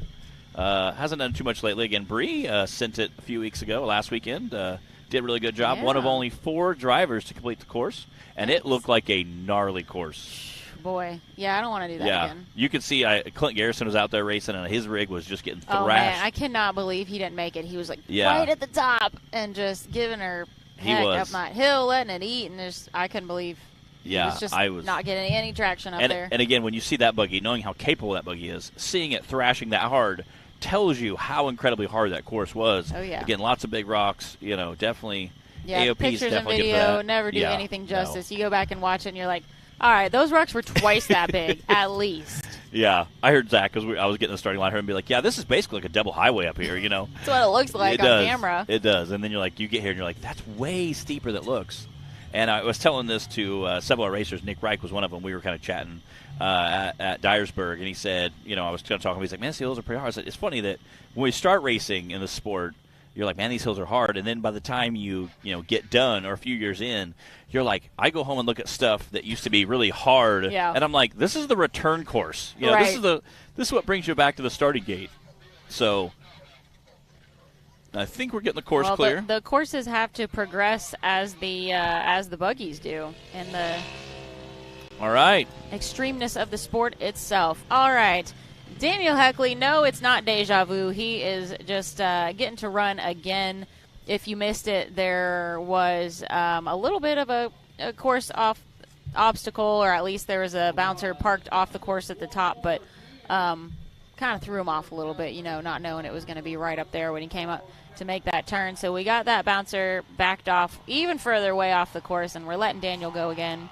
Hasn't done too much lately. Again, Bree sent it a few weeks ago, last weekend. Did a really good job. One of only 4 drivers to complete the course, and it looked like a gnarly course. Boy, I don't want to do that again. You could see Clint Garrison was out there racing, and his rig was just getting thrashed. Oh, man, I cannot believe he didn't make it. He was like right at the top and just giving her heck up that hill, letting it eat, and I couldn't believe he was just not getting any traction up there. And again, when you see that buggy, knowing how capable that buggy is, seeing it thrashing that hard tells you how incredibly hard that course was. Oh, yeah. Again, lots of big rocks, definitely. Yeah, AOP's pictures and definitely video never do anything justice. You go back and watch it, and you're like, all right, those rocks were twice that big, at least. Yeah, I heard Zach, because I was getting the starting line, I heard him be like, this is basically like a double highway up here, That's what it looks like on camera. It does. And then you get here, and you're like, that's way steeper than it looks. And I was telling this to several racers. Nick Reich was one of them. We were kind of chatting at Dyersburg, and he said, I was kind of talking. He's like, man, these hills are pretty hard. I said, it's funny that when we start racing in the sport, you're like, man, these hills are hard. And then by the time you get done or a few years in, you're like, I go home and look at stuff that used to be really hard, and I'm like, this is the return course. Right. This is what brings you back to the starting gate. So I think we're getting the course clear. The courses have to progress as the buggies do, and the all right extremeness of the sport itself. All right. Daniel Heckley, no, it's not deja vu. He is just getting to run again. If you missed it, there was a little bit of a course off obstacle, or at least there was a bouncer parked off the course at the top, but kind of threw him off a little bit, not knowing it was going to be right up there when he came up to make that turn. So we got that bouncer backed off even further away off the course, and we're letting Daniel go again.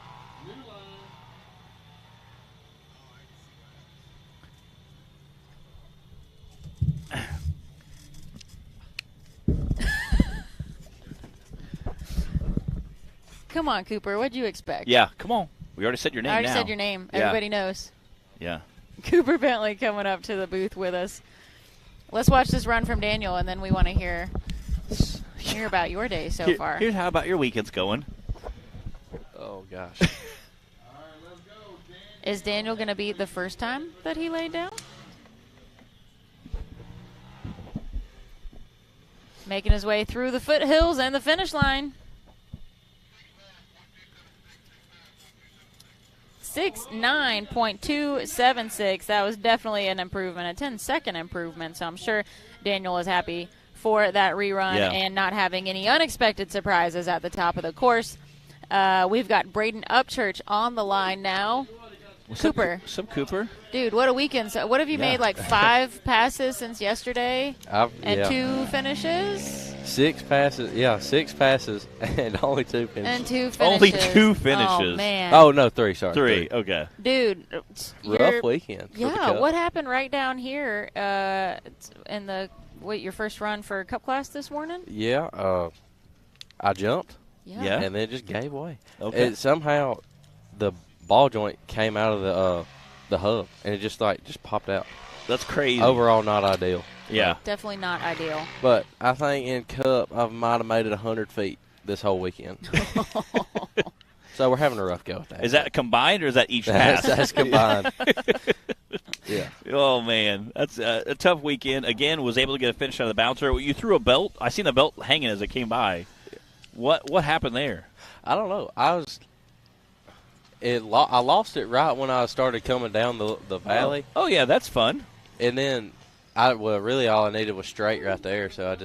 Come on, Cooper. What'd you expect? Yeah, come on. We already said your name. I already said your name. Yeah. Everybody knows. Yeah. Cooper Bentley coming up to the booth with us. Let's watch this run from Daniel, and then we want to hear about your day so far. Here's how about your weekend's going. Oh, gosh. Is Daniel going to be the first time that he laid down? Making his way through the foothills and the finish line. 6:9.276. That was definitely an improvement, a 10-second improvement. So I'm sure Daniel is happy for that rerun and not having any unexpected surprises at the top of the course. We've got Braden Upchurch on the line now. Cooper. Some Cooper. Dude, what a weekend. So what have you made, like 5 passes since yesterday? And 2 finishes? 6 passes. Yeah, 6 passes and only 2 finishes. And 2 finishes. Only 2 finishes. Oh, man. Oh, no, 3, sorry. 3, okay. Dude. Rough weekend. Yeah, what happened right down here in your first run for Cup class this morning? Yeah, I jumped. Yeah. And then it just gave way. Okay. And somehow the ball joint came out of the hub, and it just popped out. That's crazy. Overall, not ideal. Yeah. Definitely not ideal. But I think in Cup, I might have made it 100 feet this whole weekend. So we're having a rough go with that. Is that combined or is that each pass? That's combined. Yeah. Oh, man. That's a tough weekend. Again, was able to get a finish out of the bouncer. You threw a belt. I seen the belt hanging as it came by. What happened there? I don't know. I lost it right when I started coming down the valley. Oh, yeah, that's fun. And then, really all I needed was straight right there, so I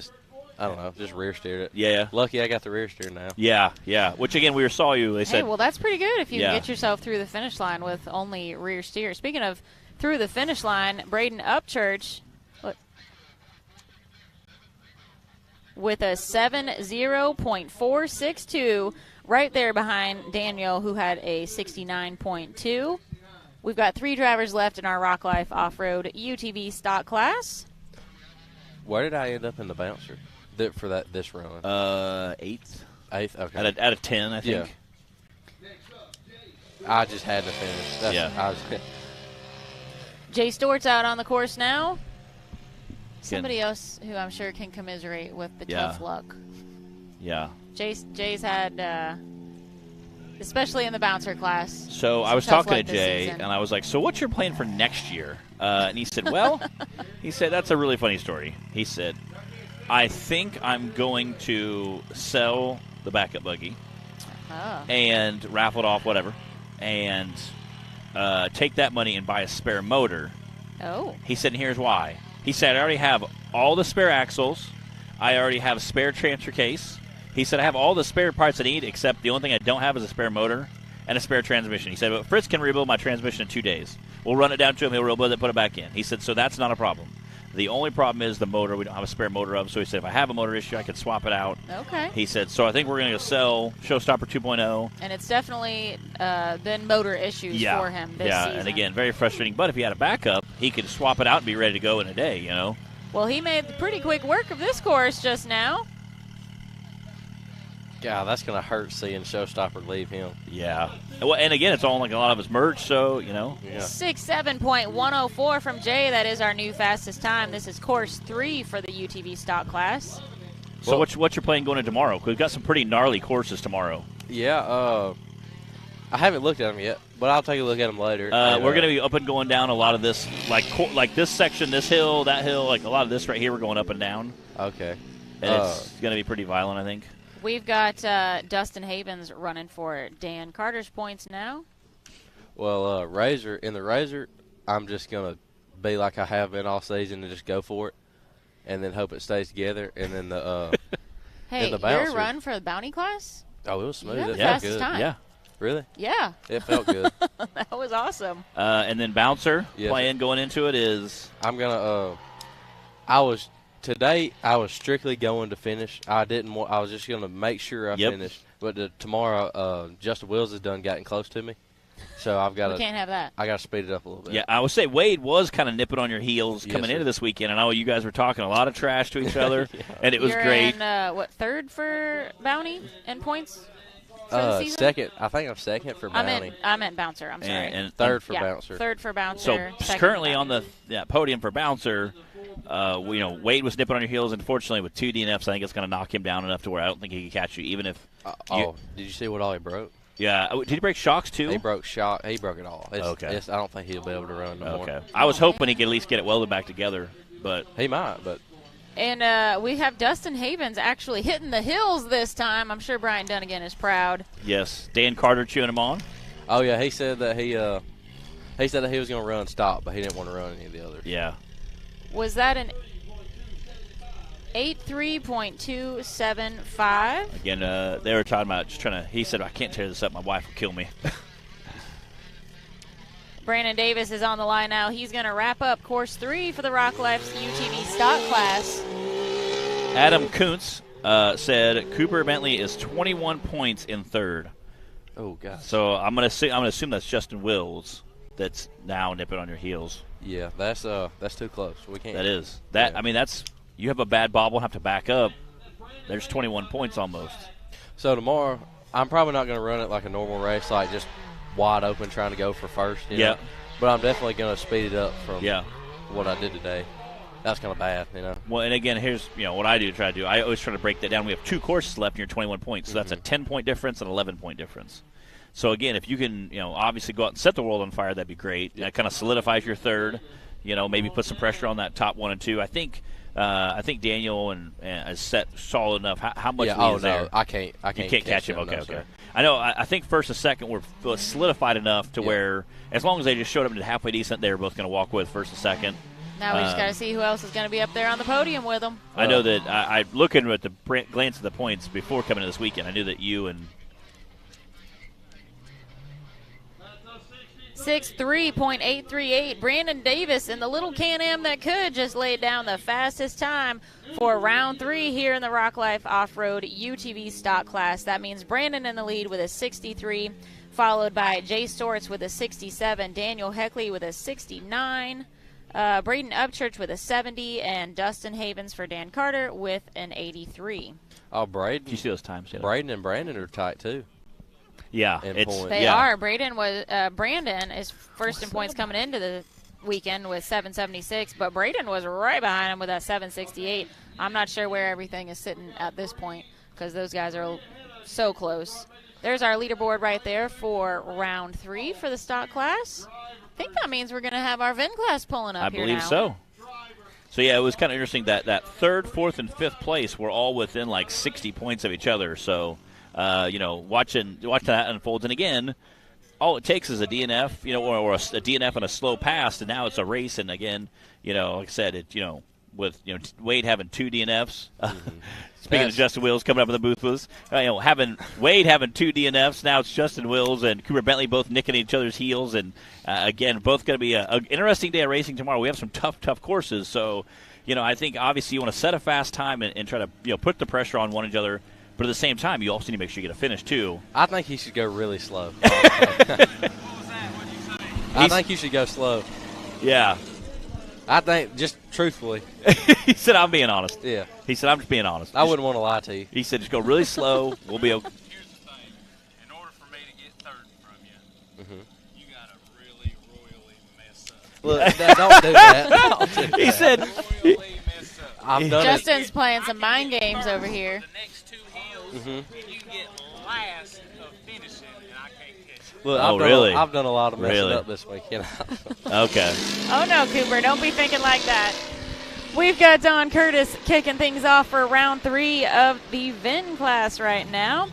don't know, just rear steered it. Yeah. Lucky I got the rear steer now. Yeah. Which, again, we saw you. They said, hey, well, that's pretty good if you can get yourself through the finish line with only rear steer. Speaking of through the finish line, Braden Upchurch with a 70.462 right there behind Daniel, who had a 69.2. We've got 3 drivers left in our Rock Life Off-Road UTV stock class. Where did I end up in the bouncer for this run? 8th. 8th, okay. Out of 10, I think. Yeah. I just had to finish. Jay Stewart's out on the course now. Somebody else who I'm sure can commiserate with the tough luck. Yeah. Jay's had, especially in the bouncer class. So I was talking to Jay, and I was like, so what's your plan for next year? And he said, well, that's a really funny story. He said, I think I'm going to sell the backup buggy and raffle it off, whatever, and take that money and buy a spare motor. Oh. He said, and here's why. He said, I already have all the spare axles. I already have a spare transfer case. He said, I have all the spare parts I need, except the only thing I don't have is a spare motor and a spare transmission. He said, but Fritz can rebuild my transmission in 2 days. We'll run it down to him. He'll rebuild it, put it back in. He said, so that's not a problem. The only problem is the motor. We don't have a spare motor of. So he said, if I have a motor issue, I can swap it out. Okay. He said, so I think we're going to sell Showstopper 2.0. And it's definitely been motor issues for him this season. And again, very frustrating. But if he had a backup, he could swap it out and be ready to go in a day, you know. Well, he made pretty quick work of this course just now. God, that's going to hurt seeing Showstopper leave him. Yeah. Well, and again, it's all like a lot of his merch, so, you know. Yeah. 67.104 from Jay. That is our new fastest time. This is course 3 for the UTV stock class. So what's your plan going into tomorrow? 'Cause we've got some pretty gnarly courses tomorrow. Yeah, I haven't looked at them yet, but I'll take a look at them later. We're going to be up and going down a lot of this, like this section, this hill, that hill, like a lot of this right here, we're going up and down. Okay. And it's going to be pretty violent, I think. We've got Dustin Havens running for Dan Carter's points now. Well, in the Razor, I'm just going to be like I have been all season and just go for it and then hope it stays together. And then hey, the Bouncer, your run for the Bounty class? Oh, it was smooth. You had the it felt fastest good. time. Yeah. Really? Yeah. It felt good. That was awesome. And then Bouncer, plan going into it is? I'm going to Today, I was strictly going to finish. I was just going to make sure I finished. But tomorrow, Justin Wills has gotten close to me. So I've got we can't have that. I got to speed it up a little bit. Yeah, I would say Wade was kind of nipping on your heels coming into this weekend. I know you guys were talking a lot of trash to each other, and it was great. You're in, third for Bounty and points for the season? Second. I think I'm second for Bounty. I meant Bouncer. I'm sorry. And third for Bouncer. Third for Bouncer. So currently on the podium for Bouncer, Wade was nipping on your heels, and unfortunately with 2 DNFs, I think it's going to knock him down enough to where I don't think he can catch you, even if. Did you see what all he broke? Yeah. Did he break shocks too? He broke shock. He broke it all. Okay. I don't think he'll be able to run no more. Okay. I was hoping he could at least get it welded back together, but he might. But and we have Dustin Havens actually hitting the hills this time. I'm sure Brian Dunnigan is proud. Yes. Dan Carter cheering him on. Oh yeah, he said that he was going to run stop, but he didn't want to run any of the others. Yeah. Was that an 83.275? Again, they were talking about just trying to. He said, "I can't tear this up. My wife will kill me." Brandon Davis is on the line now. He's going to wrap up course 3 for the Rock Life's UTV stock class. Adam Kuntz said Cooper Bentley is 21 points in third. Oh God! So I'm gonna assume that's Justin Wills that's now nipping on your heels. Yeah, that's too close. We can't. That is that. Yeah. I mean, that's you have a bad bobble and have to back up. There's 21 points almost. So tomorrow, I'm probably not going to run it like a normal race, like just wide open trying to go for first. You know? But I'm definitely going to speed it up from what I did today. That's kind of bad, you know. Well, and again, here's what I do. I always try to break that down. We have 2 courses left, and you're 21 points, so that's a 10-point difference and 11-point difference. So again, if you can, obviously go out and set the world on fire, that'd be great. That kind of solidifies your third. Maybe put some pressure on that top 1 and 2. I think Daniel and is set solid enough. How much lead is there? I can't. You can't catch him. No, Okay. sir. I know. I think first and second were solidified enough to where, as long as they just showed up and did halfway decent, they were both going to walk with first and second. Now we just got to see who else is going to be up there on the podium with them. I know that I looking at the glance at the points before coming to this weekend, I knew that you and 6'3.838. Brandon Davis in the little Can-Am that could just laid down the fastest time for round 3 here in the Rock Life Off-Road UTV stock class. That means Brandon in the lead with a 63, followed by Jay Stortz with a 67, Daniel Heckley with a 69, Braden Upchurch with a 70, and Dustin Havens for Dan Carter with an 83. Oh, Braden. Did you see those times? Braden and Brandon are tight, too. Yeah. They are. Brandon is first in points coming into the weekend with 776, but Braden was right behind him with that 768. I'm not sure where everything is sitting at this point because those guys are so close. There's our leaderboard right there for round 3 for the stock class. I think that means we're going to have our VIN class pulling up here now. I believe so. So, yeah, it was kind of interesting that 3rd, 4th, and 5th place were all within like 60 points of each other. So, watching that unfolds. And, again, all it takes is a DNF, or a DNF and a slow pass, and now it's a race. And, again, like I said, with Wade having 2 DNFs. Speaking of Justin Wills coming up in the booth with us, having Wade having 2 DNFs, now it's Justin Wills and Cooper Bentley both nicking each other's heels, and again, both going to be an interesting day of racing tomorrow. We have some tough courses, so I think obviously you want to set a fast time and try to put the pressure on one another, but at the same time, you also need to make sure you get a finish too. I think he should go really slow. I think you should go slow. Yeah. I think, just truthfully. He said, I'm being honest. Yeah. He said, I'm just being honest. I wouldn't want to lie to you. He said, just go really slow. We'll be okay. Here's the thing. In order for me to get third from you, you got to really royally mess up. Look, don't do that. He said, I've done Justin's playing some mind games over here. The next 2 hills, and you get last of finishing, and I can't catch it. Look, I've done a lot of messing up this week. Okay. Oh, no, Cooper. Don't be thinking like that. We've got Don Curtis kicking things off for round 3 of the VIN class right now.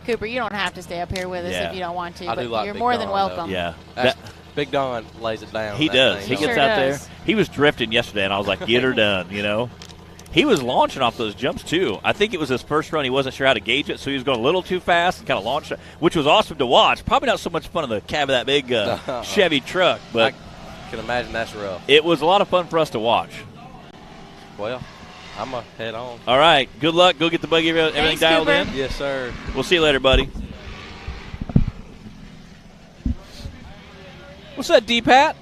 Cooper, you don't have to stay up here with us if you don't want to, but you're more than welcome. Yeah. Big Don lays it down. He does. He gets out there. He was drifting yesterday, and I was like, get her done, He was launching off those jumps, too. I think it was his first run. He wasn't sure how to gauge it, so he was going a little too fast and kind of launched it, which was awesome to watch. Probably not so much fun in the cab of that big Chevy truck, but I can imagine that's rough. It was a lot of fun for us to watch. Well, I'm going to head on. All right. Good luck. Go get the buggy, everything dialed in. Yes, sir. We'll see you later, buddy. What's up, D-Pat?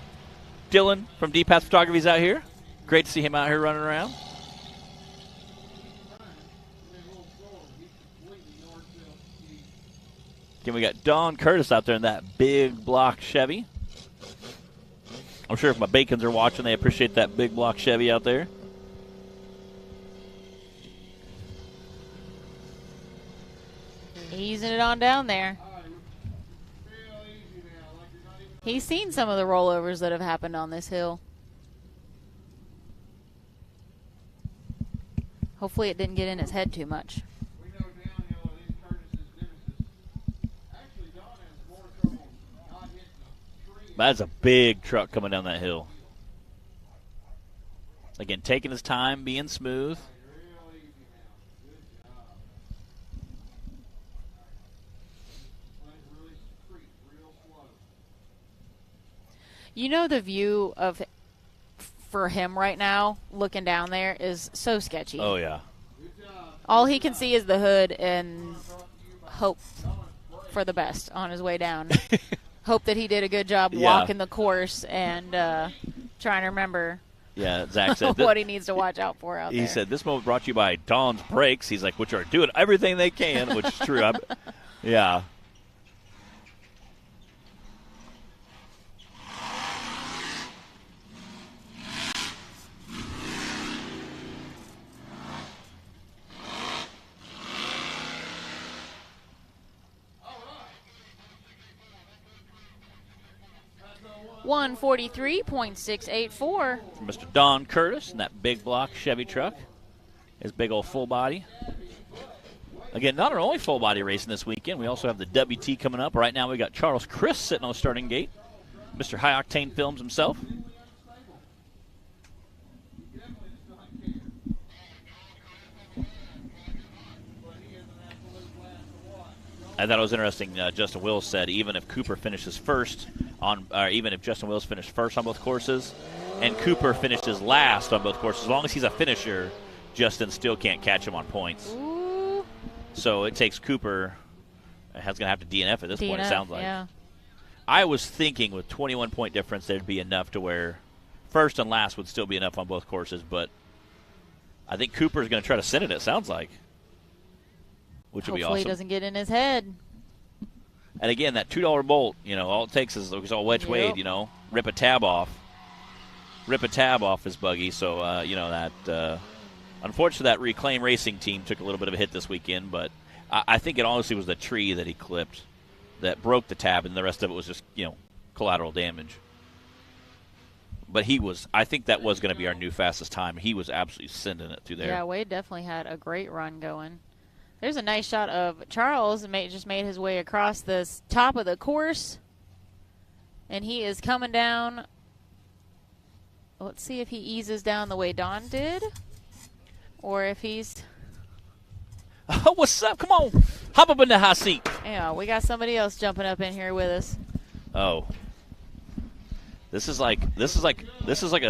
Dylan from D-Pat Photography's out here. Great to see him out here running around. Again, we got Don Curtis out there in that big block Chevy. I'm sure if my Bacons are watching, they appreciate that big block Chevy out there. Easing it on down there. He's seen some of the rollovers that have happened on this hill. Hopefully it didn't get in his head too much. That's a big truck coming down that hill. Again, taking his time, being smooth. The view for him right now, looking down there, is so sketchy. Oh, yeah. All he can see is the hood and hope for the best on his way down. Hope that he did a good job walking the course and trying to remember Zach said what he needs to watch out for out there. He said, this moment brought to you by Don's Brakes. He's like, which are doing everything they can, which is true. Yeah. 143.684. Mr. Don Curtis in that big block Chevy truck. His big old full body. Again, not our only full body racing this weekend. We also have the WT coming up. Right now we got Charles Chris sitting on the starting gate. Mr. High Octane Films himself. I thought it was interesting. Justin Wills said even if Cooper finishes first on, even if Justin Wills finished first on both courses, and Cooper finishes last on both courses, as long as he's a finisher, Justin still can't catch him on points. Ooh. So it takes Cooper. Has going to have to DNF at this point. It sounds like. Yeah. I was thinking with 21-point difference, there'd be enough to where first and last would still be enough on both courses, but I think Cooper's going to try to send it. It sounds like. Which would be awesome. Hopefully he doesn't get in his head. And again, that $2 bolt, all it takes is all wedge Wade, rip a tab off his buggy. So, that unfortunately that Reclaim Racing team took a little bit of a hit this weekend, but I think it honestly was the tree that he clipped that broke the tab, and the rest of it was just, collateral damage. But I think that was going to be our new fastest time. He was absolutely sending it through there. Yeah, Wade definitely had a great run going. There's a nice shot of Charles just made his way across this top of the course. And he is coming down. Let's see if he eases down the way Don did. Or if he's... Oh, what's up? Come on. Hop up in the hot seat. Yeah, we got somebody else jumping up in here with us. Oh. This is like a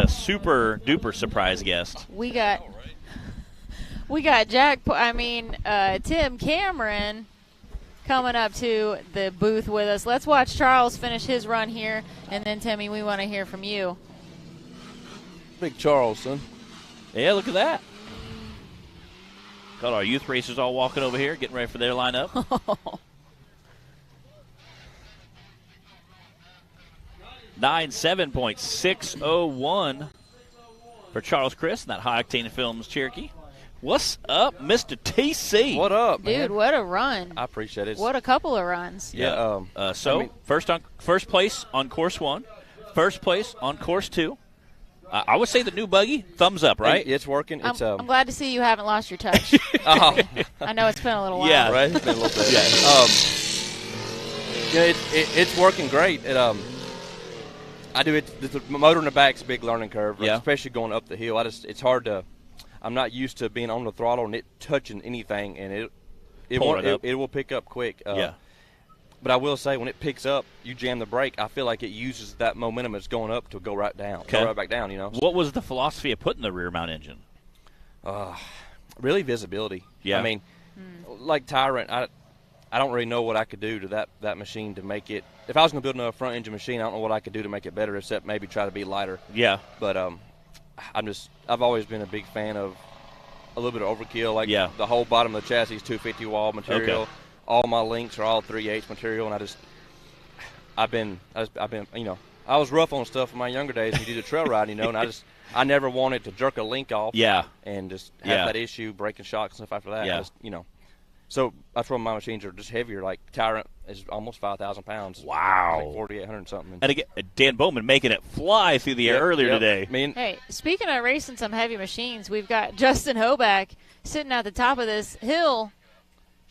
super duper surprise guest. We got Tim Cameron coming up to the booth with us. Let's watch Charles finish his run here, and then, Timmy, we want to hear from you. Big Charles, son. Yeah, look at that. Got our youth racers all walking over here, getting ready for their lineup. 97.601 for Charles Chris in that High Octane Films Cherokee. What's up, Mr. TC? What up, man? Dude, what a run. I appreciate it. What a couple of runs. Yeah. First place on course 1, first place on course 2. I would say the new buggy, thumbs up, right? It's working. I'm glad to see you haven't lost your touch. I know it's been a little while. Yeah, right. It's been a little bit. It's working great. I do it. The motor in the back's a big learning curve, especially going up the hill. It's hard to. I'm not used to being on the throttle and it touching anything, and it will pick up quick. But I will say, when it picks up, you jam the brake. I feel like it uses that momentum that's going up to go right down, go right back down. What was the philosophy of putting the rear mount engine? Really visibility. Yeah. I mean, like Tyrant, I don't really know what I could do to that machine to make it. If I was going to build another front engine machine, I don't know what I could do to make it better, except maybe try to be lighter. Yeah. But I've always been a big fan of a little bit of overkill. Like the whole bottom of the chassis is 250 wall material. Okay. All my links are all 3/8 material, and I've been I was rough on stuff in my younger days. You do the trail ride, and I never wanted to jerk a link off. Yeah. And just have that issue, breaking shocks and stuff after that. Yeah. So that's why my machines are just heavier. Like Tyrant is almost 5,000 pounds. Wow. Like 4,800 something. And again, Dan Bowman making it fly through the air earlier today. Hey, speaking of racing some heavy machines, we've got Justin Hoback sitting at the top of this hill.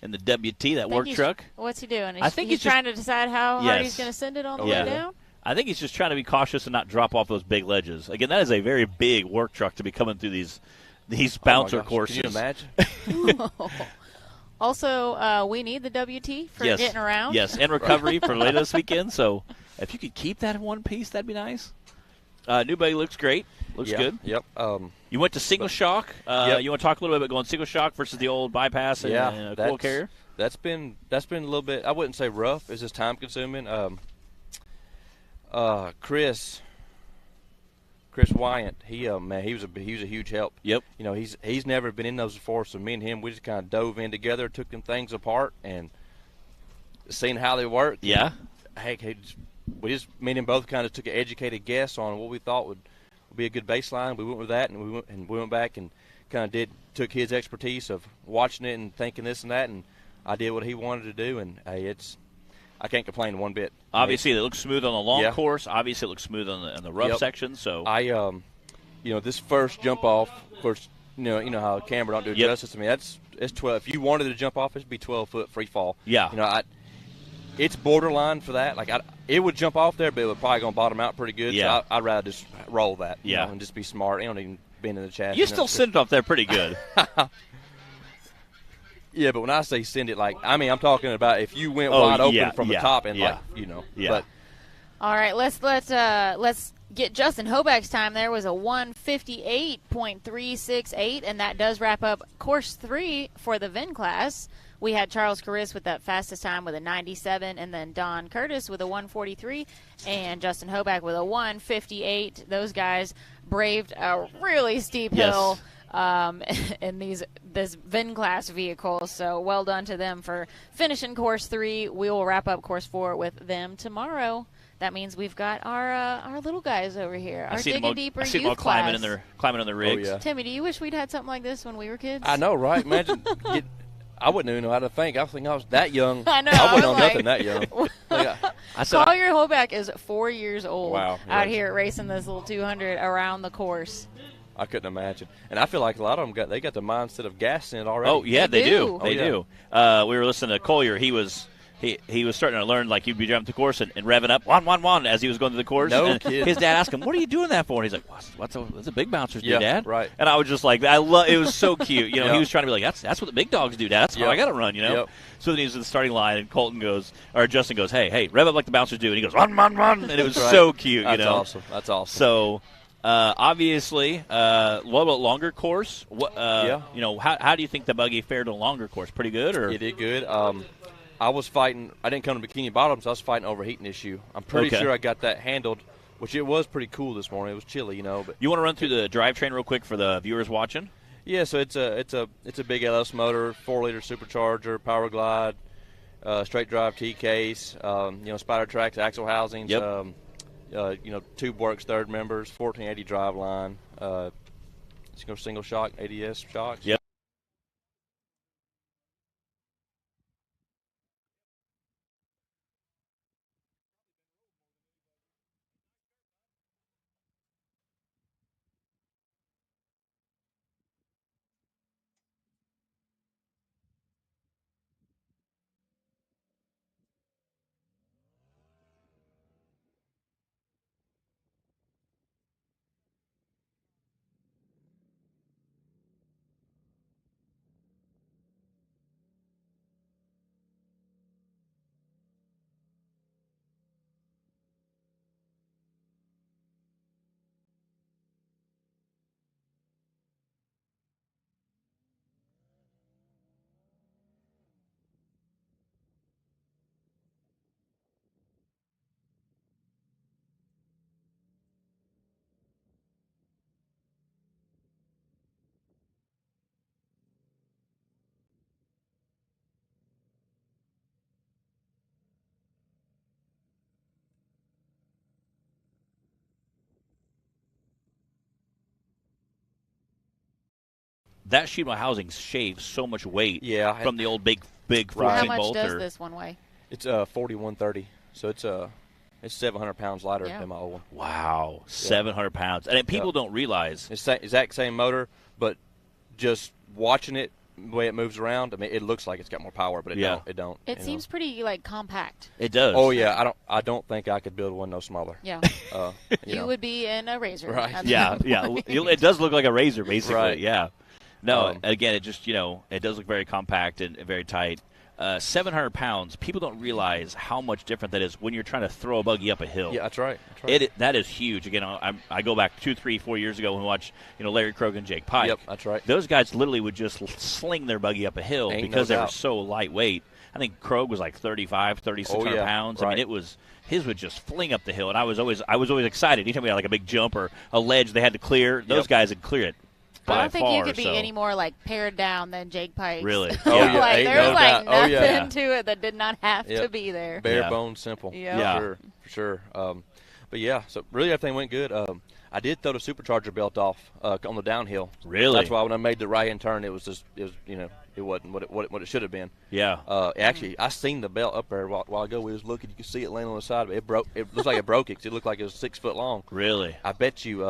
In the WT, that work truck. What's he doing? I think he's trying to decide how hard he's going to send it on the way down? I think he's just trying to be cautious and not drop off those big ledges. Again, that is a very big work truck to be coming through these bouncer courses. Can you imagine? Also, we need the WT for getting around. Yes, and recovery for later this weekend. So if you could keep that in one piece, that'd be nice. New buggy looks great. Looks good. Yep. You went to single shock. You want to talk a little bit about going single shock versus the old bypass and a coil carrier? That's been a little bit. I wouldn't say rough. It's just time consuming. Chris Wyant, he was a huge help. Yep. He's never been in those before, so me and him, we just kind of dove in together, took them things apart, and seeing how they work. Yeah. We just me and him both kind of took an educated guess on what we thought would be a good baseline. We went with that, and we went back and kind of took his expertise of watching it and thinking this and that, and I did what he wanted to do, and I can't complain one bit. Obviously, it looks smooth on the long course. Obviously, it looks smooth on the rough section. So this first jump off, of course, you know how camera don't do justice to me. It's 12. If you wanted to jump off, it'd be 12-foot free fall. Yeah. It's borderline for that. Like it would jump off there, but it would probably gonna bottom out pretty good. Yeah. So I'd rather just roll that. Yeah. And just be smart. You don't even bend in the chassis. You still send it off there pretty good. Yeah, but when I say send it, I'm talking about if you went wide open from the top and Yeah. But all right, let's get Justin Hoback's time. There was a 1:58.368, and that does wrap up course 3 for the VIN class. We had Charles Caris with that fastest time with a 97, and then Don Curtis with a 1:43, and Justin Hoback with a 1:58. Those guys braved a really steep hill in this VIN class vehicle. So well done to them for finishing course 3. We will wrap up course 4 with them tomorrow. That means we've got our little guys over here. Our Digging Deeper I see them youth all climbing class. in their rigs. Oh, yeah. Timmy, do you wish we'd had something like this when we were kids? I know, right? Imagine. I wouldn't even know how to think. I was thinking I was that young. I know. I wouldn't know nothing that young. Collier Hoback is 4 years old out here racing this little 200 around the course. I couldn't imagine. And I feel like a lot of them got the mindset of gassing it already. Oh, yeah, they do. Oh, they yeah. do. We were listening to Collier. He was starting to learn, like, you'd be jumping the course and revving up, one, as he was going through the course. No and kidding. His dad asked him, what are you doing that for? And he's like, what's a big bouncers do, Dad? Right. And I was just like, it was so cute. He was trying to be like, that's what the big dogs do, Dad. That's how I got to run, Yep. So then he was in the starting line, and Justin goes, hey, rev up like the bouncers do. And he goes, run. And it was so cute, That's awesome. That's awesome. So, obviously, what about longer course? How do you think the buggy fared on a longer course? Pretty good? Or? It did good. I was fighting. I didn't come to Bikini Bottoms. I was fighting an overheating issue. I'm pretty sure I got that handled, which it was pretty cool this morning. It was chilly, But you want to run through the drivetrain real quick for the viewers watching? Yeah, so it's a big LS motor, 4-liter supercharger, power glide, straight drive T case, spider tracks, axle housings, tube works, third members, 1480 drive line, single shock, ADS shocks. Yep. That sheet metal housing shaves so much weight from the old big 14 How much bolter. does this one weigh? It's 4130, so it's 700 pounds lighter than my old one. Wow, 700 pounds. And people don't realize. It's the exact same motor, but just watching it, the way it moves around, I mean, it looks like it's got more power, but it don't. It seems pretty compact. It does. Oh yeah, I don't think I could build one no smaller. Yeah. You would be in a Razor. Right. Yeah. It does look like a Razor, basically. Right. Yeah. No, again, it just, it does look very compact and very tight. 700 pounds, people don't realize how much different that is when you're trying to throw a buggy up a hill. Yeah, that's right. That is huge. Again, I go back 2, 3, 4 years ago and watch, Larry Krogh and Jake Pike. Yep, that's right. Those guys literally would just sling their buggy up a hill because they were so lightweight. I think Krogh was like 3,600 pounds. Right. I mean, his would just fling up the hill, and I was always excited. Anytime we had like a big jump or a ledge they had to clear, those guys would clear it. I don't think you could be any more pared down than Jake Pike. Really? There's nothing to it that did not have to be there. Bare bones simple. Yep. For sure. But yeah, so really everything went good. I did throw the supercharger belt off on the downhill. Really? That's why when I made the right-hand turn, it was it wasn't what it should have been. Yeah. Actually, I seen the belt up there a while ago. We was looking. You could see it laying on the side of it. It broke. It looks like it broke it 'cause it looked like it was 6 foot long. Really? I bet you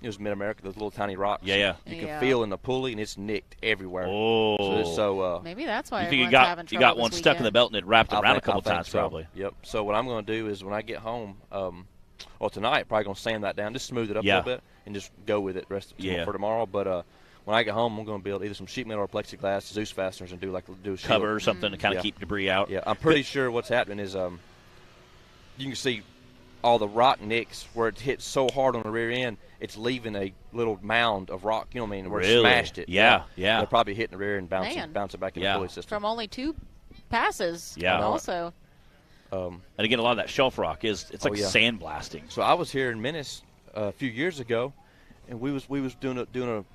it was MidAmerica, those little tiny rocks. Yeah. You can feel in the pulley, and it's nicked everywhere. Oh. So maybe that's why you think everyone's having trouble you got this one stuck in the weekend. belt and it wrapped around a couple I think times so. probably. Yep. So what I'm going to do is when I get home, tonight, probably going to sand that down, just smooth it up a little bit, and just go with it for tomorrow. But when I get home, I'm going to build either some sheet metal or plexiglass, Zeus fasteners, and do a shield. Cover or something to kind of keep debris out. Yeah, I'm pretty sure what's happening is you can see all the rock nicks where it hits so hard on the rear end, it's leaving a little mound of rock, you know what I mean, where it smashed it. Yeah. They're probably hitting the rear end and Man. bounce it back in the pulley system. From only 2 passes. Yeah. Also. And again, a lot of that shelf rock it's like sandblasting. So I was here in Menace a few years ago, and we was doing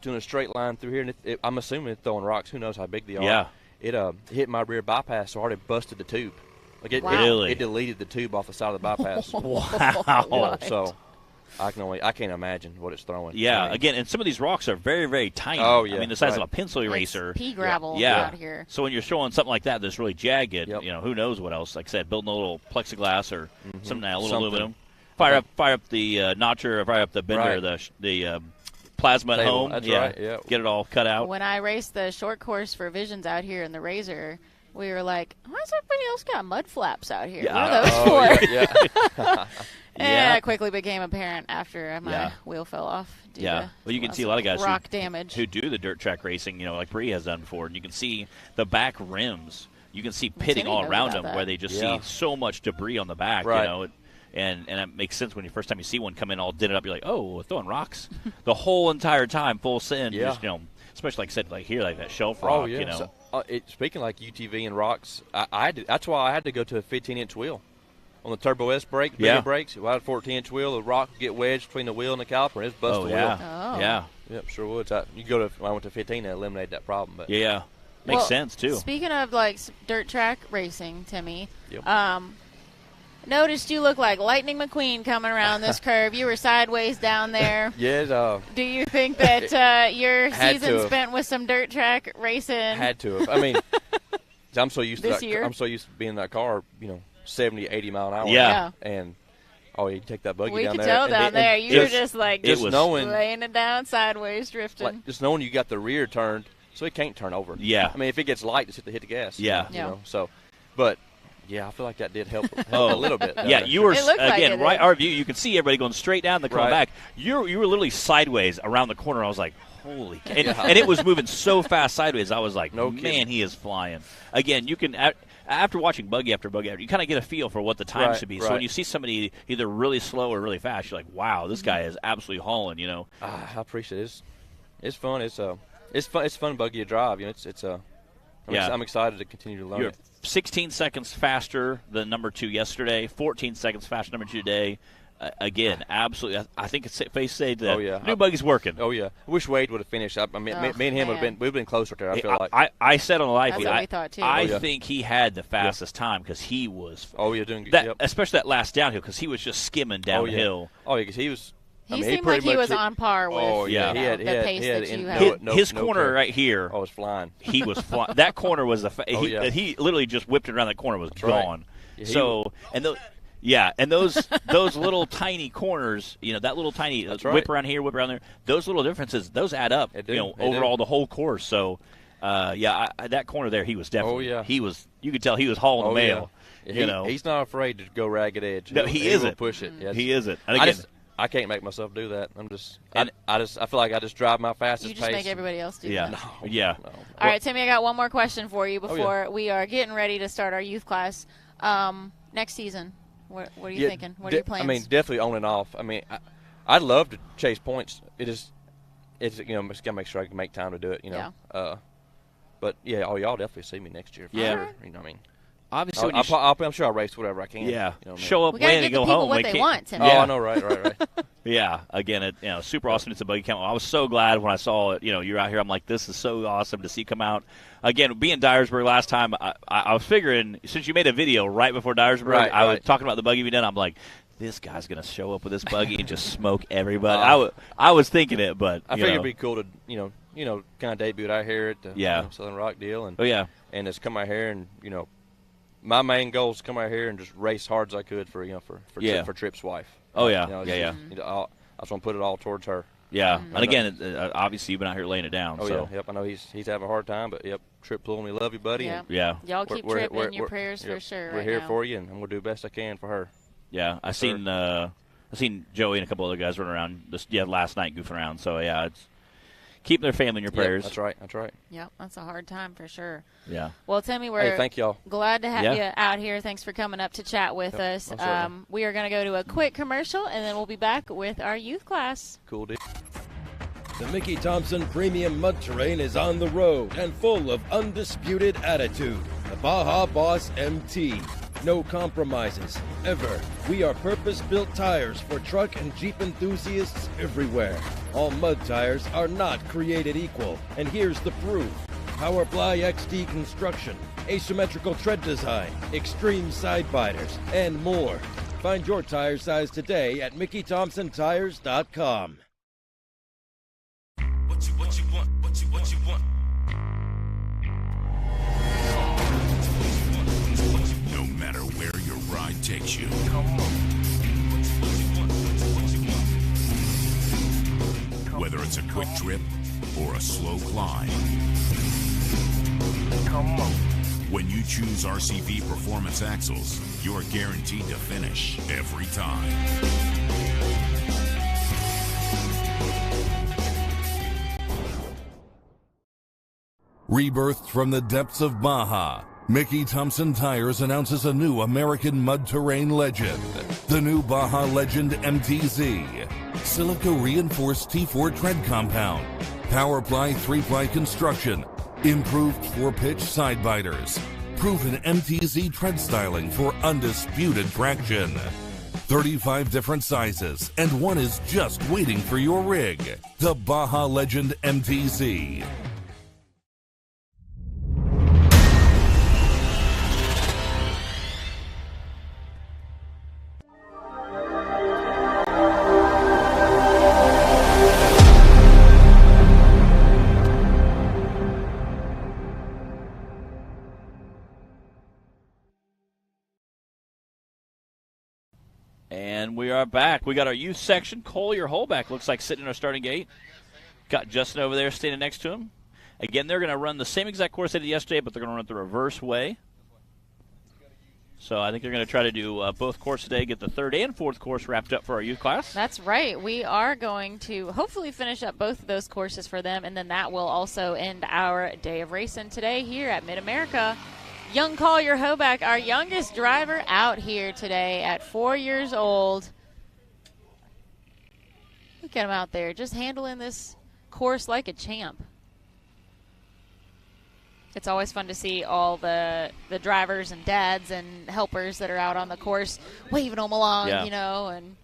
a straight line through here, and I'm assuming it's throwing rocks. Who knows how big they are? Yeah. It hit my rear bypass so hard it busted the tube. Like it deleted the tube off the side of the bypass. Wow. So I can't imagine what it's throwing. Yeah, I mean, again, and some of these rocks are very, very tiny. Oh, yeah. I mean, the size of a pencil eraser. It's pea gravel yeah. out here. So when you're showing something like that that's really jagged, who knows what else? Like I said, building a little plexiglass or something, a little aluminum. Fire up the notcher, fire up the bender, the plasma at home. That's right. Yeah. Get it all cut out. When I raced the short course for Visions out here in the Razor, we were like, why's everybody else got mud flaps out here? Yeah. What are those for? Yeah. It quickly became apparent after my wheel fell off. Yeah. Well, you can see a lot of guys rock damage who do the dirt track racing, like Bree has done before, and you can see the back rims. You can see pitting all around them where they just see so much debris on the back, And it makes sense when the first time you see one come in all dented up, you're like, oh, throwing rocks the whole entire time, full send. Yeah. Just, especially like I said, like here, like that shelf rock. Oh yeah. So, speaking like UTV and rocks, that's why I had to go to a 15-inch wheel on the Turbo S brake, bigger brakes. If I had a 14-inch wheel, the rock would get wedged between the wheel and the caliper, and it's bust the wheel. Oh. Yeah. Yep, sure would. When I went to 15, that eliminated that problem. But makes sense too. Speaking of like dirt track racing, Timmy, noticed you look like Lightning McQueen coming around this curve. You were sideways down there. Yes. Do you think that your Had season to. spent with some dirt track racing? Had to have. I mean, I'm so used to This that. year? I'm so used to being in that car, 70, 80 mile an hour. Yeah. And you take that buggy We down could there. tell down there. You were just like laying it down sideways, drifting. Like, just knowing you got the rear turned, so it can't turn over. Yeah. I mean, if it gets light, just hit the gas. Yeah. So, but. Yeah, I feel like that did help a little bit. Yeah, you were again right. Our view, you could see everybody going straight down the coming back. You were literally sideways around the corner. I was like, holy, and it was moving so fast sideways. I was like, man, he is flying. Again, you can after watching buggy after buggy, you kind of get a feel for what the time should be. So when you see somebody either really slow or really fast, you're like, wow, this guy is absolutely hauling. I appreciate it. It's fun. It's fun. It's fun buggy to drive. I'm excited to continue to learn it. 16 seconds faster than number 2 yesterday, 14 seconds faster than number 2 today. Again, absolutely. I think it's safe to say the new buggy's working. Oh, yeah. I wish Wade would have finished. I mean, me and him we've been closer there, I feel like. I said on the live feed, we thought too. I think he had the fastest time because he was. Doing good. Especially that last downhill because he was just skimming downhill. Oh, yeah, because he was. He seemed like he was on par with the pace that you had. His corner right here. I was flying. He was flying. That corner was he literally just whipped it around that corner, was gone. Right. Yeah, and those little tiny corners, that little tiny whip around here, whip around there, those little differences, those add up, overall the whole course. So, that corner there, he was definitely, he was, you could tell he was hauling the mail. Yeah. He's not afraid to go ragged edge. No, he isn't. Push it. Yes. He isn't. And again, I can't make myself do that. I feel like I just drive my fastest pace. You just make everybody else do that. No. All right, Timmy, I got one more question for you before we are getting ready to start our youth class next season. What are you thinking? What are your plans? I mean, definitely on and off. I mean, I'd love to chase points. It's just gotta make sure I can make time to do it. But y'all definitely see me next year. Yeah. Sure. I mean. Obviously, I'm sure I'll race whatever I can. Yeah, I mean? show up, we gotta win, get and go the people home. What they want. Oh, I know, right. Yeah, again, super awesome. It's a buggy come. I was so glad when I saw it. You're out here. I'm like, this is so awesome to see come out. Again, being Dyersburg last time, I was figuring since you made a video right before Dyersburg, I was talking about the buggy we done. I'm like, this guy's gonna show up with this buggy and just smoke everybody. I was thinking it, but I figured it'd be cool to kind of debuted out here at the Southern Rock deal, and and it's come out here, and my main goal is to come out here and just race hard as I could for Tripp's wife. Oh yeah, I just want to put it all towards her. Yeah, and again, obviously you've been out here laying it down. Oh so. yeah, yep. I know he's having a hard time, but Tripp pulling me, love you, buddy. Yeah, y'all keep Tripp in your prayers for sure. We're here for you, and I'm gonna do the best I can for her. Yeah, I seen Joey and a couple other guys running around last night goofing around. So it's keep their family in your prayers. That's right. That's right. Yep, that's a hard time for sure. Yeah. Well, Timmy, we're thank y'all. Glad to have you out here. Thanks for coming up to chat with us. We are going to go to a quick commercial, and then we'll be back with our youth class. Cool deal. The Mickey Thompson Premium Mud Terrain is on the road and full of undisputed attitude. The Baja Boss MT. No compromises, ever. We are purpose-built tires for truck and Jeep enthusiasts everywhere. All mud tires are not created equal, and here's the proof. Powerply XD construction, asymmetrical tread design, extreme side biters, and more. Find your tire size today at MickeyThompsonTires.com. What you want? No matter where your ride takes you. Whether it's a quick trip or a slow climb. When you choose RCV Performance Axles, you're guaranteed to finish every time. Rebirthed from the depths of Baja, Mickey Thompson Tires announces a new American mud terrain legend. The new Baja Legend MTZ. Silica-reinforced T4 tread compound. Powerply 3-ply construction. Improved 4-pitch side biters. Proven MTZ tread styling for undisputed traction. 35 different sizes, and one is just waiting for your rig. The Baja Legend MTZ. And we are back. We got our youth section. Collier Holback looks like sitting in our starting gate. Got Justin over there standing next to him. Again, they're going to run the same exact course they did yesterday, but they're going to run it the reverse way. So I think they're going to try to do both courses today, get the third and fourth course wrapped up for our youth class. That's right. We are going to hopefully finish up both of those courses for them, and then that will also end our day of racing today here at MidAmerica. Young Collier Hoback, our youngest driver out here today at 4 years old. Look at him out there just handling this course like a champ. It's always fun to see all the drivers and dads and helpers that are out on the course waving them along, and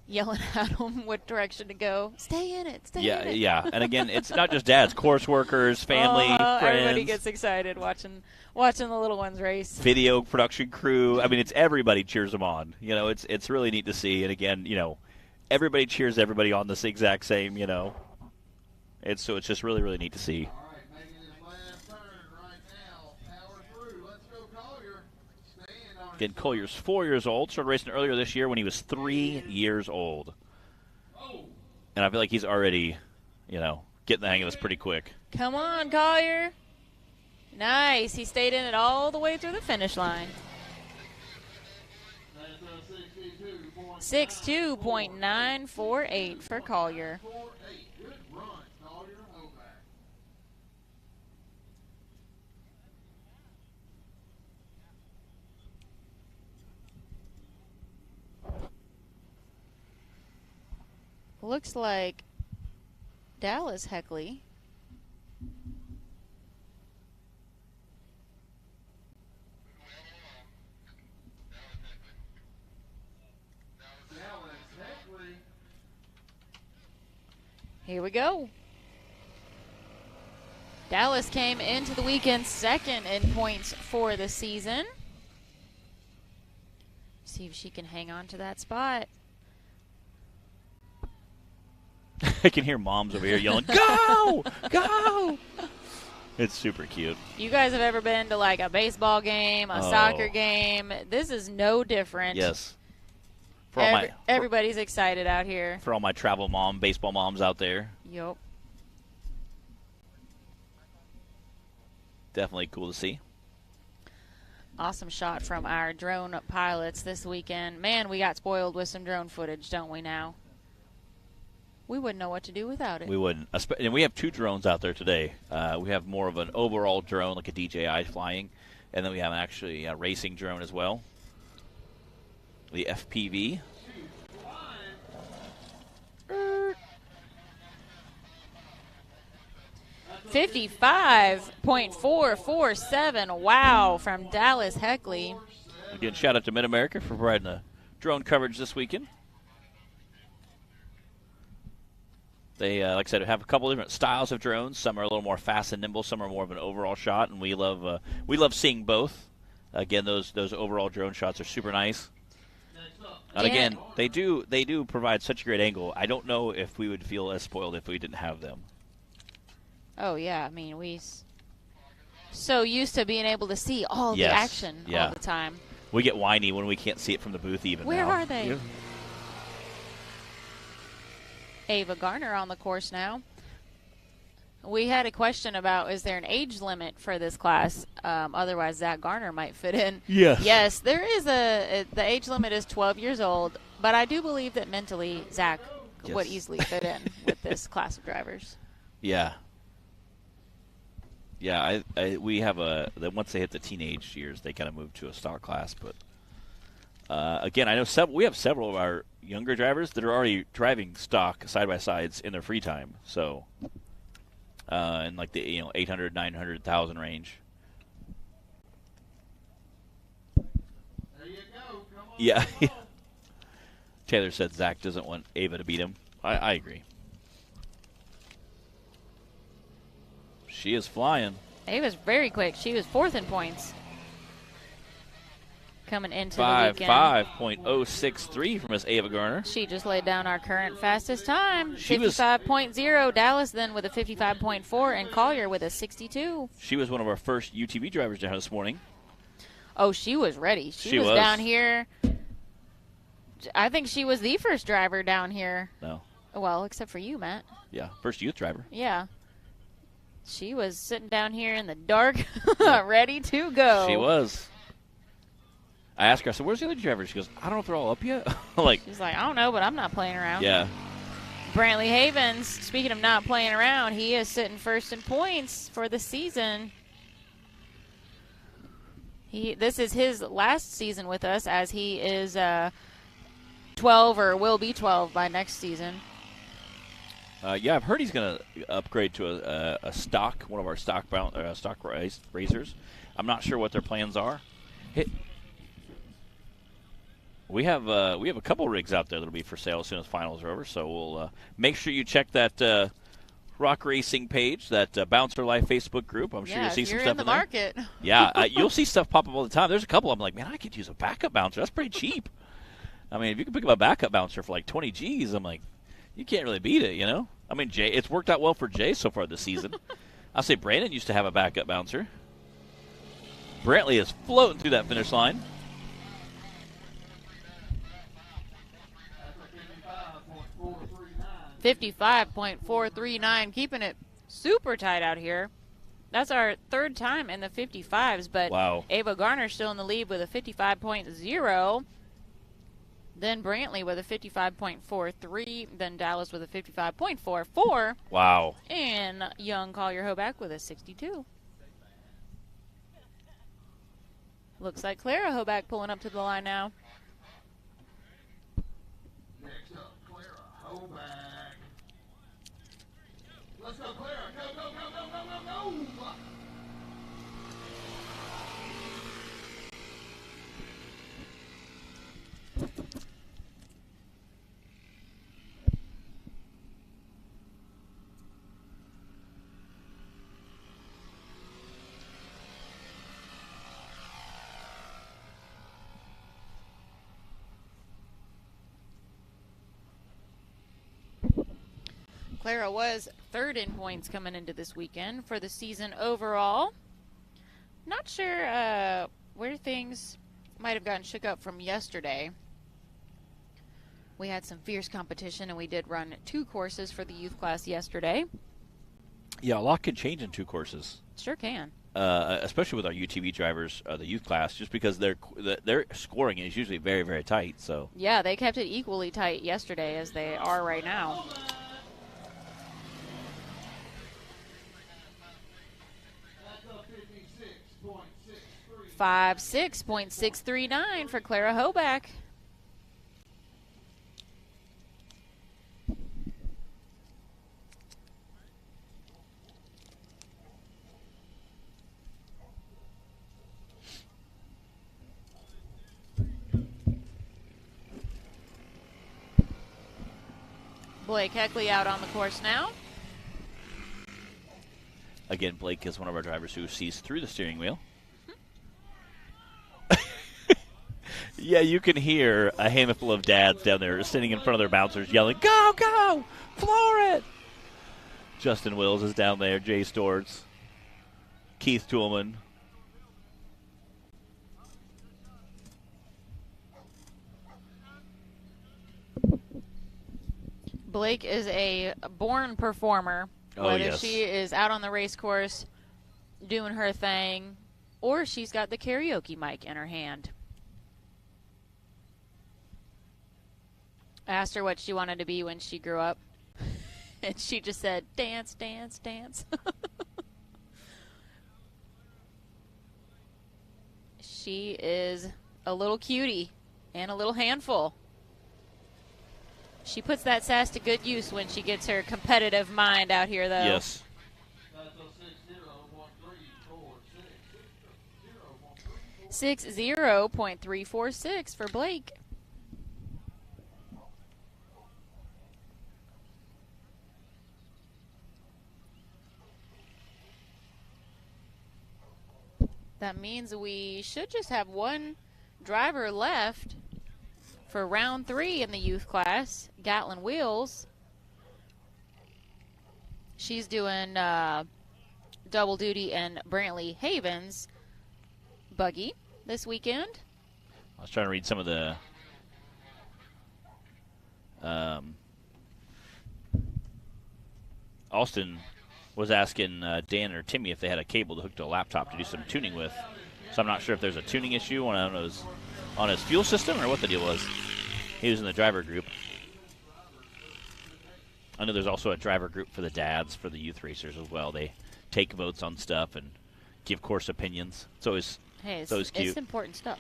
yelling at them what direction to go. Stay in it, stay in it. Yeah. And again, it's not just dads, course workers, family, friends. Everybody gets excited watching the little ones race. Video production crew. I mean, it's everybody cheers them on. It's really neat to see. And again, everybody cheers everybody on this exact same, It's just really, really neat to see. Again, Collier's 4 years old. Started racing earlier this year when he was 3 years old. And I feel like he's already, getting the hang of this pretty quick. Come on, Collier. Nice. He stayed in it all the way through the finish line. 62.948 for Collier. Looks like Dallas Heckley. Here we go. Dallas came into the weekend second in points for the season. See if she can hang on to that spot. I can hear moms over here yelling, "Go! Go!" It's super cute. You guys have ever been to like a baseball game, a soccer game? This is no different. Yes. Everybody's excited out here. For all my travel baseball moms out there. Yup. Definitely cool to see. Awesome shot from our drone pilots this weekend. Man, we got spoiled with some drone footage, don't we now? We wouldn't know what to do without it. We wouldn't. And we have 2 drones out there today. We have more of an overall drone, like a DJI flying, and then we have actually a racing drone as well. The FPV. 55.447. Wow, from Dallas Heckley. Again, shout out to MidAmerica for providing the drone coverage this weekend. They, like I said, have a couple different styles of drones. Some are a little more fast and nimble. Some are more of an overall shot, and we love seeing both. Again, those overall drone shots are super nice. And again, they do provide such a great angle. I don't know if we would feel as spoiled if we didn't have them. Oh yeah, I mean so used to being able to see all the action all the time. We get whiny when we can't see it from the booth even. Where now. are they? Yeah. Ava Garner on the course now. We had a question about, is there an age limit for this class? Otherwise, Zach Garner might fit in. Yes. Yes, there is the age limit is 12 years old, but I do believe that mentally Zach would easily fit in with this class of drivers. Yeah. Yeah, we have once they hit the teenage years, they kind of move to a stock class. But again, I know we have several of our younger drivers that are already driving stock side-by-sides in their free time. So in like the 800, 900, 1,000 range. There you go. Come on. Yeah. Taylor said Zach doesn't want Ava to beat him. I agree. She is flying. Ava's very quick. She was 4th in points coming into the weekend. 5.063 from Miss Ava Garner. She just laid down our current fastest time. 55.0. Dallas then with a 55.4 and Collier with a 62. She was one of our first UTV drivers down this morning. Oh, she was ready. She was down here. I think she was the first driver down here. No. Well, except for you, Matt. Yeah, first youth driver. Yeah. She was sitting down here in the dark, ready to go. She was. I asked her, I said, where's the other driver? She goes, I don't know if they're all up yet. She's like, I don't know, but I'm not playing around. Yeah. Brantley Havens, speaking of not playing around, he is sitting first in points for the season. This is his last season with us, as he is 12 or will be 12 by next season. Yeah, I've heard he's going to upgrade to a stock, one of our stock racers. I'm not sure what their plans are. We have a couple rigs out there that'll be for sale as soon as finals are over. So we'll make sure you check that Rock Racing page, that Bouncer Life Facebook group. I'm sure you'll see some stuff in the market. Yeah, you'll see stuff pop up all the time. There's a couple I'm like, man, I could use a backup bouncer. That's pretty cheap. I mean, if you can pick up a backup bouncer for like 20 G's, I'm like, you can't really beat it, you know? I mean, Jay, it's worked out well for Jay so far this season. I'll say Brandon used to have a backup bouncer. Brantley is floating through that finish line. .439, keeping it super tight out here. That's our 3rd time in the 55s, but wow. Ava Garner still in the lead with a 55.0. Then Brantley with a 55.43. Then Dallas with a 55.44. Wow. And young Collier Hoback with a 62. Looks like Clara Hoback pulling up to the line now. Next up, Clara Hoback. Let's go, Clara. Go, go, go, go, go, go, go. Clara was third in points coming into this weekend for the season overall. Not sure where things might have gotten shook up from yesterday. We had some fierce competition, and we did run 2 courses for the youth class yesterday. Yeah, a lot can change in 2 courses. Sure can. Especially with our UTV drivers, the youth class, just because their scoring is usually very, very tight. So yeah, they kept it equally tight yesterday as they are right now. .639 for Clara Hoback. Blake Heckley out on the course now. Again, Blake is one of our drivers who sees through the steering wheel. Yeah, you can hear a handful of dads down there sitting in front of their bouncers yelling, "Go, go, floor it!" Justin Wills is down there, Jay Storts, Keith Toolman. Blake is a born performer, whether she is out on the race course doing her thing or she's got the karaoke mic in her hand. I asked her what she wanted to be when she grew up, and she just said, dance, dance, dance. She is a little cutie and a little handful. She puts that sass to good use when she gets her competitive mind out here, though. Yes. 60.346 for Blake. That means we should just have one driver left for round 3 in the youth class, Gatlin Wheels. She's doing double duty in Brantley Havens buggy this weekend. I was trying to read some of the Austin was asking Dan or Timmy if they had a cable to hook to a laptop to do some tuning with. So I'm not sure if there's a tuning issue on his fuel system or what the deal was. He was in the driver group. I know there's also a driver group for the dads, for the youth racers as well. They take votes on stuff and give course opinions. It's always, it's always cute. It's important stuff.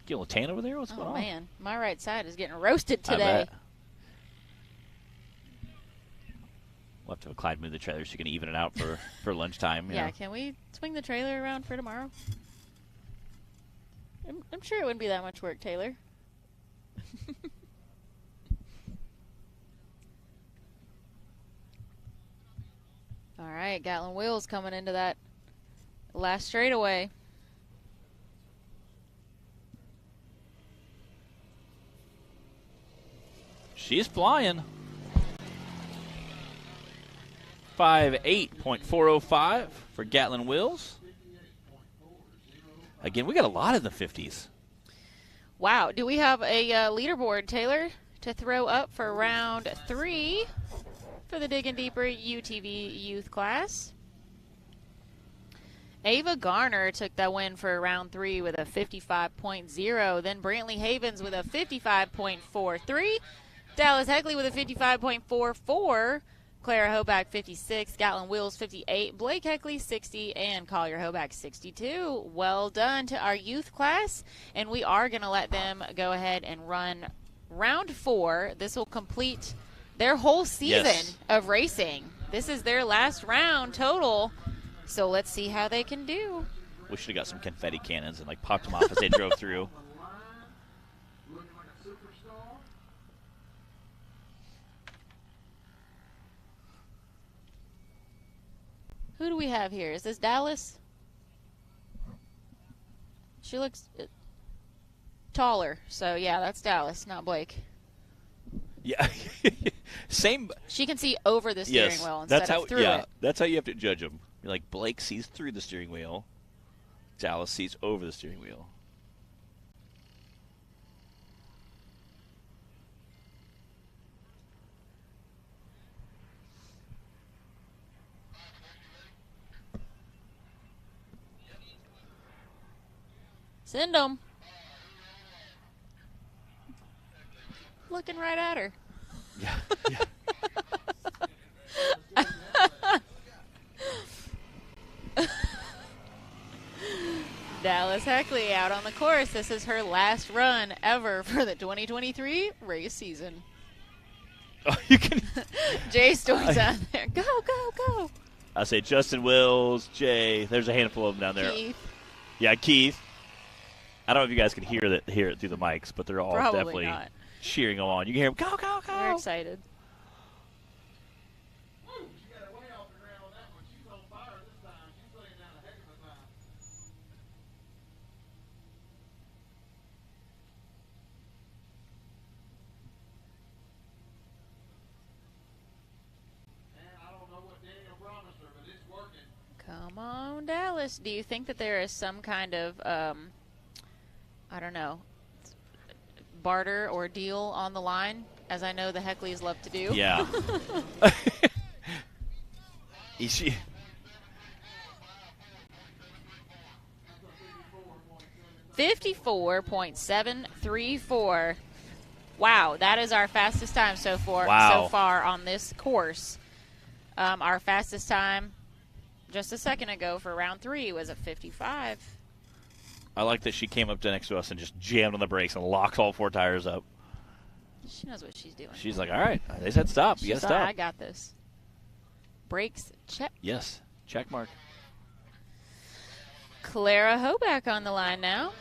Get a little tan over there? What's going on? Oh, man. My right side is getting roasted today. We'll have to have Clyde move the trailer so you can even it out for lunchtime. Yeah, can we swing the trailer around for tomorrow? I'm sure it wouldn't be that much work, Taylor. All right, Gatlin Wheels coming into that last straightaway. She's flying. 5.8.405 for Gatlin Wheels. Again, we got a lot in the 50s. Wow. Do we have a leaderboard, Taylor, to throw up for round 3 for the Diggin' Deeper UTV youth class? Ava Garner took that win for round 3 with a 55.0. Then Brantley Havens with a 55.43. Dallas Heckley with a 55.44. Clara Hoback 56, Gatlin Wheels 58, Blake Heckley 60, and Collier Hoback 62. Well done to our youth class, and we are going to let them go ahead and run round 4. This will complete their whole season of racing. This is their last round total, so let's see how they can do. We should have got some confetti cannons and popped them off as they drove through. Who do we have here? Is this Dallas? She looks taller. So, yeah, that's Dallas, not Blake. Yeah. Same. She can see over the steering wheel instead of through it. That's how you have to judge them. You're like, Blake sees through the steering wheel. Dallas sees over the steering wheel. Send them. Looking right at her. Yeah. Dallas Heckley out on the course. This is her last run ever for the 2023 race season. Oh, you can. Jay Story's out there. Go, go, go. I say Justin Wills, Jay. There's a handful of them down there. Keith. Yeah, Keith. I don't know if you guys can hear it through the mics, but they're all Probably definitely not. cheering them on. You can hear them, go, go, go. They're excited. Come on, Dallas. Do you think that there is some kind of, I don't know, barter or deal on the line, as I know the Heckleys love to do? Yeah. Is she? .734. Wow, that is our fastest time so far on this course. Our fastest time just a second ago for round 3 was at 55. I like that she came up next to us and just jammed on the brakes and locked all 4 tires up. She knows what she's doing. She's like, all right, they said stop. You got to stop. I got this. Brakes, check. Yes, check mark. Clara Hoback on the line now.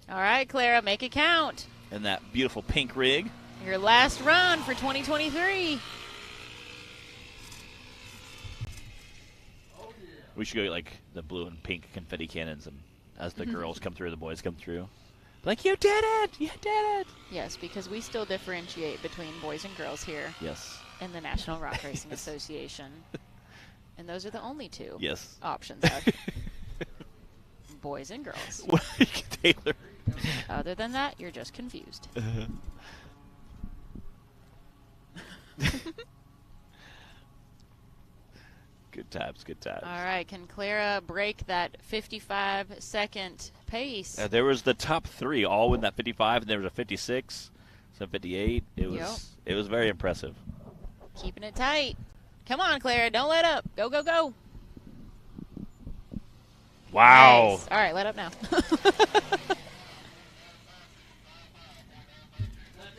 All right, Clara, make it count. And that beautiful pink rig. Your last run for 2023. We should go like the blue and pink confetti cannons, and as the girls come through, the boys come through. Like, you did it! You did it! Yes, because we still differentiate between boys and girls here. Yes. In the National Rock Racing Association. And those are the only 2 yes. options out. Boys and girls. Taylor. Other than that, you're just confused. Good times, good times. All right, can Clara break that 55-second pace? There was the top 3 all in that 55, and there was a 56, some 58. It was very impressive. Keeping it tight. Come on, Clara, don't let up. Go, go, go. Wow. Nice. All right, let up now.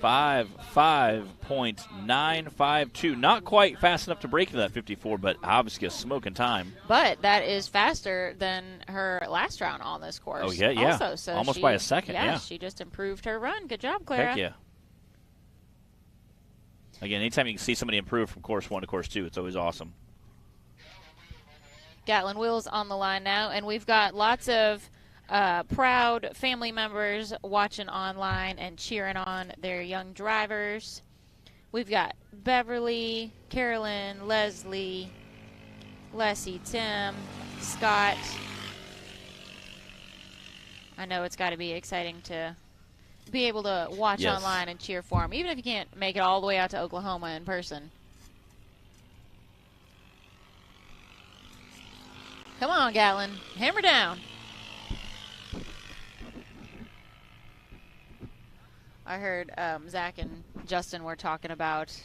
5.952. Not quite fast enough to break into that 54, but obviously a smoking time. But that is faster than her last round on this course. Oh, yeah, yeah. Also, so almost by a second, yeah. She just improved her run. Good job, Clara. Heck yeah. Again, anytime you can see somebody improve from course 1 to course 2, it's always awesome. Gatlin Wills on the line now, and we've got lots of proud family members watching online and cheering on their young drivers. We've got Beverly, Carolyn, Leslie, Tim, Scott. I know it's got to be exciting to be able to watch online and cheer for them, even if you can't make it all the way out to Oklahoma in person. Come on, Gatlin. Hammer down. I heard Zach and Justin were talking about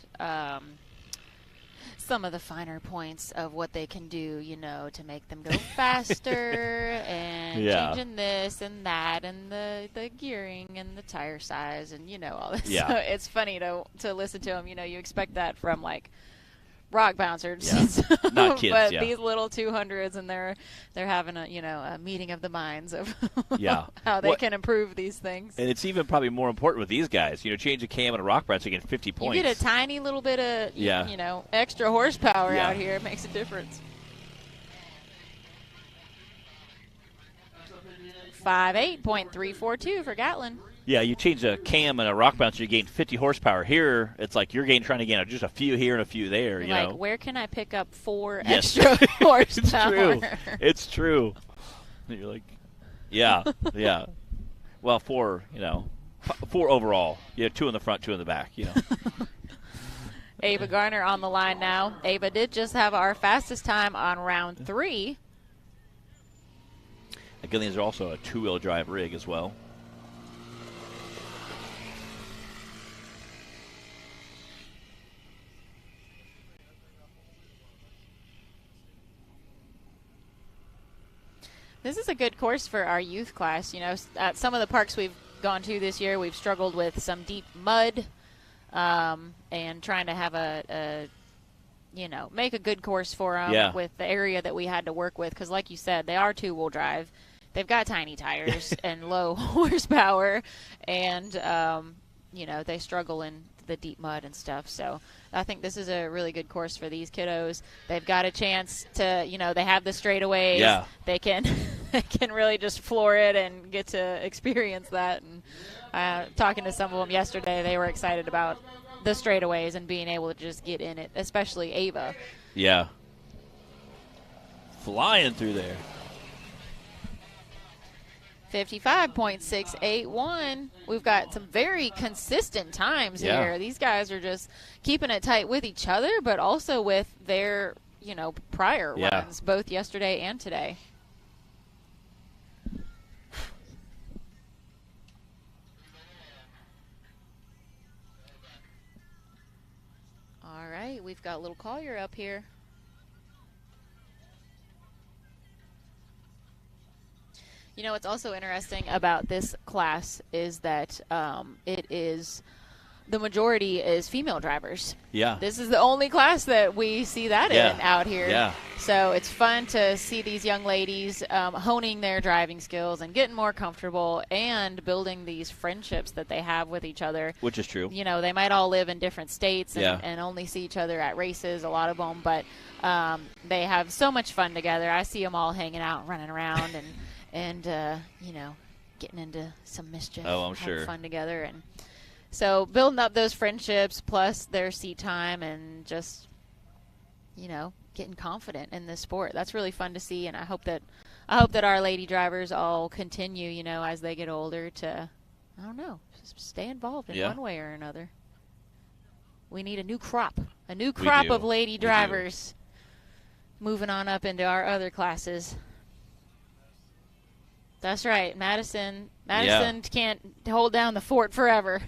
some of the finer points of what they can do, to make them go faster and changing this and that and the gearing and the tire size and, all this. Yeah. So it's funny to listen to them. You expect that from, rock bouncers. Yeah. Not kids, but these little 200s, and they're having a meeting of the minds of how they can improve these things. And it's even probably more important with these guys. Change a cam and a rock bouncer, you get 50 points. You get a tiny little bit of extra horsepower out here. It makes a difference. 55.8.342 for Gatlin. Yeah, you change a cam and a rock bouncer, you gain 50 horsepower. Here, it's like you're trying to gain just a few here and a few there. You're you like, know? where can I pick up 4 Yes. extra horsepower? It's true. It's true. And you're like, yeah, yeah. Well, 4 overall. Yeah, 2 in the front, 2 in the back. Ava Garner on the line now. Ava did just have our fastest time on round 3. Again, these are also a 2-wheel drive rig as well. This is a good course for our youth class. At some of the parks we've gone to this year, we've struggled with some deep mud and trying to have make a good course for them with the area that we had to work with. Because like you said, they are 2-wheel drive. They've got tiny tires and low horsepower, and, they struggle in the deep mud and stuff. So I think this is a really good course for these kiddos. They've got a chance to, they have the straightaways. Yeah. They can really just floor it and get to experience that. And talking to some of them yesterday, they were excited about the straightaways and being able to just get in it, especially Ava. Yeah. Flying through there. 55.681. We've got some very consistent times here. These guys are just keeping it tight with each other, but also with their, prior runs, both yesterday and today. All right, we've got little Collier up here. What's also interesting about this class is that the majority is female drivers. Yeah. This is the only class that we see that in out here. Yeah. So it's fun to see these young ladies honing their driving skills and getting more comfortable and building these friendships that they have with each other. Which is true. They might all live in different states and only see each other at races, a lot of them, but they have so much fun together. I see them all hanging out, running around, and getting into some mischief. Oh, I'm sure. Having fun together. And so building up those friendships plus their seat time and just, getting confident in this sport. That's really fun to see, and I hope that our lady drivers all continue, as they get older to, just stay involved in one way or another. We need a new crop of lady drivers moving on up into our other classes. That's right. Madison can't hold down the fort forever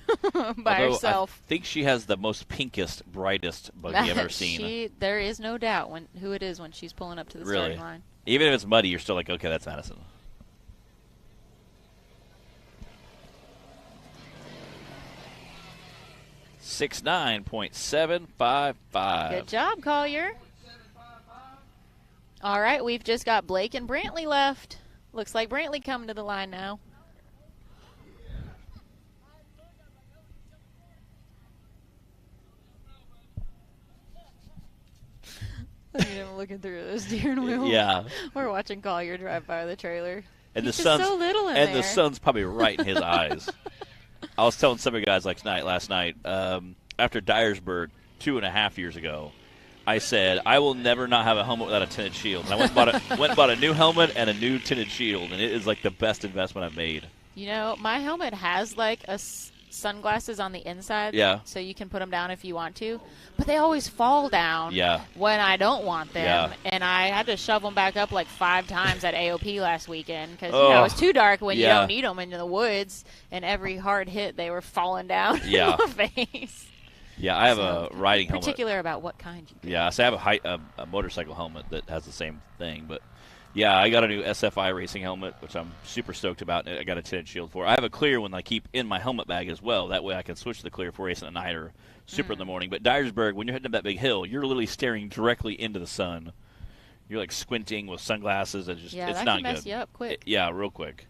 by herself. I think she has the most pinkest, brightest buggy I've ever seen. There is no doubt who it is when she's pulling up to the starting line. Even if it's muddy, you're still like, okay, that's Madison. .755. Good job, Collier. All right, we've just got Blake and Brantley left. Looks like Brantley coming to the line now. Look at him looking through the steering wheel. Yeah. We're watching Collier drive by the trailer. And He's just so little in there. the sun's probably right in his eyes. I was telling some of you guys last night, after Dyersburg 2.5 years ago, I said, I will never not have a helmet without a tinted shield. And I went and bought a new helmet and a new tinted shield, and it is like the best investment I've made. My helmet has like sunglasses on the inside, so you can put them down if you want to, but they always fall down when I don't want them, and I had to shove them back up like 5 times at AOP last weekend because it's too dark when you don't need them in the woods, and every hard hit they were falling down in my face. Yeah, I have a riding helmet. Particular about what kind you get. Yeah, so I have a motorcycle helmet that has the same thing. But, yeah, I got a new SFI racing helmet, which I'm super stoked about. I got a tinted shield for. I have a clear one that I keep in my helmet bag as well. That way I can switch to the clear for racing at night or super in the morning. But Dyersburg, when you're heading up that big hill, you're literally staring directly into the sun. You're, like, squinting with sunglasses. And it's not good. Yeah, that can mess you up quick. Real quick.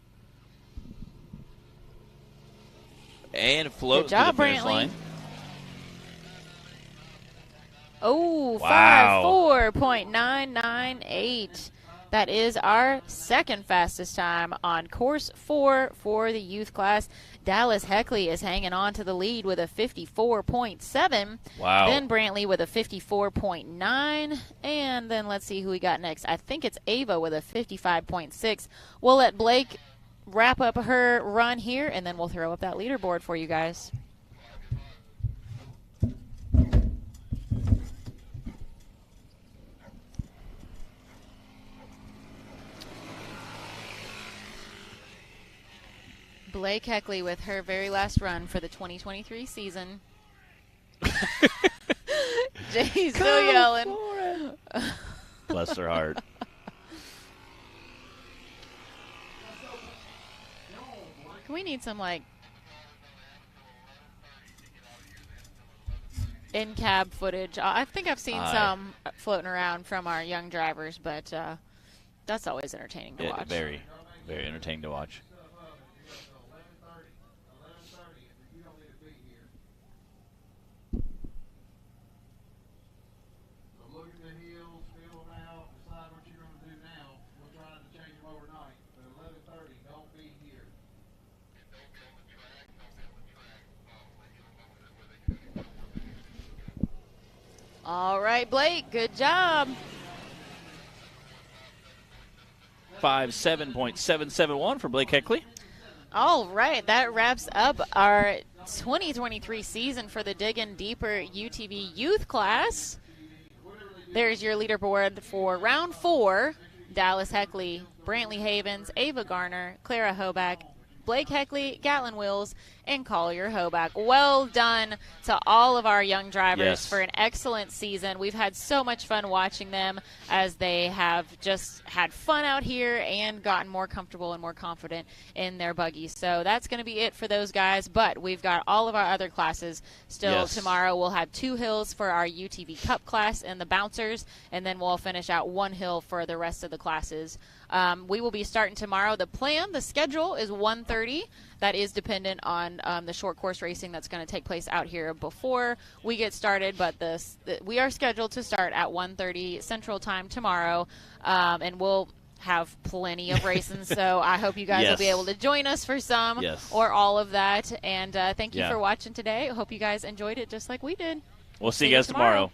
And floats to the finish line. Oh, wow. 54.998. That is our second fastest time on course 4 for the youth class. Dallas Heckley is hanging on to the lead with a 54.7. Wow. Then Brantley with a 54.9. And then let's see who we got next. I think it's Ava with a 55.6. We'll let Blake wrap up her run here, and then we'll throw up that leaderboard for you guys. Blake Heckley with her very last run for the 2023 season. Jay's still yelling. Bless her heart. We need some, like, in-cab footage. I think I've seen some floating around from our young drivers, but that's always entertaining to watch. Very, very entertaining to watch. All right, Blake, good job. 57.771 for Blake Heckley. All right, that wraps up our 2023 season for the Diggin' Deeper UTV youth class. There's your leaderboard for round 4. Dallas Heckley, Brantley Havens, Ava Garner, Clara Hoback, Blake Heckley, Gatlin Wills, and Collier Hoback. Well done to all of our young drivers for an excellent season. We've had so much fun watching them as they have just had fun out here and gotten more comfortable and more confident in their buggies. So that's going to be it for those guys, but we've got all of our other classes still tomorrow. We'll have 2 hills for our UTV Cup class and the bouncers, and then we'll finish out 1 hill for the rest of the classes. We will be starting tomorrow. The schedule is 1:30. That is dependent on the short course racing that's going to take place out here before we get started. But we are scheduled to start at 1:30 Central Time tomorrow, and we'll have plenty of racing. So I hope you guys will be able to join us for some or all of that. And thank you for watching today. I hope you guys enjoyed it just like we did. We'll see you guys tomorrow.